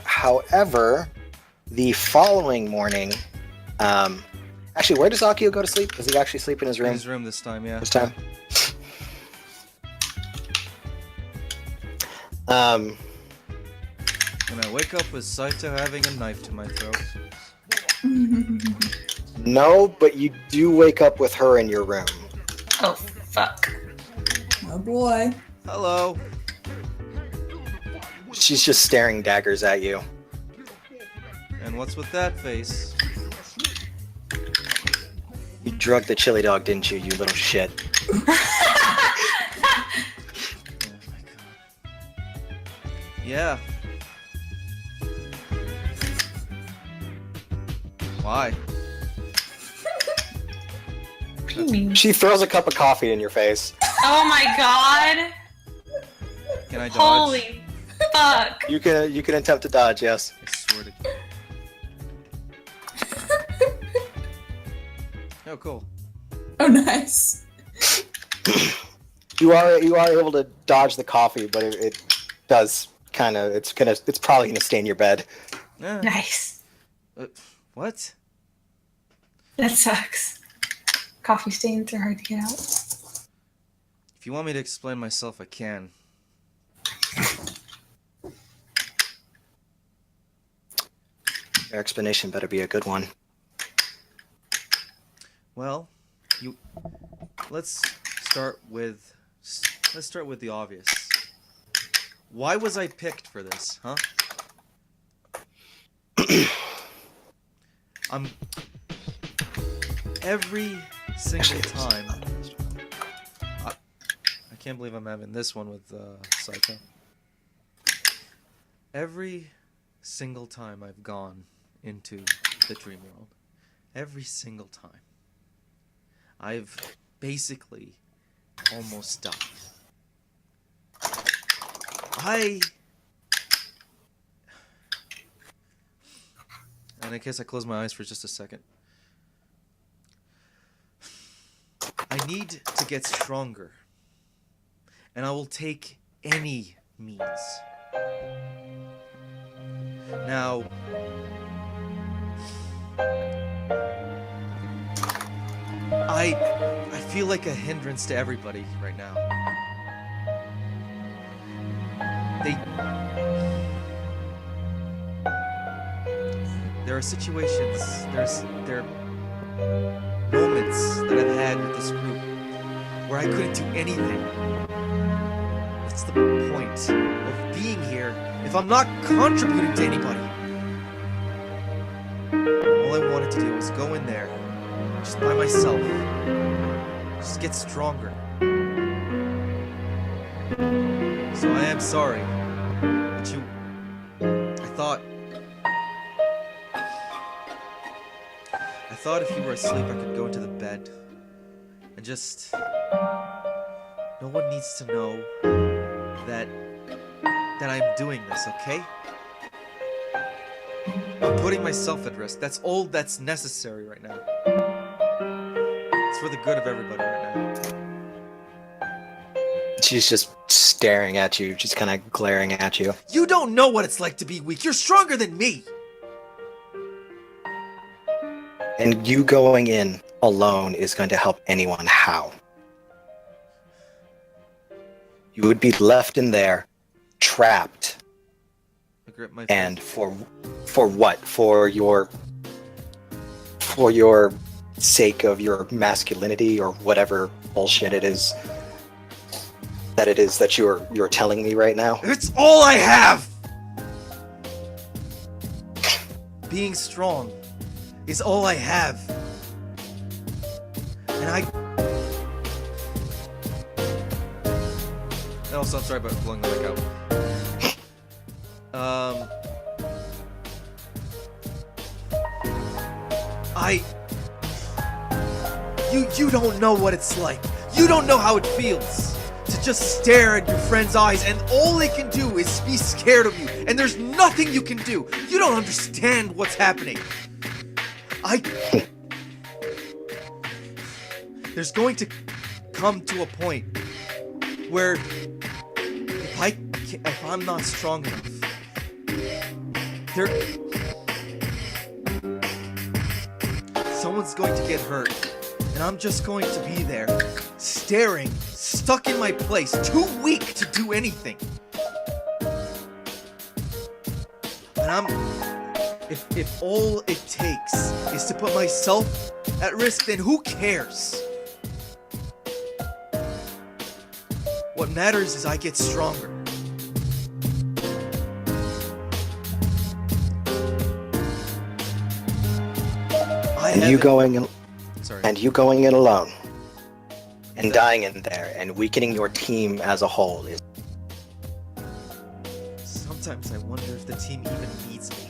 However, the following morning, actually, where does Akio go to sleep? Does he actually sleep in his In room his room this time, yeah. this time? When I wake up with Saito having a knife to my throat. No, but you do wake up with her in your room. Oh, fuck. Oh boy. Hello. She's just staring daggers at you. And what's with that face? You drugged the chili dog, didn't you, you little shit? Oh my god. Yeah. Why? What do you mean? She throws a cup of coffee in your face. Oh my god! Can I dodge? Holy fuck! You can attempt to dodge, yes. I swear to God. Oh, cool. Oh, nice. You are able to dodge the coffee, but it does kind of it's probably gonna stain your bed. Yeah. Nice. What? That sucks. Coffee stains are hard to get out. If you want me to explain myself, I can. Your explanation better be a good one. Well, let's start with the obvious. Why was I picked for this, huh? Every single time. I can't believe I'm having this one with Saito. Every single time I've gone into the dream world, every single time, I've basically almost died. And in case I close my eyes for just a second. I need to get stronger. And I will take any means. Now, I feel like a hindrance to everybody right now. There are situations, there are moments that I've had with this group where I couldn't do anything. What's the point of being here if I'm not contributing to anybody? All I wanted to do was go in there, just by myself, just get stronger. So I am sorry that I thought if you were asleep I could go into the bed and just... No one needs to know that I'm doing this, okay? I'm putting myself at risk. That's all that's necessary right now. It's for the good of everybody right now. She's just staring at you, just kind of glaring at you. You don't know what it's like to be weak. You're stronger than me. And you going in alone is going to help anyone. How? You would be left in there, trapped. I grip my And for what? For your sake of your masculinity or whatever bullshit it is that you're telling me right now. It's all I have! Being strong is all I have. And also, I'm sorry about blowing the mic out. You don't know what it's like. You don't know how it feels to just stare at your friend's eyes and all they can do is be scared of you and there's nothing you can do. You don't understand what's happening. There's going to come to a point where if I'm not strong enough, someone's going to get hurt, and I'm just going to be there, staring, stuck in my place, too weak to do anything. And if all it takes is to put myself at risk, then who cares? What matters is I get stronger. And you going in, Sorry. and you going in alone, and dying in there, and weakening your team as a whole is. Sometimes I wonder if the team even needs me.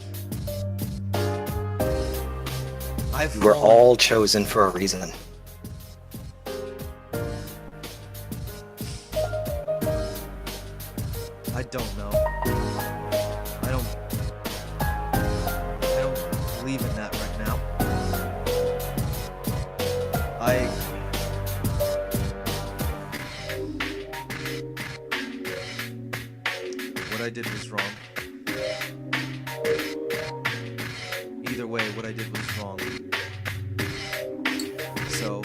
We're all chosen for a reason. I don't know. I don't believe in that right now. What I did was wrong. Either way, what I did was wrong. So,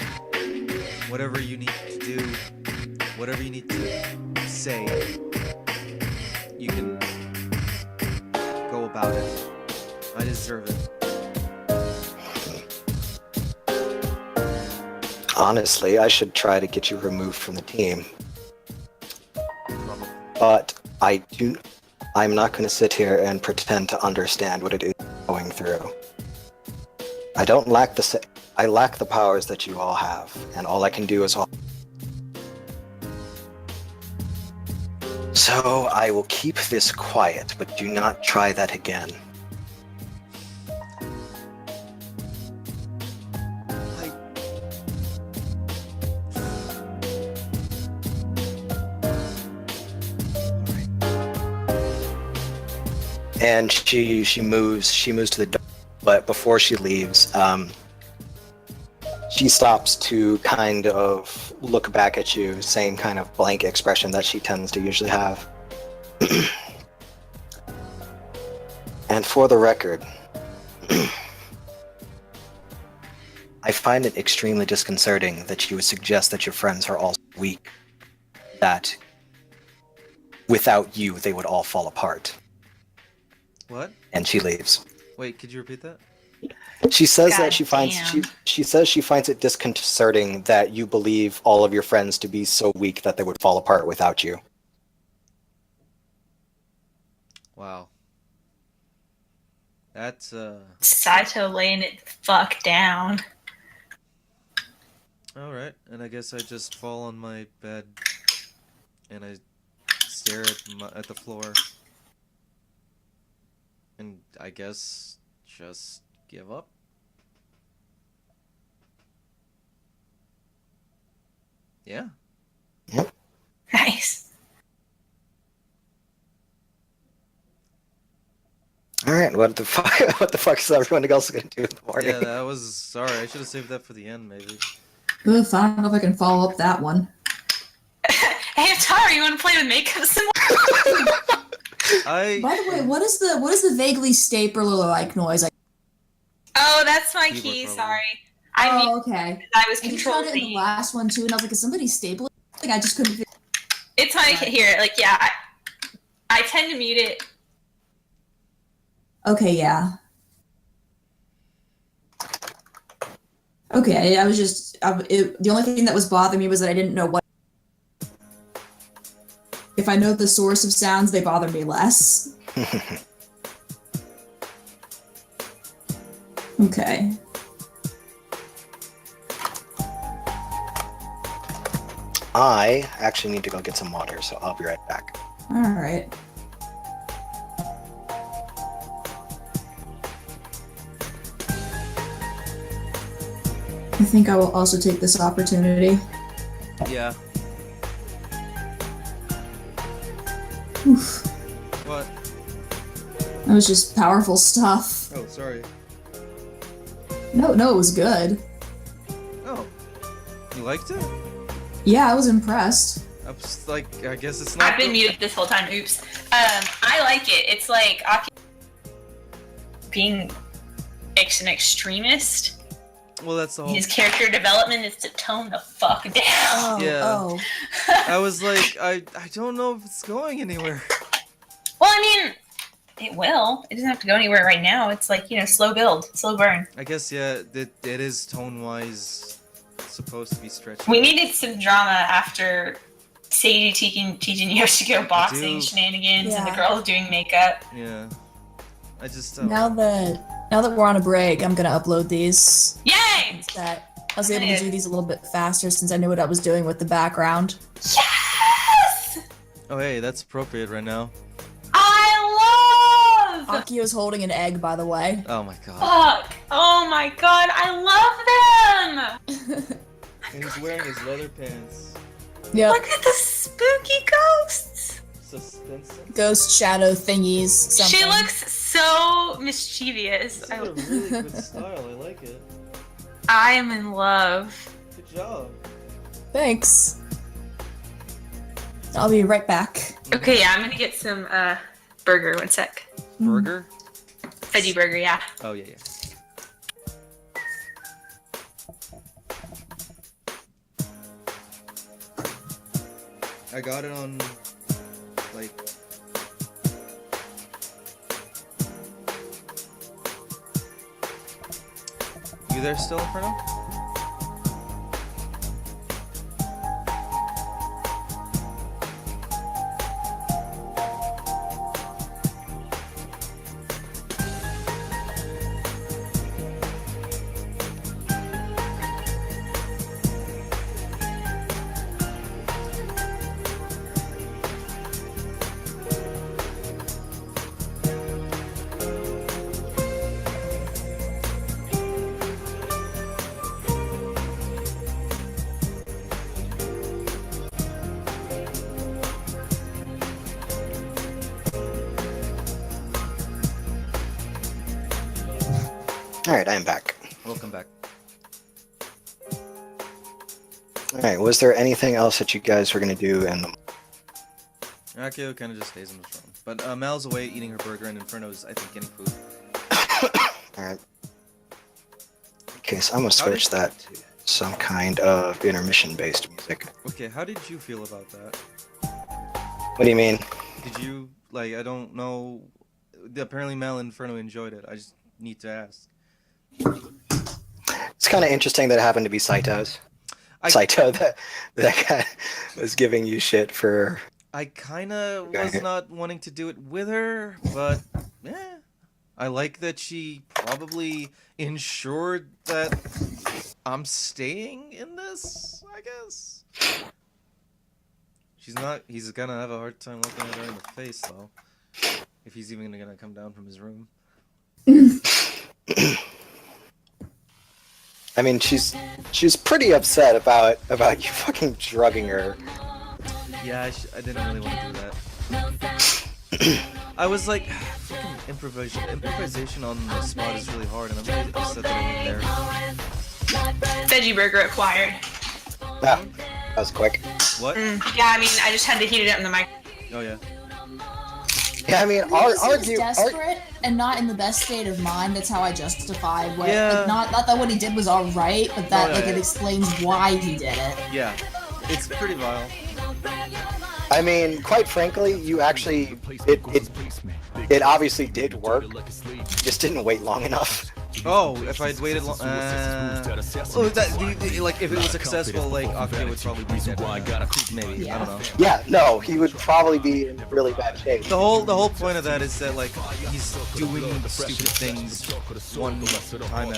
whatever you need to do, whatever you need to say, you can go about it. I deserve it. Honestly, I should try to get you removed from the team. Probably. But I'm not going to sit here and pretend to understand what it is you're going through. I lack the powers that you all have, and all I can do is So I will keep this quiet, but do not try that again. And she moves to the door, but before she leaves, she stops to kind of look back at you, same kind of blank expression that she tends to usually have. And for the record, I find it extremely disconcerting that you would suggest that your friends are all weak, that without you they would all fall apart. What? And she leaves. Wait, could you repeat that? She says God that she finds damn. she says she finds it disconcerting that you believe all of your friends to be so weak that they would fall apart without you. Wow. That's Saito laying it the fuck down. Alright, and I guess I just fall on my bed and I stare at the floor. And I guess just give up. Yeah. Nice. All right, what the fuck? What the fuck is everyone else gonna do in the morning? Yeah, that was sorry. I should have saved that for the end, maybe. Ugh, I don't know if I can follow up that one. Hey, Tara, you want to play with makeup some more? By the way, what is the vaguely staple-like noise? Oh, that's my Keyboard key. problem. Sorry. I mean, Okay. I was I just heard controlling. it in the last one too, and I was like, is somebody stapling? Like, I just couldn't. It's my here. Like, yeah, I tend to mute it. Okay, yeah. Okay, I was just the only thing that was bothering me was that I didn't know what. If I know the source of sounds, they bother me less. Okay. I actually need to go get some water, so I'll be right back. All right. I think I will also take this opportunity. Yeah. Oof. What? That was just powerful stuff. Oh, sorry. No, it was good. Oh. You liked it? Yeah, I was impressed. I was like, I guess it's not. I've been muted this whole time. Oops. I like it. It's like being an extremist. Well, that's the whole. His character development is to tone the fuck down. Oh, Yeah. oh. I was like, I don't know if it's going anywhere. Well, I mean, it will. It doesn't have to go anywhere right now. It's like, slow build, slow burn. I guess, yeah, it is tone-wise supposed to be stretched. We needed some drama after Sadie teaching Yoshiko boxing shenanigans and the Yeah. girls doing makeup. Yeah. I just Now that we're on a break, I'm gonna upload these. Yay! That I was able to do these a little bit faster since I knew what I was doing with the background. Yes! Oh, hey, that's appropriate right now. I love! Akio's holding an egg, by the way. Oh my god. Fuck! Oh my god, I love them! And he's wearing his leather pants. Yep. Look at the spooky ghosts! Suspense. Ghost shadow thingies. Something. She looks so mischievous. This is a really good style. I like it. I am in love. Good job. Thanks. I'll be right back. Okay, yeah, I'm gonna get some burger. One sec. Burger? Veggie burger, yeah. Oh, yeah, yeah. I got it on, like... You there still, Inferno? Alright, I am back. Welcome back. Alright, was there anything else that you guys were going to do in the... Akio kind of just stays in his room. But Mal's away eating her burger, and Inferno's, I think, getting food. Alright. Okay, so I'm going to switch that to some kind of intermission-based music. Okay, how did you feel about that? What do you mean? Did you, like, I don't know... Apparently Mal and Inferno enjoyed it. I just need to ask. It's kind of interesting that it happened to be Saito's. Saito, that guy was giving you shit for... I kind of was not wanting to do it with her, but I like that she probably ensured that I'm staying in this, I guess. He's gonna have a hard time looking at her in the face, though. If he's even gonna come down from his room. I mean, she's pretty upset about you fucking drugging her. Yeah, I didn't really want to do that. I was like, fucking improvisation on the spot is really hard, and I'm really upset that I went there. Veggie burger acquired. Ah, that was quick. What? Yeah, I mean, I just had to heat it up in the mic. Oh yeah. Yeah, I mean, He was desperate and not in the best state of mind. That's how I justify what. Yeah. Like, not that what he did was all right, but that Oh, yeah, it yeah. explains why he did it. Yeah. It's pretty vile. I mean, quite frankly, you actually it obviously did work. You just didn't wait long enough. Oh, if I'd waited long, like if it was successful, like Akio would probably be dead. Maybe I don't know. Yeah, no, he would probably be in really bad shape. The whole point of that is that like he's doing stupid things one time after another.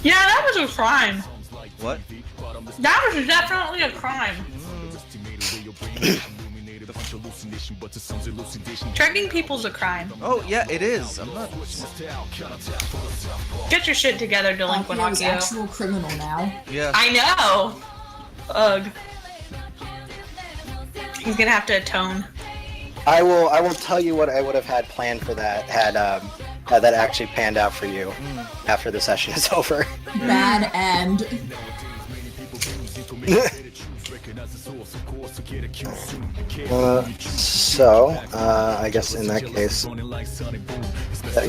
Yeah, that was a crime. What? That was definitely a crime. Tricking people's a crime. Oh yeah, it is. I'm not. Get your shit together, delinquent Akio is Akio. actual criminal now. Yeah. I know. Ugh. He's gonna have to atone. I will tell you what I would have had planned for that had that actually panned out for you after the session is over. Bad end. I guess in that case,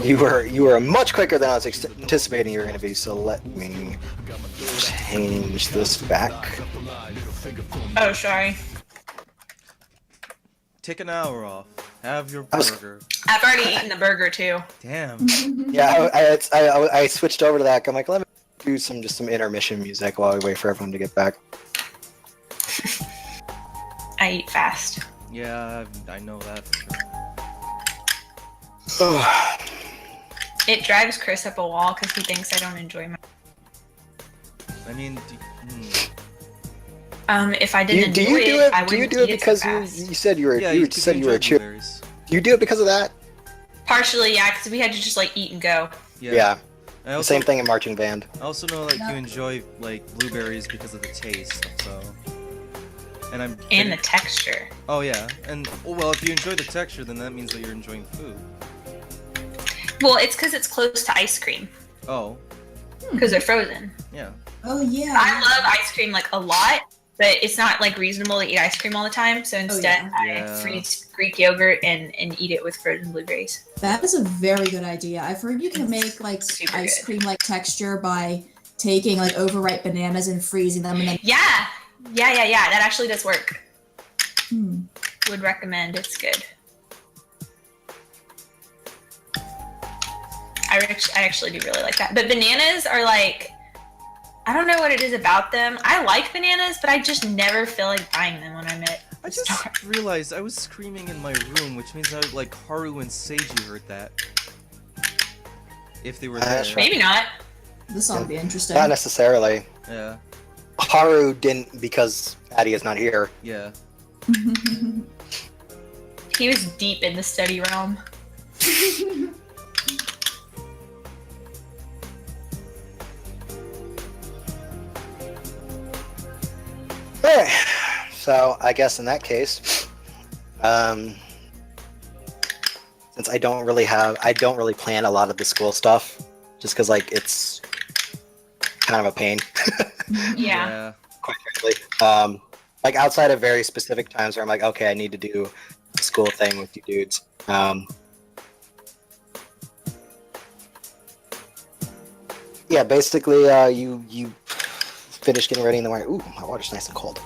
you were much quicker than I was anticipating you were going to be. So let me change this back. Oh, sorry. Take an hour off. Have your I was- burger. I've already eaten the burger too. Damn. Yeah, I switched over to that. I'm like, let me do some intermission music while we wait for everyone to get back. I eat fast. Yeah, I know that for sure. It drives Chris up a wall because he thinks I don't enjoy my. I mean, If I didn't do enjoy you do it, it? I Do you wouldn't do it eat because so you fast. said you were yeah, you said you were a cheer? blueberries. Do you do it because of that? Partially, yeah, because we had to just like eat and go. Yeah. I also, Same thing in marching band. I also know like you enjoy like blueberries because of the taste. So. And the texture. Oh yeah, and well, if you enjoy the texture, then that means that you're enjoying food. Well, it's because it's close to ice cream Oh, because they're frozen. yeah. Oh yeah. I love ice cream like a lot, but it's not like reasonable to eat ice cream all the time. So instead, Yeah. I freeze Greek yogurt and eat it with frozen blueberries. That is a very good idea. I've heard you can make like Super ice good. cream like texture by taking like overripe bananas and freezing them and then Yeah. That actually does work. Hmm. Would recommend. It's good. I actually do really like that. But bananas are like, I don't know what it is about them. I like bananas, but I just never feel like buying them when I'm at I the just store. realized I was screaming in my room, which means I would like Haru and Seiji heard that. If they were there. That's right. Maybe not. this ought to be interesting. Not necessarily. Yeah. Haru didn't because Patty is not here. Yeah. He was deep in the study realm. Alright, so I guess in that case, since I don't really plan a lot of the school stuff, just because like it's kind of a pain, Yeah. quite frankly. Like outside of very specific times where I'm like, okay, I need to do a school thing with you dudes. Yeah, basically, you finish getting ready in the morning. Ooh, my water's nice and cold.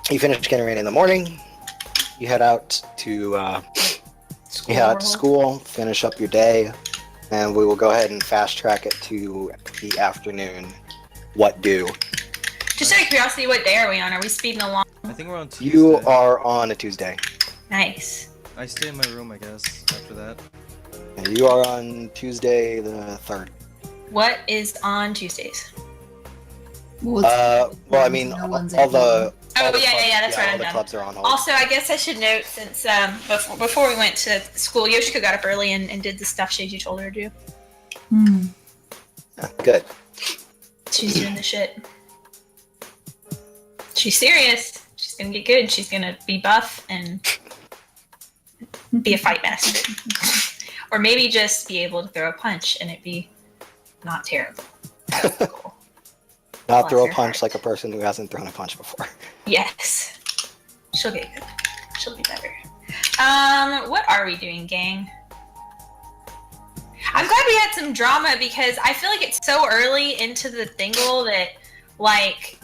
You finish getting ready in the morning. You head out to school, finish up your day, and we will go ahead and fast track it to the afternoon. What do? Just out of curiosity, what day are we on? Are we speeding along? I think we're on Tuesday. You are on a Tuesday. Nice. I stay in my room, I guess, after that. And you are on Tuesday the 3rd. What is on Tuesdays? Well, Well, I mean, no one's all able- the Oh, the yeah, clubs, that's right, all I'm the done. clubs are on hold. Also, I guess I should note, since before we went to school, Yoshiko got up early and did the stuff Sheiji told her to do. Hmm. Yeah, good. She's doing the shit. She's serious. She's gonna get good. She's gonna be buff and be a fight master. Or maybe just be able to throw a punch and it be not terrible. Cool. Not Bless throw a her punch heart. like a person who hasn't thrown a punch before. Yes. She'll get good. She'll be better. What are we doing, gang? I'm glad we had some drama because I feel like it's so early into the thingle that, like,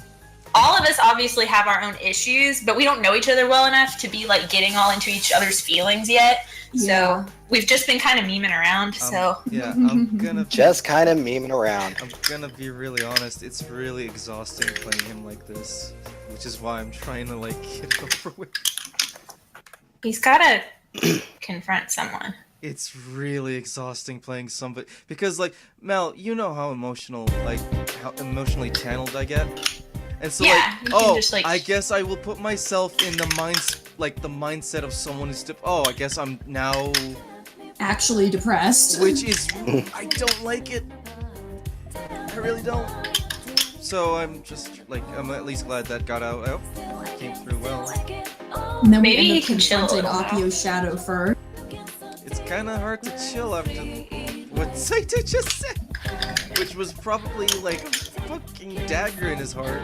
all of us obviously have our own issues, but we don't know each other well enough to be, like, getting all into each other's feelings yet. Yeah. So we've just been kind of memeing around, so... Yeah, I'm gonna Just kind of memeing around. I'm gonna be really honest, it's really exhausting playing him like this, which is why I'm trying to like get it over with. He's gotta confront someone. It's really exhausting playing somebody because like Mel, you know how emotionally channeled I get. And so Yeah, you can oh, just, like- I guess I will put myself in the mindset of someone who's I guess I'm now, Actually depressed. which is I don't like it. I really don't. So I'm just like I'm at least glad that got out. Oh, came through well. And then Maybe we he end up can chill a confronting little now. Akio's shadow fur. It's kind of hard to chill after what Saito just said, which was probably like a fucking dagger in his heart.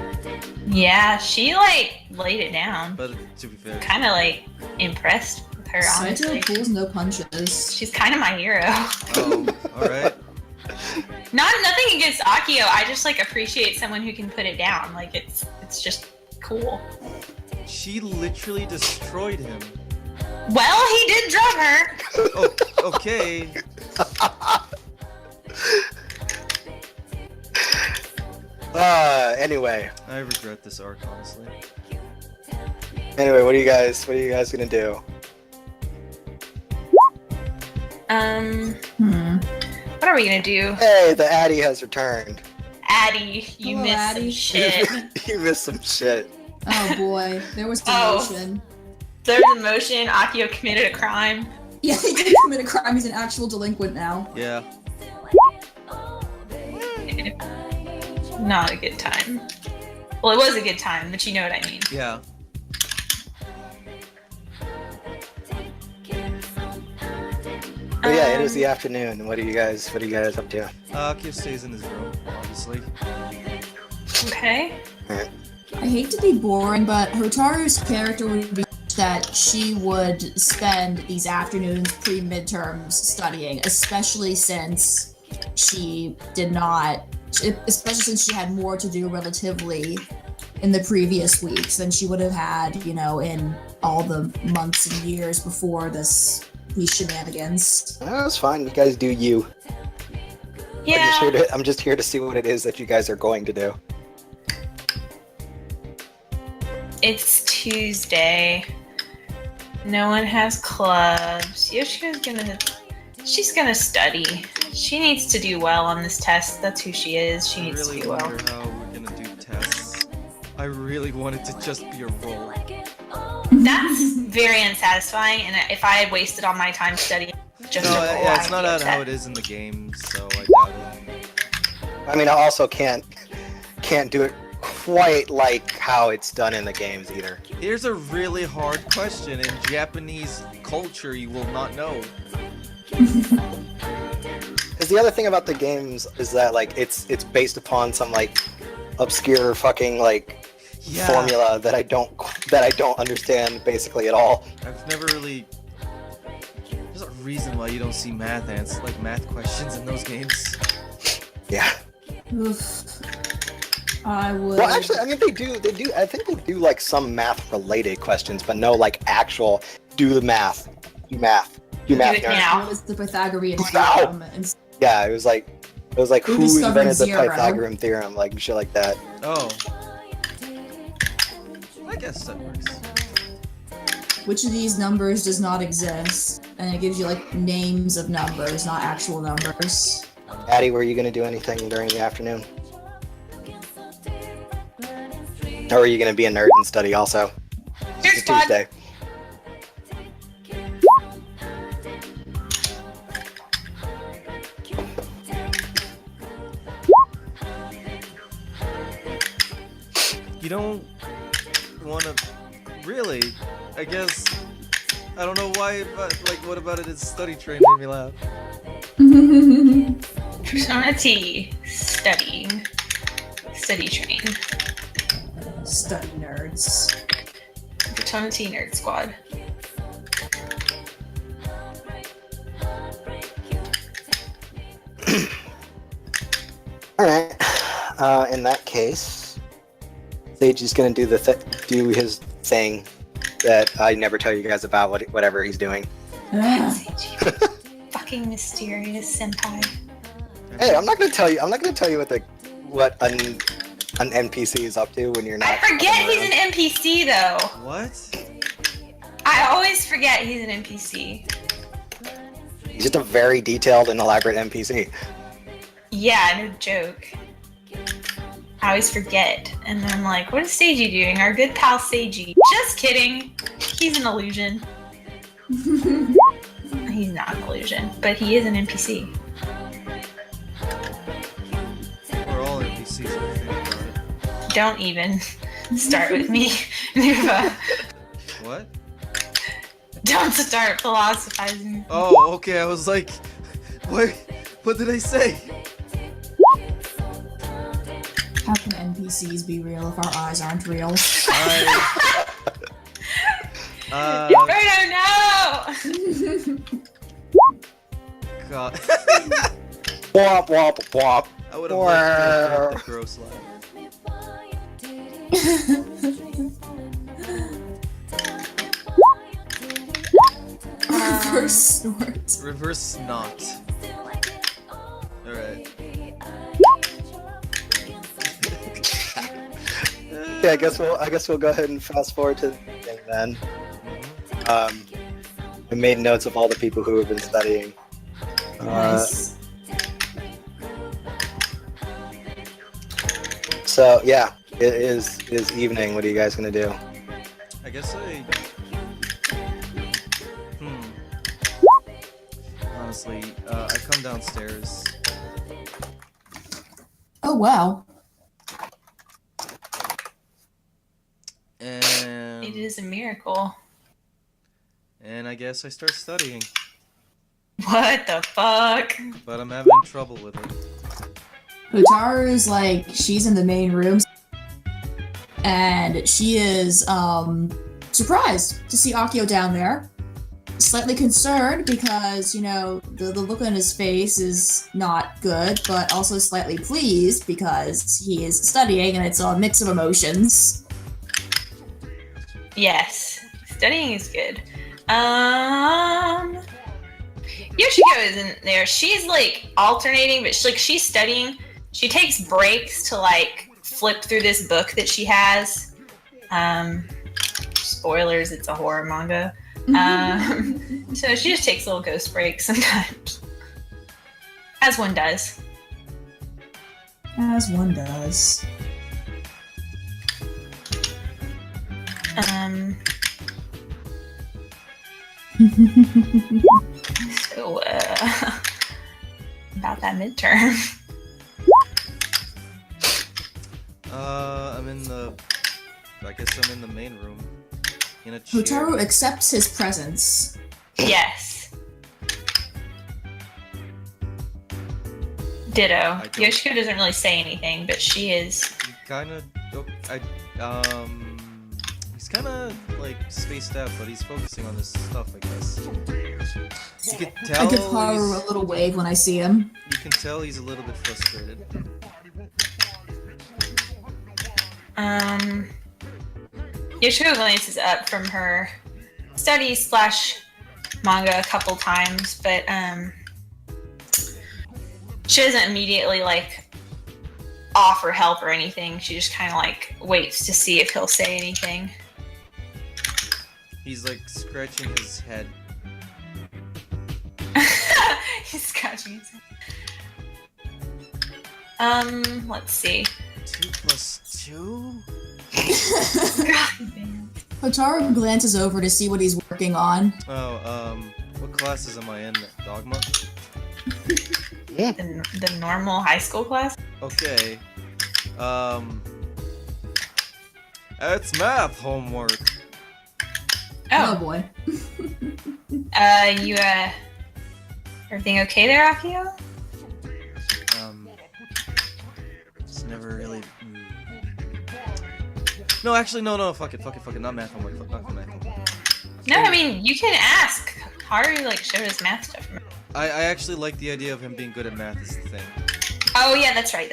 Yeah, she like laid it down. But to be fair, Kind of like impressed with her, Saito honestly. pulls no punches. She's kind of my hero. oh, all right. Nothing against Akio. I just like appreciate someone who can put it down. Like it's just cool. She literally destroyed him. Well, he did drop her. Oh, okay. Anyway. I regret this arc, honestly. Anyway, what are you guys gonna do? What are we gonna do? Hey, the Addy has returned. Addie, you Hello, missed Addie. some shit. You missed some shit. Oh boy, there was Oh. demotion. There's a motion. Akio committed a crime. Yeah, he did commit a crime. He's an actual delinquent now. Yeah. Not a good time. Well, it was a good time, but you know what I mean. Yeah. But yeah, it is the afternoon. What are you guys up to? Akio stays in his room, obviously. Okay. I hate to be boring, but Hotaru's character would be that she would spend these afternoons pre-midterms studying, especially since she did not, especially since she had more to do relatively in the previous weeks than she would have had, you know, in all the months and years before these shenanigans. That's fine. You guys do you. Yeah. I'm just here to see what it is that you guys are going to do. It's Tuesday. No one has clubs. She's gonna study. She needs to do well on this test. That's who she is. She I needs really to do well. wonder how we're gonna do tests. I really want it to just be a roll. That's very unsatisfying, and if I had wasted all my time studying just No, a roll, yeah, it's I'd not be how upset. it is in the game, so I doubt it. I mean, I also can't do it quite like how it's done in the games either. Here's a really hard question. In Japanese culture, you will not know. Because the other thing about the games is that like it's based upon some like obscure fucking like Yeah. formula that I don't understand basically at all. I've never really. There's a reason why you don't see math questions in those games. Yeah. Oof. I would. Well, actually, I mean they do. I think they do like some math related questions, but no like actual do math. Do it now. What was the Pythagorean Ow. theorem? And Yeah, it was like Who who discovered invented the zero? Pythagorean theorem, like shit like that. Oh. I guess that works. which of these numbers does not exist? And it gives you like names of numbers, not actual numbers. Addie, were you gonna do anything during the afternoon? Or are you gonna be a nerd and study also? Here's It's Squad. Tuesday. You don't want to. Really? I guess. I don't know why, but like, what about it? It's study train made me laugh. Persona T. Studying. Study train. Study nerds. Persona T Nerd Squad. Alright. In that case, Sage is gonna do do his thing that I never tell you guys about, whatever he's doing. Ah. Fucking mysterious senpai. Hey, I'm not gonna tell you what an NPC is up to when you're not. I forget he's around. an NPC though. What? I always forget he's an NPC. He's just a very detailed and elaborate NPC. Yeah, no joke. I always forget. And then I'm like, what is Seiji doing? Our good pal Seiji. Just kidding. He's an illusion. He's not an illusion, but he is an NPC. We're all NPCs if you think about it. Don't even start with me, Nuva. What? Don't start philosophizing. Oh, okay, I was like, what did I say? How can NPCs be real if our eyes aren't real? Inferno, no! God. Womp womp womp. I would have liked the gross laugh. Reverse snort. Reverse snot. Alright. Yeah, I guess we'll go ahead and fast forward to the thing then. We made notes of all the people who have been studying. Nice. So yeah, it is evening. What are you guys gonna do? I guess honestly, I come downstairs. Oh wow. And It is a miracle. I guess I start studying. What the fuck? But I'm having trouble with it. Hotaru's like, she's in the main room, and she is surprised to see Akio down there. Slightly concerned because, you know, the look on his face is not good, but also slightly pleased because he is studying and it's a mix of emotions. Yes. Studying is good. Yoshiko isn't there. She's like alternating, but she's studying. She takes breaks to like flip through this book that she has. Spoilers, it's a horror manga. So she just takes little ghost breaks sometimes. As one does. As one does. So, about that midterm. I guess I'm in the main room. In a chair. Hotaru accepts his presence. Yes. Ditto. Yoshiko doesn't really say anything, but she is. He kinda, he's kinda like spaced out, but he's focusing on this stuff, I guess. You can tell. I give Haru a little wave when I see him. You can tell he's a little bit frustrated. Yoshiko glances up from her studies / manga a couple times, but she doesn't immediately like offer help or anything. She just kind of like waits to see if he'll say anything. He's like scratching his head. He's scratching his head. Let's see. 2 + 2? God damn. Hotaru glances over to see what he's working on. Oh, what classes am I in? Dogma? The normal high school class? Okay. It's math homework. Oh Oh, boy. you, everything okay there, Akio? It's never really. No, actually, no, fuck it, not math homework, not math homework. No, I mean, you can ask. Haru, like, showed us math stuff. I actually like the idea of him being good at math is the thing. Oh, yeah, that's right.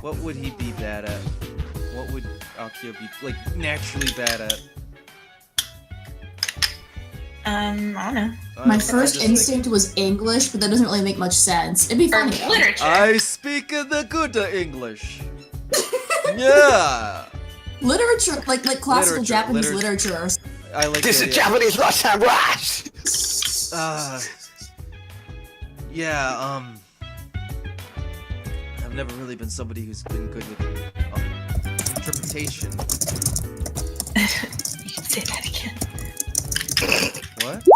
What would he be bad at? What would Akio be, like, naturally bad at? I don't know. My first instinct was English, but that doesn't really make much sense. It'd be Or funny. though. literature. I speak the good English. Yeah. Literature, like classical Literature, Japanese literature. I like This the is idea. Japanese Russian Rush. Yeah, I've never really been somebody who's been good with interpretation. You can say that again. What?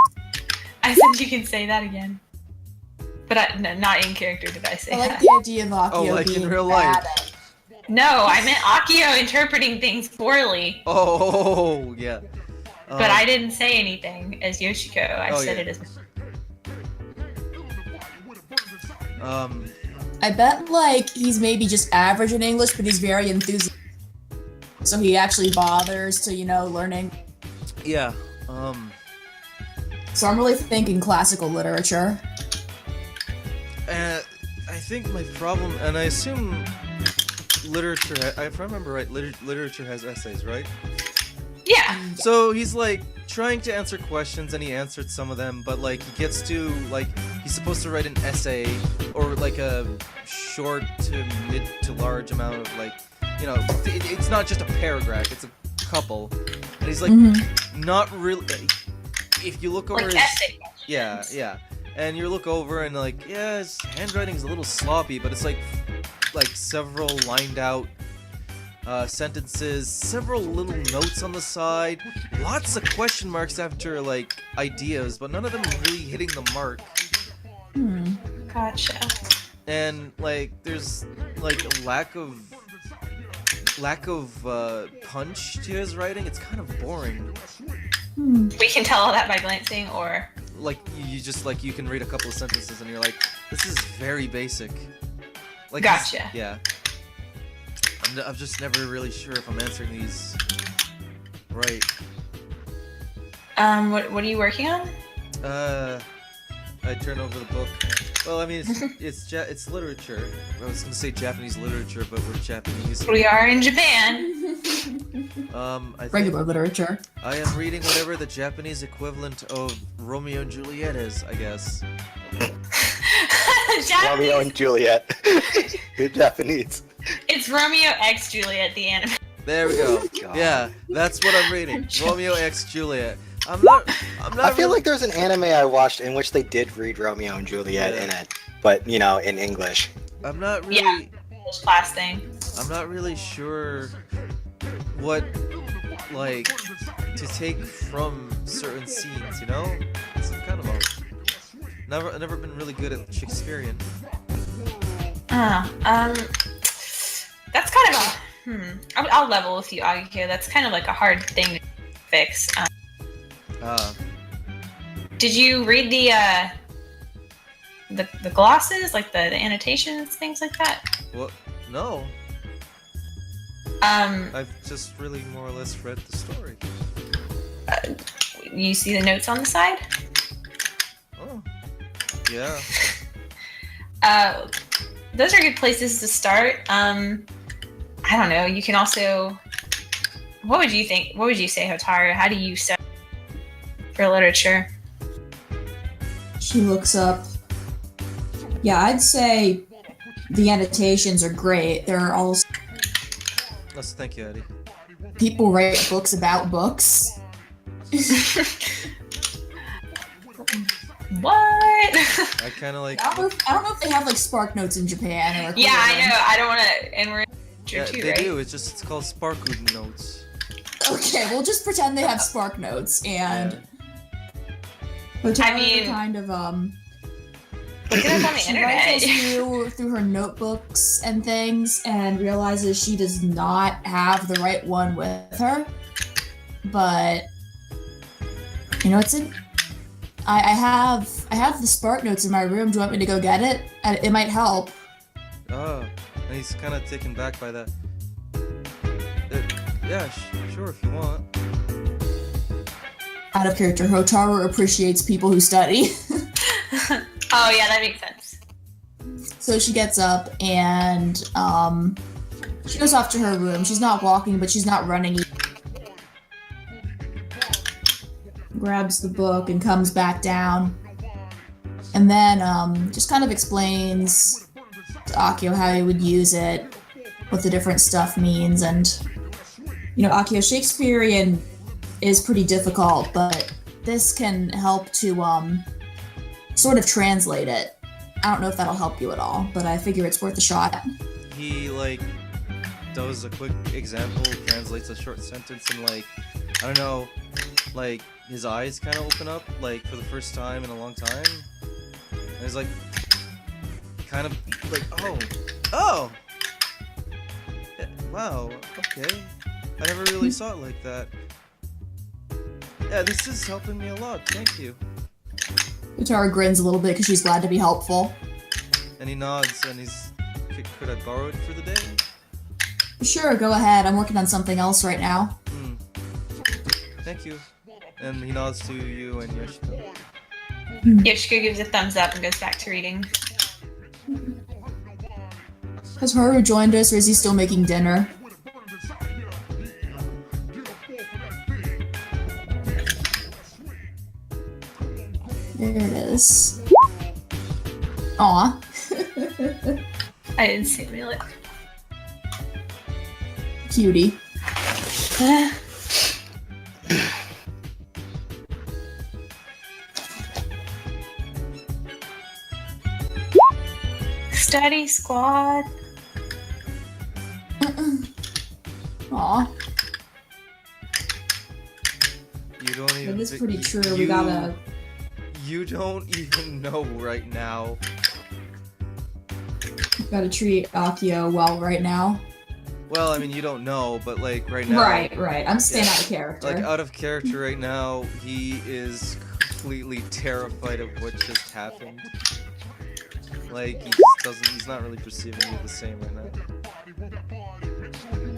I said you can say that again. But not in character did I say I like that. the idea of Akio like in being real bad life. at- No, I meant Akio interpreting things poorly. Oh, yeah. But I didn't say anything as Yoshiko. I said yeah. it as. I bet, like, he's maybe just average in English, but he's very enthusiastic. So he actually bothers to, learning. Yeah, So I'm really thinking classical literature. I think my problem, and I assume literature, if I remember right, literature has essays, right? Yeah. So he's like trying to answer questions, and he answered some of them, but like he gets to like he's supposed to write an essay or like a short to mid to large amount of like it's not just a paragraph, it's a couple, and he's like not really. If you look over Like his essay. yeah, and you look over and like his handwriting's a little sloppy, but it's like several lined out sentences, several little notes on the side, lots of question marks after like ideas, but none of them really hitting the mark. Gotcha. And like there's like a lack of punch to his writing. It's kind of boring. We can tell all that by glancing, or Like you just like you can read a couple of sentences and you're like, this is very basic. Like Gotcha. Yeah. I'm just never really sure if I'm answering these right. what are you working on? I turn over the book. Well, I mean, it's literature. I was gonna say Japanese literature, but we're Japanese. We are in Japan. I think Regular literature. I am reading whatever the Japanese equivalent of Romeo and Juliet is, I guess. Romeo and Juliet. You're Japanese. It's Romeo X Juliet, the anime. There we go. God. Yeah, that's what I'm reading. Romeo X Juliet. I'm not. I feel like there's an anime I watched in which they did read Romeo and Juliet in it, but in English. I'm not really. Yeah. English class thing. I'm not really sure what like to take from certain scenes. It's kind of never been really good at Shakespearean. That's kind of a I'll level with you, Agiko. That's kind of like a hard thing to fix. Did you read the glosses, like the annotations, things like that? What? No. I've just really more or less read the story. You see the notes on the side? Oh. Yeah. Those are good places to start. I don't know. You can also. What would you think? What would you say, Hotaru? How do you set for literature? She looks up. Yeah, I'd say the annotations are great. There are also Thank you, Eddie. people write books about books. What? I kind of like. I don't know if they have like Spark Notes in Japan or. Yeah, I know. I don't want to. And we're Yeah, too, they right? do. It's called Sparkwood Notes. Okay, we'll just pretend they have Spark Notes and. Yeah. Hotaru I mean- kind of Look it up on the She rifles internet. through her notebooks and things and realizes she does not have the right one with her. But it's in. I have the Spark Notes in my room. Do you want me to go get it? It might help. Oh, and he's kind of taken back by that. Yeah, sure if you want. Out of character, Hotaru appreciates people who study. Oh yeah, that makes sense. So she gets up and she goes off to her room. She's not walking, but she's not running either. Grabs the book and comes back down. And then just kind of explains to Akio how he would use it, what the different stuff means, and Akio, Shakespearean is pretty difficult, but this can help to sort of translate it. I don't know if that'll help you at all, but I figure it's worth a shot. He like does a quick example, translates a short sentence, and like I don't know, like his eyes kind of open up like for the first time in a long time, and he's like kind of like oh yeah, wow, okay, I never really saw it like that. Yeah, this is helping me a lot, thank you. Utara grins a little bit because she's glad to be helpful. And he nods and he's, could I borrow it for the day? Sure, go ahead. I'm working on something else right now. Thank you. And he nods to you and Yoshiko. Yoshiko gives a thumbs up and goes back to reading. Has Haru joined us, or is he still making dinner? There it is. Aw. I didn't see me look. Cutie. Study squad. Aw. You don't even. That is pretty true. You, We gotta. You don't even know right now. Gotta treat Akio well right now. Well, I mean, you don't know, but like right now. Right. I'm staying out of character. Like out of character right now, he is completely terrified of what just happened. Like he just doesn't. He's not really perceiving you the same right now.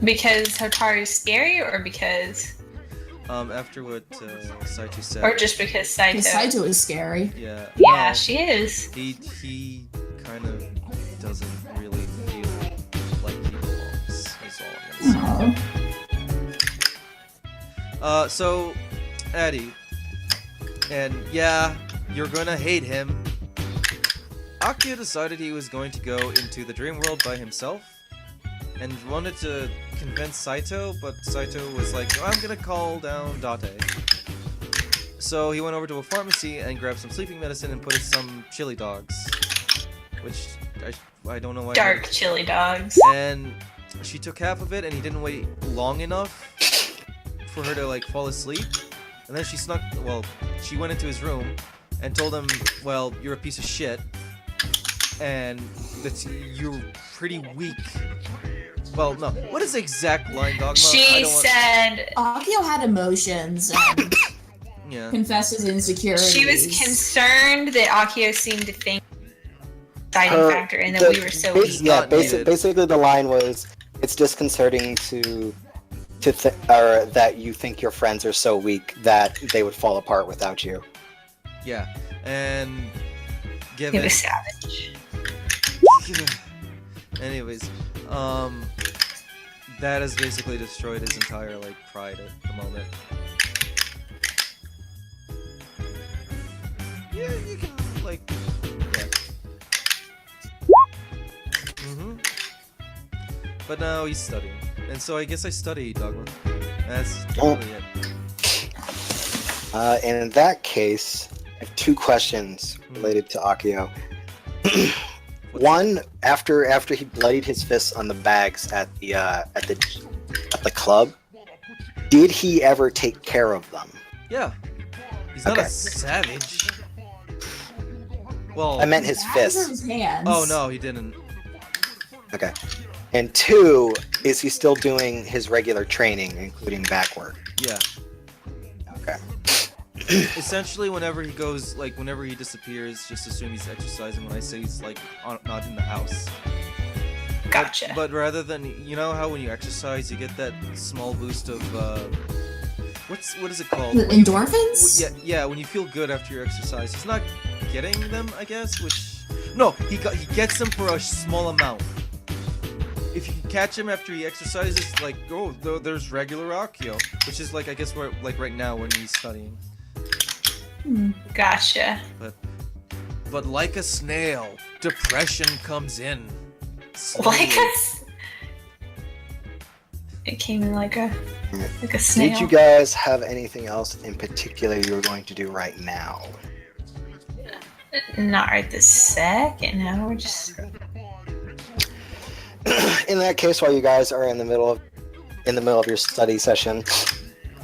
Because Hotaru's scary, or because, After what Saito said. or just because Saito? Because Saito is scary. Yeah. Yeah, no, she is. He kind of doesn't really feel like he belongs. Is all I'm gonna say. So, Eddie, and yeah, you're gonna hate him. Akio decided he was going to go into the dream world by himself, and wanted to convince Saito, but Saito was like, oh, I'm gonna call down Date. So he went over to a pharmacy and grabbed some sleeping medicine and put in some chili dogs, which I don't know why. Dark chili dogs. And she took half of it, and he didn't wait long enough for her to like fall asleep. And then she snuck. Well, she went into his room and told him, "Well, you're a piece of shit, and that you're pretty weak." Well, no. What is the exact line, Dogma? She said Akio had emotions and Yeah. confessed his insecurities. she was concerned that Akio seemed to think deciding factor and that we were so weak. not needed. Basically the line was, it's disconcerting or that you think your friends are so weak that they would fall apart without you. Yeah. And He given. was savage. Anyways, that has basically destroyed his entire like pride at the moment. Yeah, you can like, yeah. But now he's studying, and so I guess I study Dogma. That's really it. And in that case, I have two questions related to Akio. One, after he bloodied his fists on the bags at the club, did he ever take care of them? Yeah, he's not a Okay. savage. Well, I meant his Hands or fists. his hands. oh no, he didn't. Okay. And two, is he still doing his regular training, including back work? Yeah. Okay. Essentially, whenever he goes, like, whenever he disappears, just assume he's exercising. When I say he's, like, not in the house. Gotcha. But rather than, you know how when you exercise, you get that small boost of, what is it called? The endorphins? Yeah, when you feel good after your exercise. He's not getting them, I guess, no, he gets them for a small amount. If you can catch him after he exercises, like, oh, there's regular Akio, which is, like, I guess, where, like, right now when he's studying. Gotcha. But like a snail, depression comes in. Like slowly. us. It came in like a snail. Did you guys have anything else in particular you were going to do right now? Not right this second. Now we're just. In that case, while you guys are in the middle of your study session,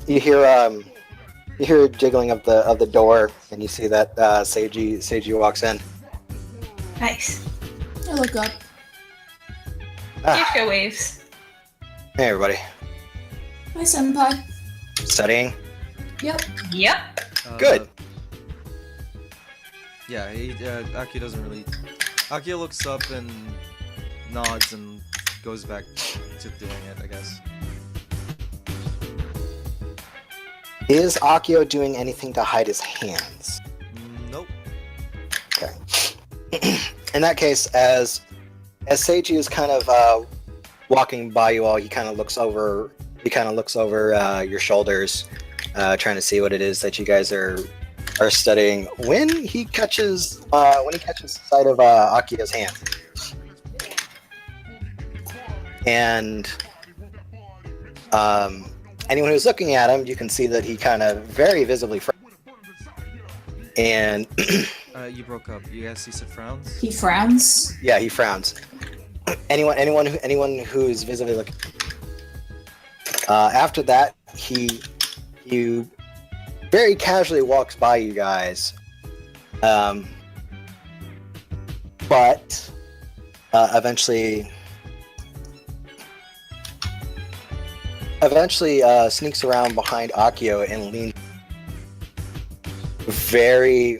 you hear a jiggling of the door, and you see that Seiji walks in. Nice. I look up. Yashko waves. Hey, everybody. Hi, senpai. Studying? Yep. Yep. Good. Yeah, Akio doesn't really. Akio looks up and nods and goes back to doing it, I guess. Is Akio doing anything to hide his hands? Nope. Okay. In that case, as Seiji is kind of walking by you all, he kind of looks over your shoulders, trying to see what it is that you guys are studying. When he catches sight of Akio's hand, and anyone who's looking at him, you can see that he kind of very visibly and You broke up. You guys see some frowns? He frowns. yeah, he frowns. Anyone who's visibly looking. After that, he very casually walks by you guys, but eventually sneaks around behind Akio and leans very,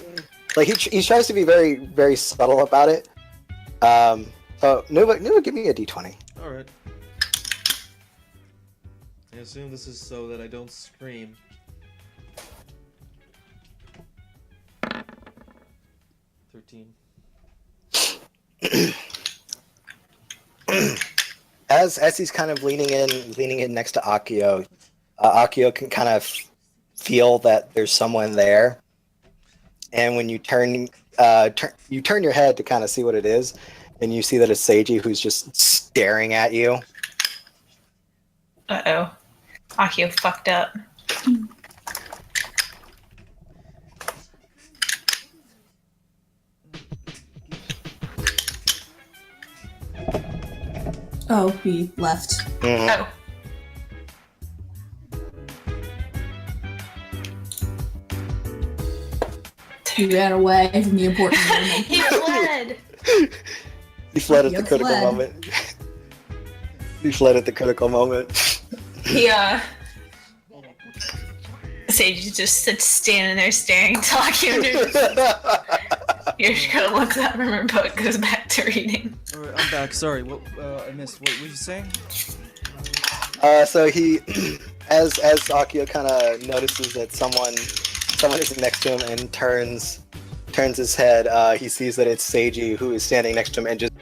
like he tries to be very, very subtle about it. So Nuva, give me a d20. Alright. I assume this is so that I don't scream. 13. As he's kind of leaning in next to Akio, Akio can kind of feel that there's someone there, and when you turn your head to kind of see what it is, and you see that it's Seiji, who's just staring at you. Uh-oh. Akio fucked up. Oh, he left. Mhm. Oh. He ran away from the important moment. He fled! He fled at the Akio critical fled. moment. He fled at the critical moment. He, Sage just sits standing there staring until Akio Yoshiko looks up from her book, goes back to reading. Alright, I'm back. Sorry, what I missed. What were you saying? So he, as Akio kind of notices that someone is next to him and turns his head, he sees that it's Seiji who is standing next to him and just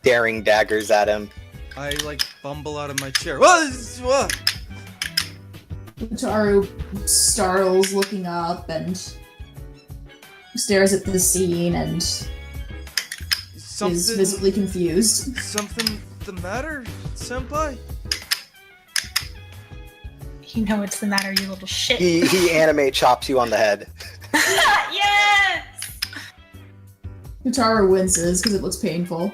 staring daggers at him. I like bumble out of my chair. What? Utaru startles, looking up, and stares at the scene and is visibly confused. Something the matter, senpai? You know what's the matter, you little shit. He anime chops you on the head. Yes! Utaru winces because it looks painful.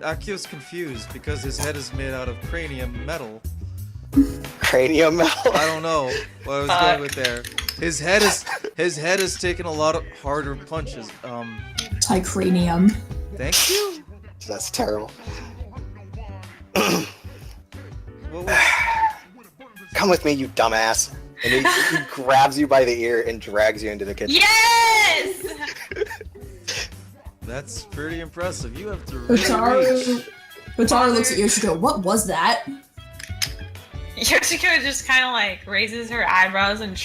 Akio's confused because his head is made out of cranium metal. Cranium metal. I don't know what I was going with there. His head has taken a lot of harder punches. Ticranium. Thank you. That's terrible. What was... Come with me, you dumbass. And he grabs you by the ear and drags you into the kitchen. Yes! That's pretty impressive. You have to really reach. Utaru looks at Yoshiko. What was that? Yoshiko just kind of like raises her eyebrows and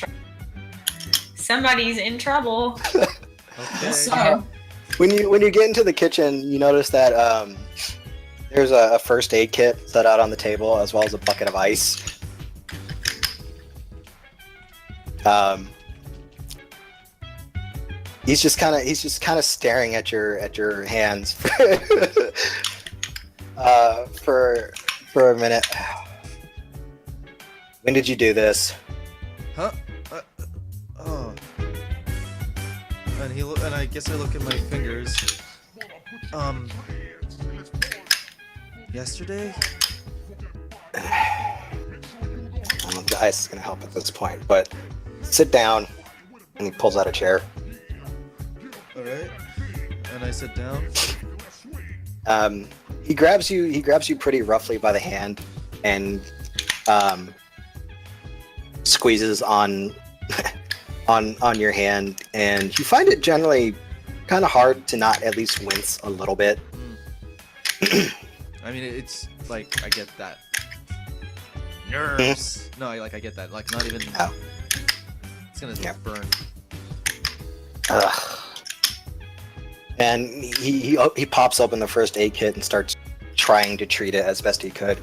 somebody's in trouble. Okay. So, When you get into the kitchen, you notice that there's a first aid kit set out on the table, as well as a bucket of ice. He's just kind of staring at your hands for a minute. When did you do this? Huh? Oh. and I guess I look at my fingers. Yesterday? The ice is gonna help at this point, but sit down. And he pulls out a chair. All right. And I sit down. He grabs you pretty roughly by the hand and squeezes on on your hand, and you find it generally kind of hard to not at least wince a little bit. I mean, it's like I get that. Nerves. No, I get that. Like not even. Oh. It's gonna burn. And he pops open the first aid kit and starts trying to treat it as best he could.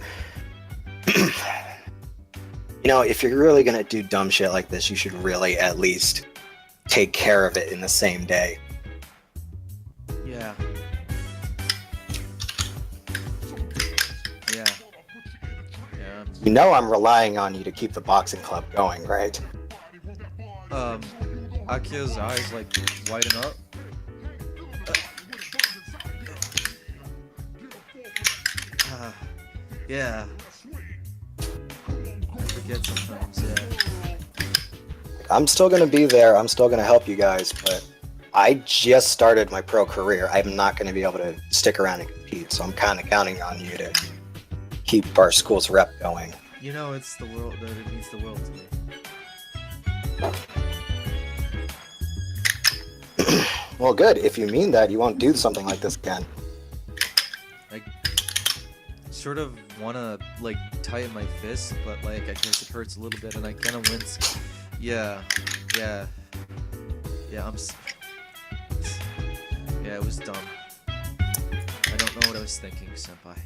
You know, if you're really gonna do dumb shit like this, you should really at least take care of it in the same day. Yeah. Yeah. Yeah. You know I'm relying on you to keep the boxing club going, right? Akio's eyes like widen up. Yeah. I forget sometimes, yeah. I'm still gonna be there. I'm still gonna help you guys, but I just started my pro career. I'm not gonna be able to stick around and compete, so I'm kind of counting on you to keep our school's rep going. You know, it's the world that it means the world to me. Well, good. If you mean that, you won't do something like this again. I sort of wanna like tighten my fist, but like I guess it hurts a little bit, and I kind of wince. Yeah. Yeah, it was dumb. I don't know what I was thinking, senpai.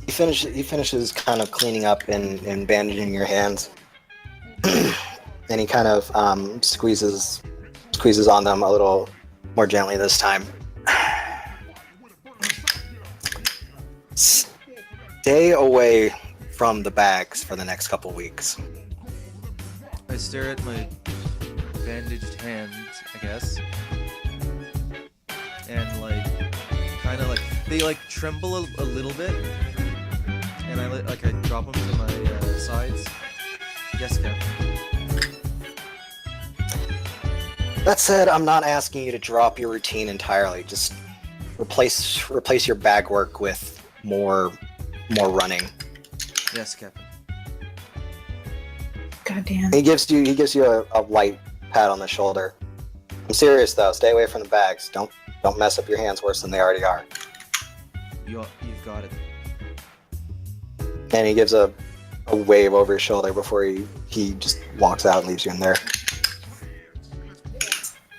He finishes kind of cleaning up and bandaging your hands. And he kind of squeezes on them a little more gently this time. Stay away from the bags for the next couple weeks. I stare at my bandaged hand, I guess, and like, kind of like they like tremble a little bit, and I drop them to my sides. Yes, Captain. That said, I'm not asking you to drop your routine entirely. Just replace your bag work with more running. Yes, Captain. Goddamn. He gives you a light pat on the shoulder. I'm serious though. Stay away from the bags. Don't mess up your hands worse than they already are. You've got it. And he gives a wave over his shoulder before he just walks out and leaves you in there.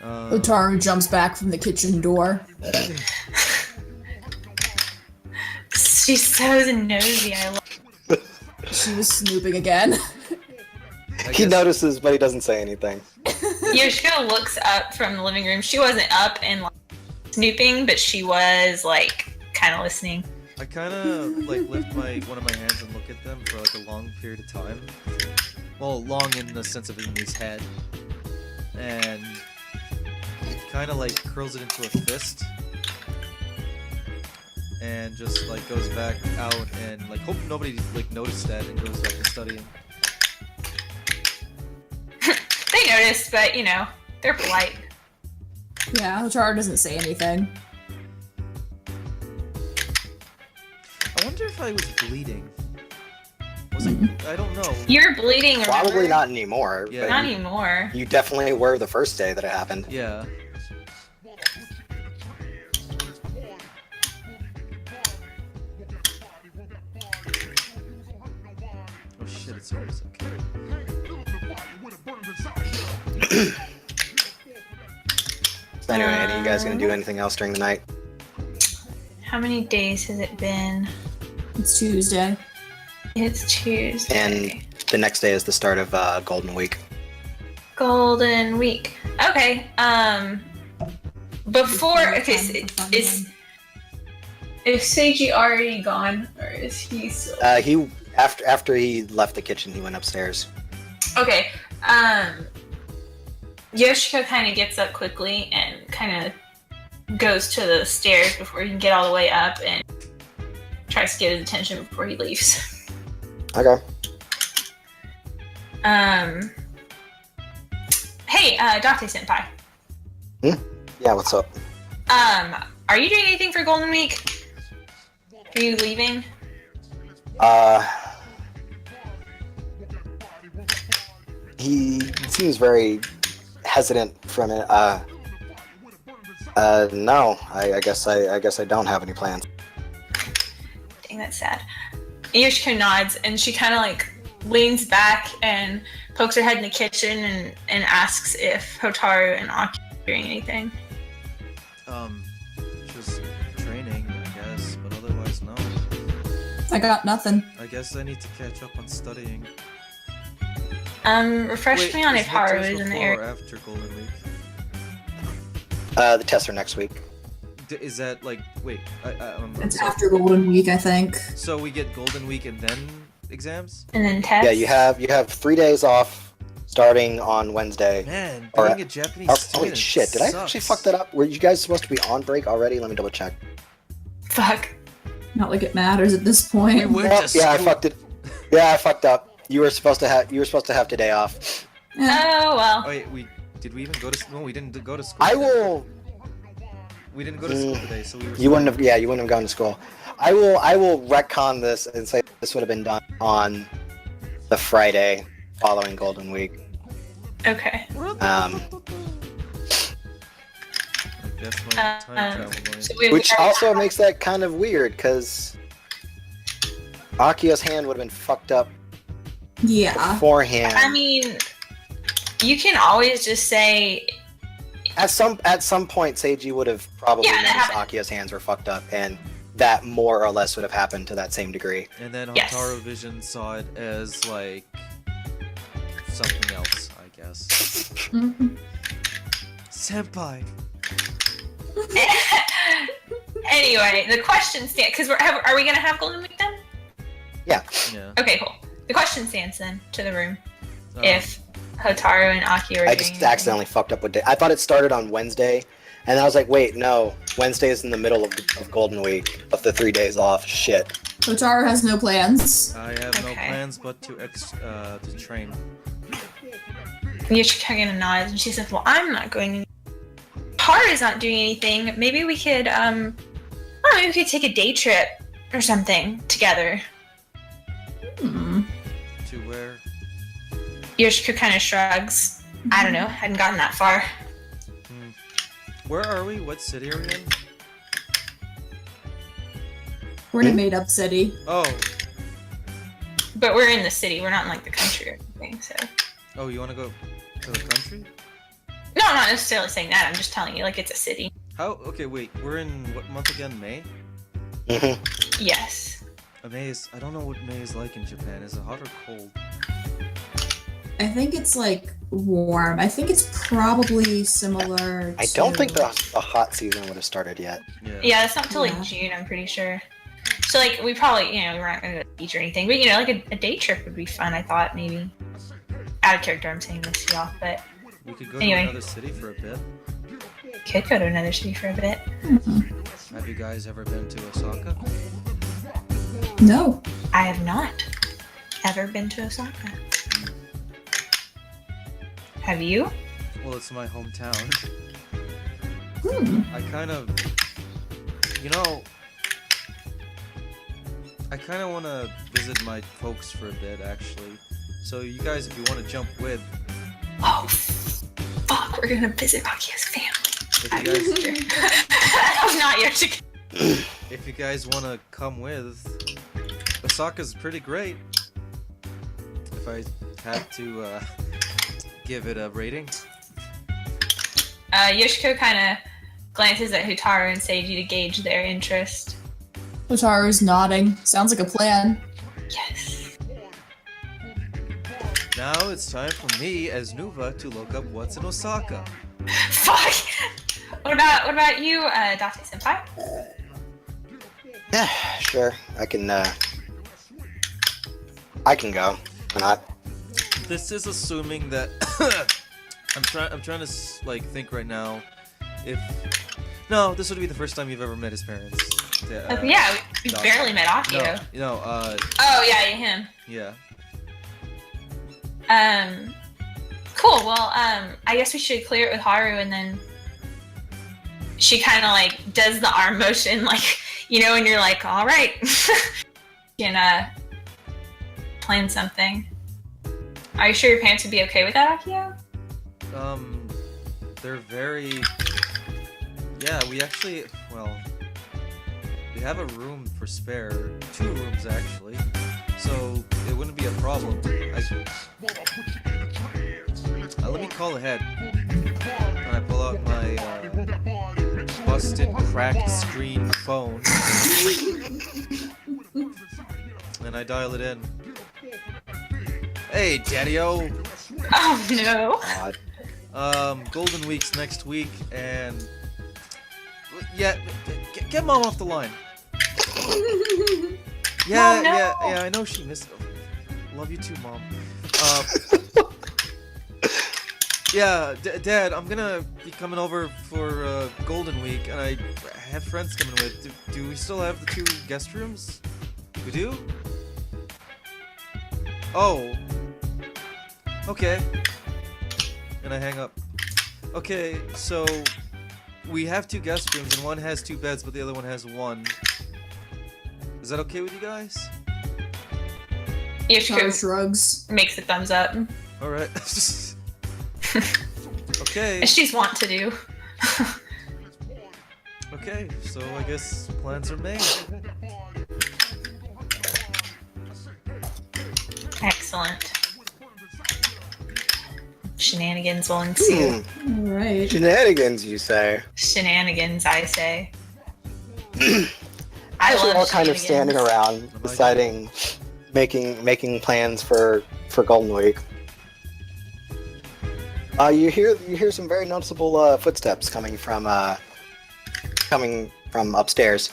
Otaru jumps back from the kitchen door. She's so nosy. I love. She was snooping again. He notices, but he doesn't say anything. Yoshiko looks up from the living room. She wasn't up and like, snooping, but she was like kind of listening. I kind of like lift one of my hands and look at them for like a long period of time. Well, long in the sense of in his head, and kind of like curls it into a fist, and just like goes back out and like hope nobody like noticed that and goes back to studying. They noticed, but you know they're polite. Yeah, Otaru doesn't say anything. I wonder if I was bleeding. Was I don't know. You're bleeding. Probably remember? not anymore. Yeah. But Not anymore. you definitely were the first day that it happened. Yeah. Oh shit, it's almost okay. Anyway, any of you guys gonna do anything else during the night? How many days has it been? It's Tuesday. It's Tuesday. And the next day is the start of Golden Week. Golden Week. Okay. Before okay, is Seiji already gone, or is he still? He after he left the kitchen, he went upstairs. Okay. Yoshiko kind of gets up quickly and kind of goes to the stairs before he can get all the way up and tries to get his attention before he leaves. Okay. Hey, Date Senpai. Yeah, what's up? Are you doing anything for Golden Week? Are you leaving? He seems very hesitant from it. No, I guess I don't have any plans. Dang, that's sad. Yoshiko nods, and she kind of like leans back and pokes her head in the kitchen and asks if Hotaru and Aki are doing anything. Just training, I guess, but otherwise no. I got nothing. I guess I need to catch up on studying. Refresh me on is if Haru midterms is in the before area. or after Golden Week? The tests are next week. Is that like wait? It's after Golden Week, I think. So we get Golden Week and then exams? And then tests. Yeah, you have 3 days off starting on Wednesday. Man, Or- being a Japanese Holy student shit! Did I sucks. actually fuck that up? Were you guys supposed to be on break already? Let me double check. Fuck. Not like it matters at this point. We went Oh, to yeah, I school. fucked it. Yeah, I fucked up. You were supposed to have today off. Yeah. Oh well. Oh, wait, did we even go to school? No, we didn't go to school. I today. will. We didn't go to school today, so we were. You wouldn't have. Yeah, you wouldn't have gone to school. I will retcon this and say this would have been done on the Friday following Golden Week. Okay. Um, I guess my time travel going. So we- Which also makes that kind of weird because Akia's hand would have been fucked up Yeah. beforehand. I mean, you can always just say, at some point, Seiji would have probably Yeah, that noticed happened. Akia's hands were fucked up, and that more or less would have happened to that same degree. And then Yes. Hotaru Vision saw it as like something else, I guess. Mhm. Senpai. anyway, the question stands because are we gonna have Golden Week then? Yeah. Okay, cool. The question stands then to the room Um, if Hotaru and Aki are I doing just anything. accidentally fucked up with day. I thought it started on Wednesday, and I was like, wait, no, Wednesday is in the middle of Golden Week of the 3 days off. Shit. Hotaru has no plans. I have no Okay. plans but to train. Yoshikage nods and she says, "Well, I'm not going. Haru's not doing anything. Maybe we could maybe we could take a day trip or something together." Hmm. To where? Yoshiko kind of shrugs. I don't know. Hadn't gotten that far. Where are we? What city are we in? We're in a made-up city. Oh, But we're in the city. We're not in like the country or anything. So oh, you want to go to the country? no, I'm not necessarily saying that. I'm just telling you like it's a city. How? Okay, wait. We're in what month again? May. Hmm. Yes. May is. I don't know what May is like in Japan. Is it hot or cold? I think it's like warm. I think it's probably similar I to... don't think the hot season would have started yet. Yeah, it's not until like Yeah. June. I'm pretty sure. So like we probably we're not gonna go to the beach or anything, but like a day trip would be fun. I thought maybe. Out of character, I'm saying this to y'all, but We could go Anyway. to another city for a bit. could go to another city for a bit. Have you guys ever been to Osaka? No. I have not ever been to Osaka. Have you? Well, it's my hometown. Hmm. I kind of, I kind of want to visit my folks for a bit, actually. So you guys, if you want to jump with, Oh, fuck! We're gonna visit Akia's family. if you guys, I'm not Yoshiko. if you guys want to come with, Osaka's pretty great. If I had to give it a rating, Yoshiko kind of glances at Hotaru and Seiji to gauge their interest. Hotaru's nodding. Sounds like a plan. Yes. now it's time for me as Nuva to look up what's in Osaka. Fuck. What about you, Date Senpai? Yeah, sure. I can go. Why not? This is assuming that I'm trying to like think right now. If no, this would be the first time you've ever met his parents. Yeah, we Doc. barely met Akio. No, Oh yeah, him. yeah. Cool. Well, I guess we should clear it with Haru, and then she kind of like does the arm motion, like, you know, and you're like, all right, can plan something. Are you sure your parents would be okay with that, Akio? They're very. Yeah, we actually. Well, we have a room for spare. 2 rooms actually, so it wouldn't be a problem. Let me call ahead. And I pull out my busted, cracked screen phone, and I dial it in. Hey, Daddy-O! Oh no. God. Golden Week's next week, and yeah, get Mom off the line. Yeah, Oh, no. yeah, I know she missed. Love you too, Mom. Yeah, Dad, I'm gonna be coming over for Golden Week, and I have friends coming with. Do we still have the 2 guest rooms? We do? Oh. Okay. And I hang up. Okay, so we have 2 guest rooms, and one has 2 beds, but the other one has 1. Is that okay with you guys? Haru Yoshiko shrugs. makes a thumbs up, Alright. Okay. as she's wont to do. Okay, so I guess plans are made. Excellent. Shenanigans will ensue. All right. Shenanigans, you say? Shenanigans, I say. As we're love all kind of standing shenanigans. around, deciding, making plans for Golden Week. You hear some very noticeable footsteps coming from upstairs.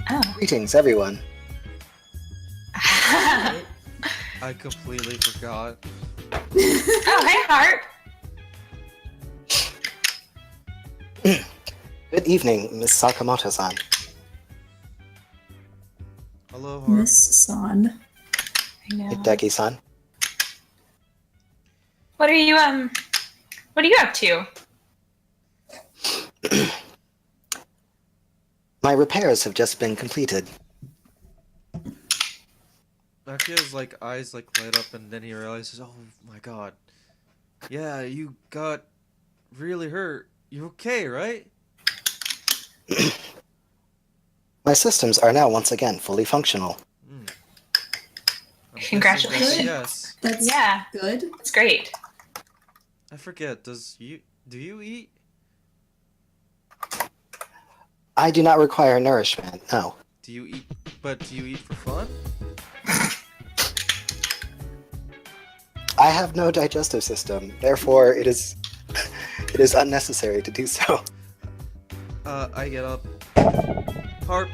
Oh. Greetings, everyone. I completely forgot. Oh, hey, Hart. Good evening, Miss Sakamoto-san. Hello, Hart. Miss San. I know. Hideki-san. What are you up to? My repairs have just been completed. Akio's like eyes like light up, and then he realizes, oh my god. Yeah, you got really hurt. You okay, right? My systems are now once again fully functional. I'm Congratulations. guessing yes. That's Yeah, good. it's great. I forget. Do you eat? I do not require nourishment, no. Do you eat? But do you eat for fun? I have no digestive system, therefore it is unnecessary to do so. I get up. Harp.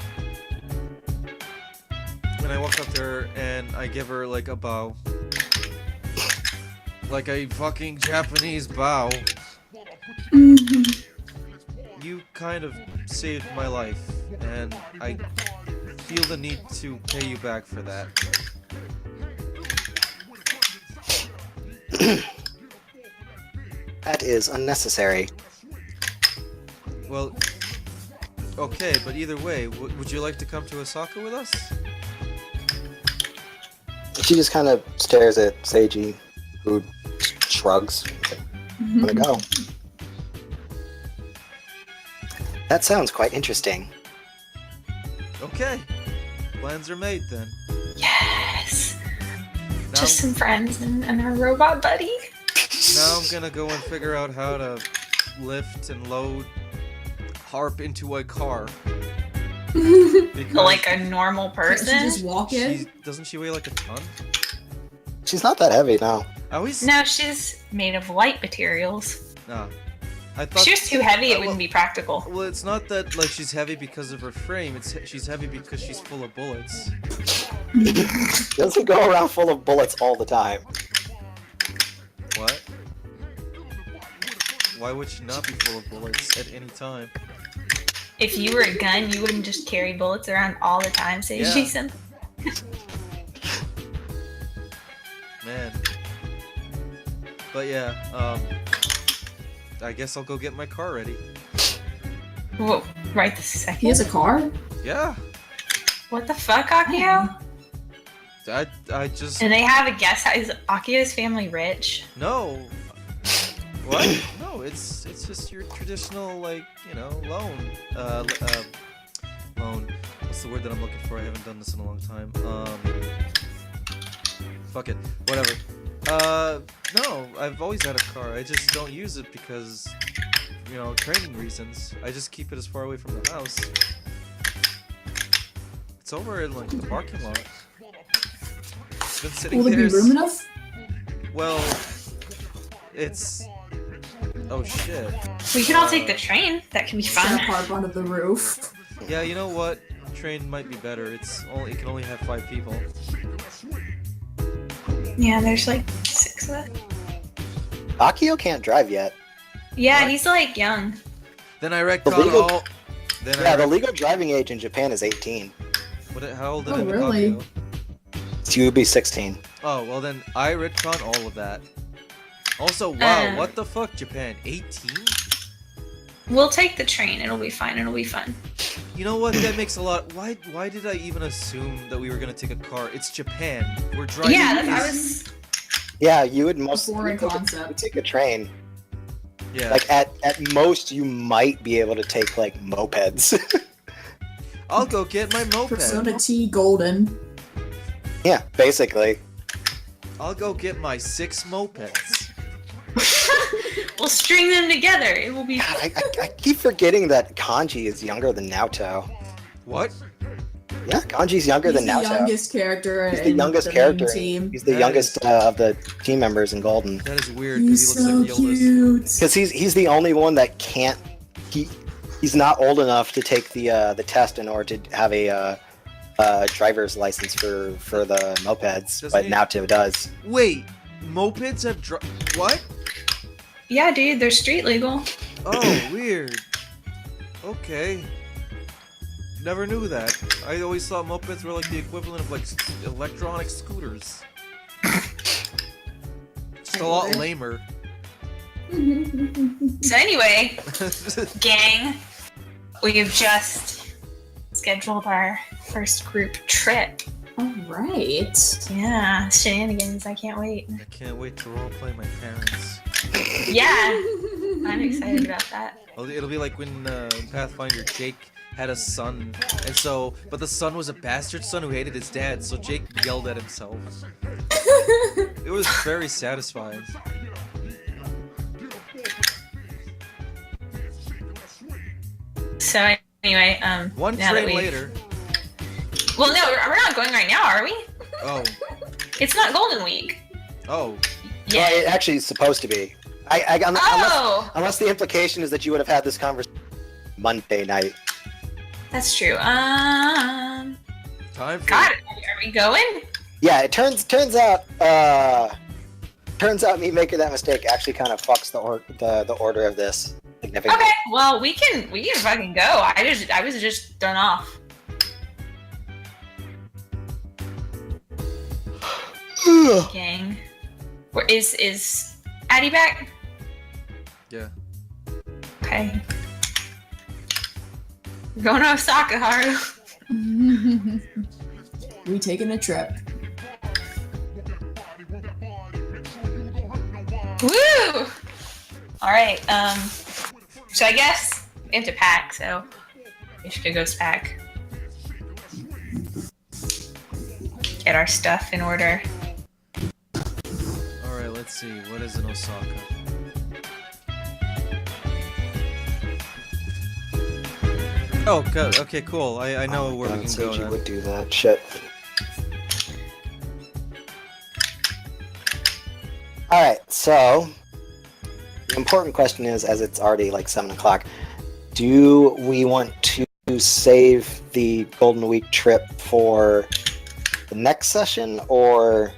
And I walk up to her and I give her like a bow. Like a fucking Japanese bow. You kind of saved my life, and I feel the need to pay you back for that. That is unnecessary. Well, okay, but either way, would you like to come to Osaka with us? She just kind of stares at Seiji, who shrugs. Wanna go? That sounds quite interesting. Okay, plans are made then. Yes. Now, Just some friends and our robot buddy. now I'm gonna go and figure out how to lift and load Harp into a car. Because Like a normal Can't she person. just walk in? doesn't she weigh like a ton? She's not that heavy, no. I always No, she's made of light materials. nah. I If thought she was too heavy, it well- wouldn't be practical. Well, it's not that like she's heavy because of her frame. She's heavy because she's full of bullets. She doesn't go around full of bullets all the time. What? Why would she not be full of bullets at any time? If you were a gun, you wouldn't just carry bullets around all the time, so Yeah. Jason. Man. But yeah, I guess I'll go get my car ready. Whoa, right this second. He has a car? Yeah. What the fuck, Akio? I just And they have a guest house. Is Akio's family rich? no. What? No, it's just your traditional loan. Loan. What's the word that I'm looking for? I haven't done this in a long time. Fuck it. Whatever. No, I've always had a car. I just don't use it because, training reasons. I just keep it as far away from the house. It's over in the parking lot. It's been sitting Will there there. be room enough? Well, it's. Oh shit. We can all take the train. That can be Set fun. up our onto the roof. Yeah, you know what? Train might be better. It can only have 5 people. Yeah, there's like 6 of us. Akio can't drive yet. Yeah, What? he's like young. Then I wrecked The legal- all. Then Yeah, I the legal driving age in Japan is 18. how old did Oh, I become? really? So you would be 16. Oh, well then I retcon all of that. Also, wow, Uh. what the fuck, Japan? 18? We'll take the train. It'll be fine. It'll be fun. You know what? That makes a lot. Why did I even assume that we were gonna take a car? It's Japan. We're driving. Yeah, I these- was. Yeah, you would most Foreign you would concept. take a train. Yeah. Like at most, you might be able to take like mopeds. I'll go get my moped. Persona T Golden. Yeah, basically. I'll go get my 6 mopeds. We'll string them together. It will be. God, I keep forgetting that Kanji is younger than Naoto. What? Yeah, Kanji's younger He's than the Naoto. youngest character He's the in youngest the character. main team. He's the That youngest is- of the team members in Golden. That is weird He's because he so looks like the oldest. cute. Because he's the only one that can't. He's not old enough to take the test in order to have a driver's license for the mopeds, Doesn't but he? Naoto does. Wait, mopeds have what? Yeah, dude, they're street legal. Oh, weird. Okay. Never knew that. I always thought mopeds were like the equivalent of like electronic scooters. Just a lot lamer. So anyway, gang, we've just scheduled our first group trip. Alright. Yeah, shenanigans. I can't wait. I can't wait to roleplay my parents. Yeah, I'm excited about that. It'll be like when Pathfinder Jake had a son, but the son was a bastard son who hated his dad, so Jake yelled at himself. It was very satisfying. So anyway, One now that train we've- later. Well, no, we're not going right now, are we? Oh, It's not Golden Week. oh, Yeah. Well, it actually is supposed to be. Oh, Unless the implication is that you would have had this conversation Monday night. that's true. time for God, are we going? Yeah, it turns out me making that mistake actually kind of fucks the order of this significantly. Okay, well we can fucking go. I was just thrown off. Gang. Where is Addie back? Yeah. Okay. We're going to Osaka, Haru. We taking a trip. Woo! Alright, so I guess we have to pack, so we should go pack. Get our stuff in order. Alright, let's see. What is in Osaka? Oh, okay, cool. I know where we can go You now. would do that shit. All right, so the important question is, as it's already like 7 o'clock, do we want to save the Golden Week trip for the next session, or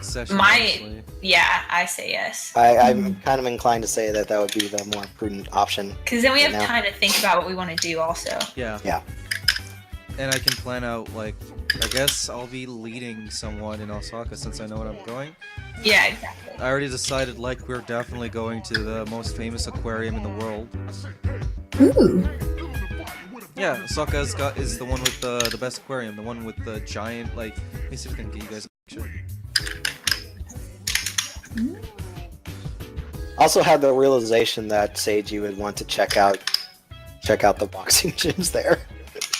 next session. My honestly. yeah, I say yes. I'm kind of inclined to say that that would be the more prudent option. Because then we have Right now. time to think about what we want to do. Also, Yeah. Yeah. And I can plan out, like, I guess I'll be leading someone in Osaka since I know what I'm going. yeah, exactly. I already decided, like, we're definitely going to the most famous aquarium in the world. Ooh. Yeah, Osaka is the one with the best aquarium, the one with the giant, like, let me see if I can get you guys a picture. Also had the realization that Seiji would want to check out the boxing gyms there.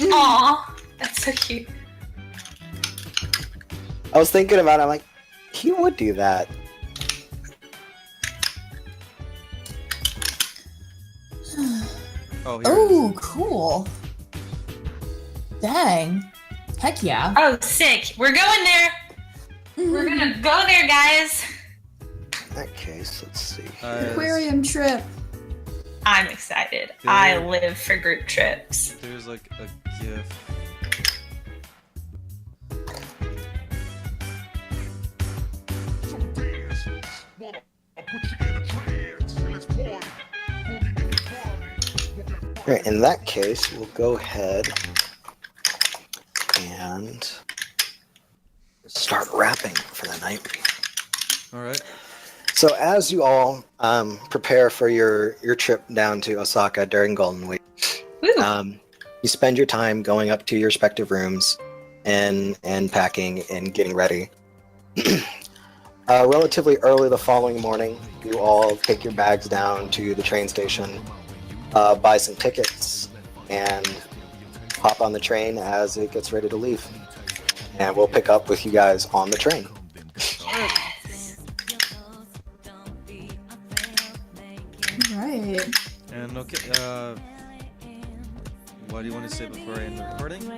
Aw, that's so cute. I was thinking about it, I'm like, he would do that. Oh, here it is. Oh, cool. Dang. Heck yeah. Oh, sick. We're going there. We're gonna go there, guys. In that case, let's see. Aquarium trip. I'm excited. There- I live for group trips. There's, like, a GIF. Alright, in that case, we'll go ahead and start wrapping for the night. Alright. So as you all prepare for your trip down to Osaka during Golden Week, Woo. you spend your time going up to your respective rooms and packing and getting ready. Relatively early the following morning, you all take your bags down to the train station, buy some tickets, and hop on the train as it gets ready to leave. And we'll pick up with you guys on the train. Yes. Right. And okay, what do you want to say before I end the recording?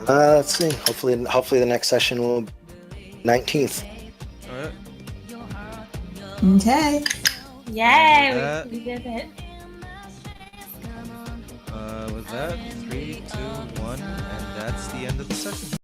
Let's see. Hopefully the next session will be 19th. Alright. Okay. Yay, That- we did it. With that, 3, 2, 1, and that's the end of the session.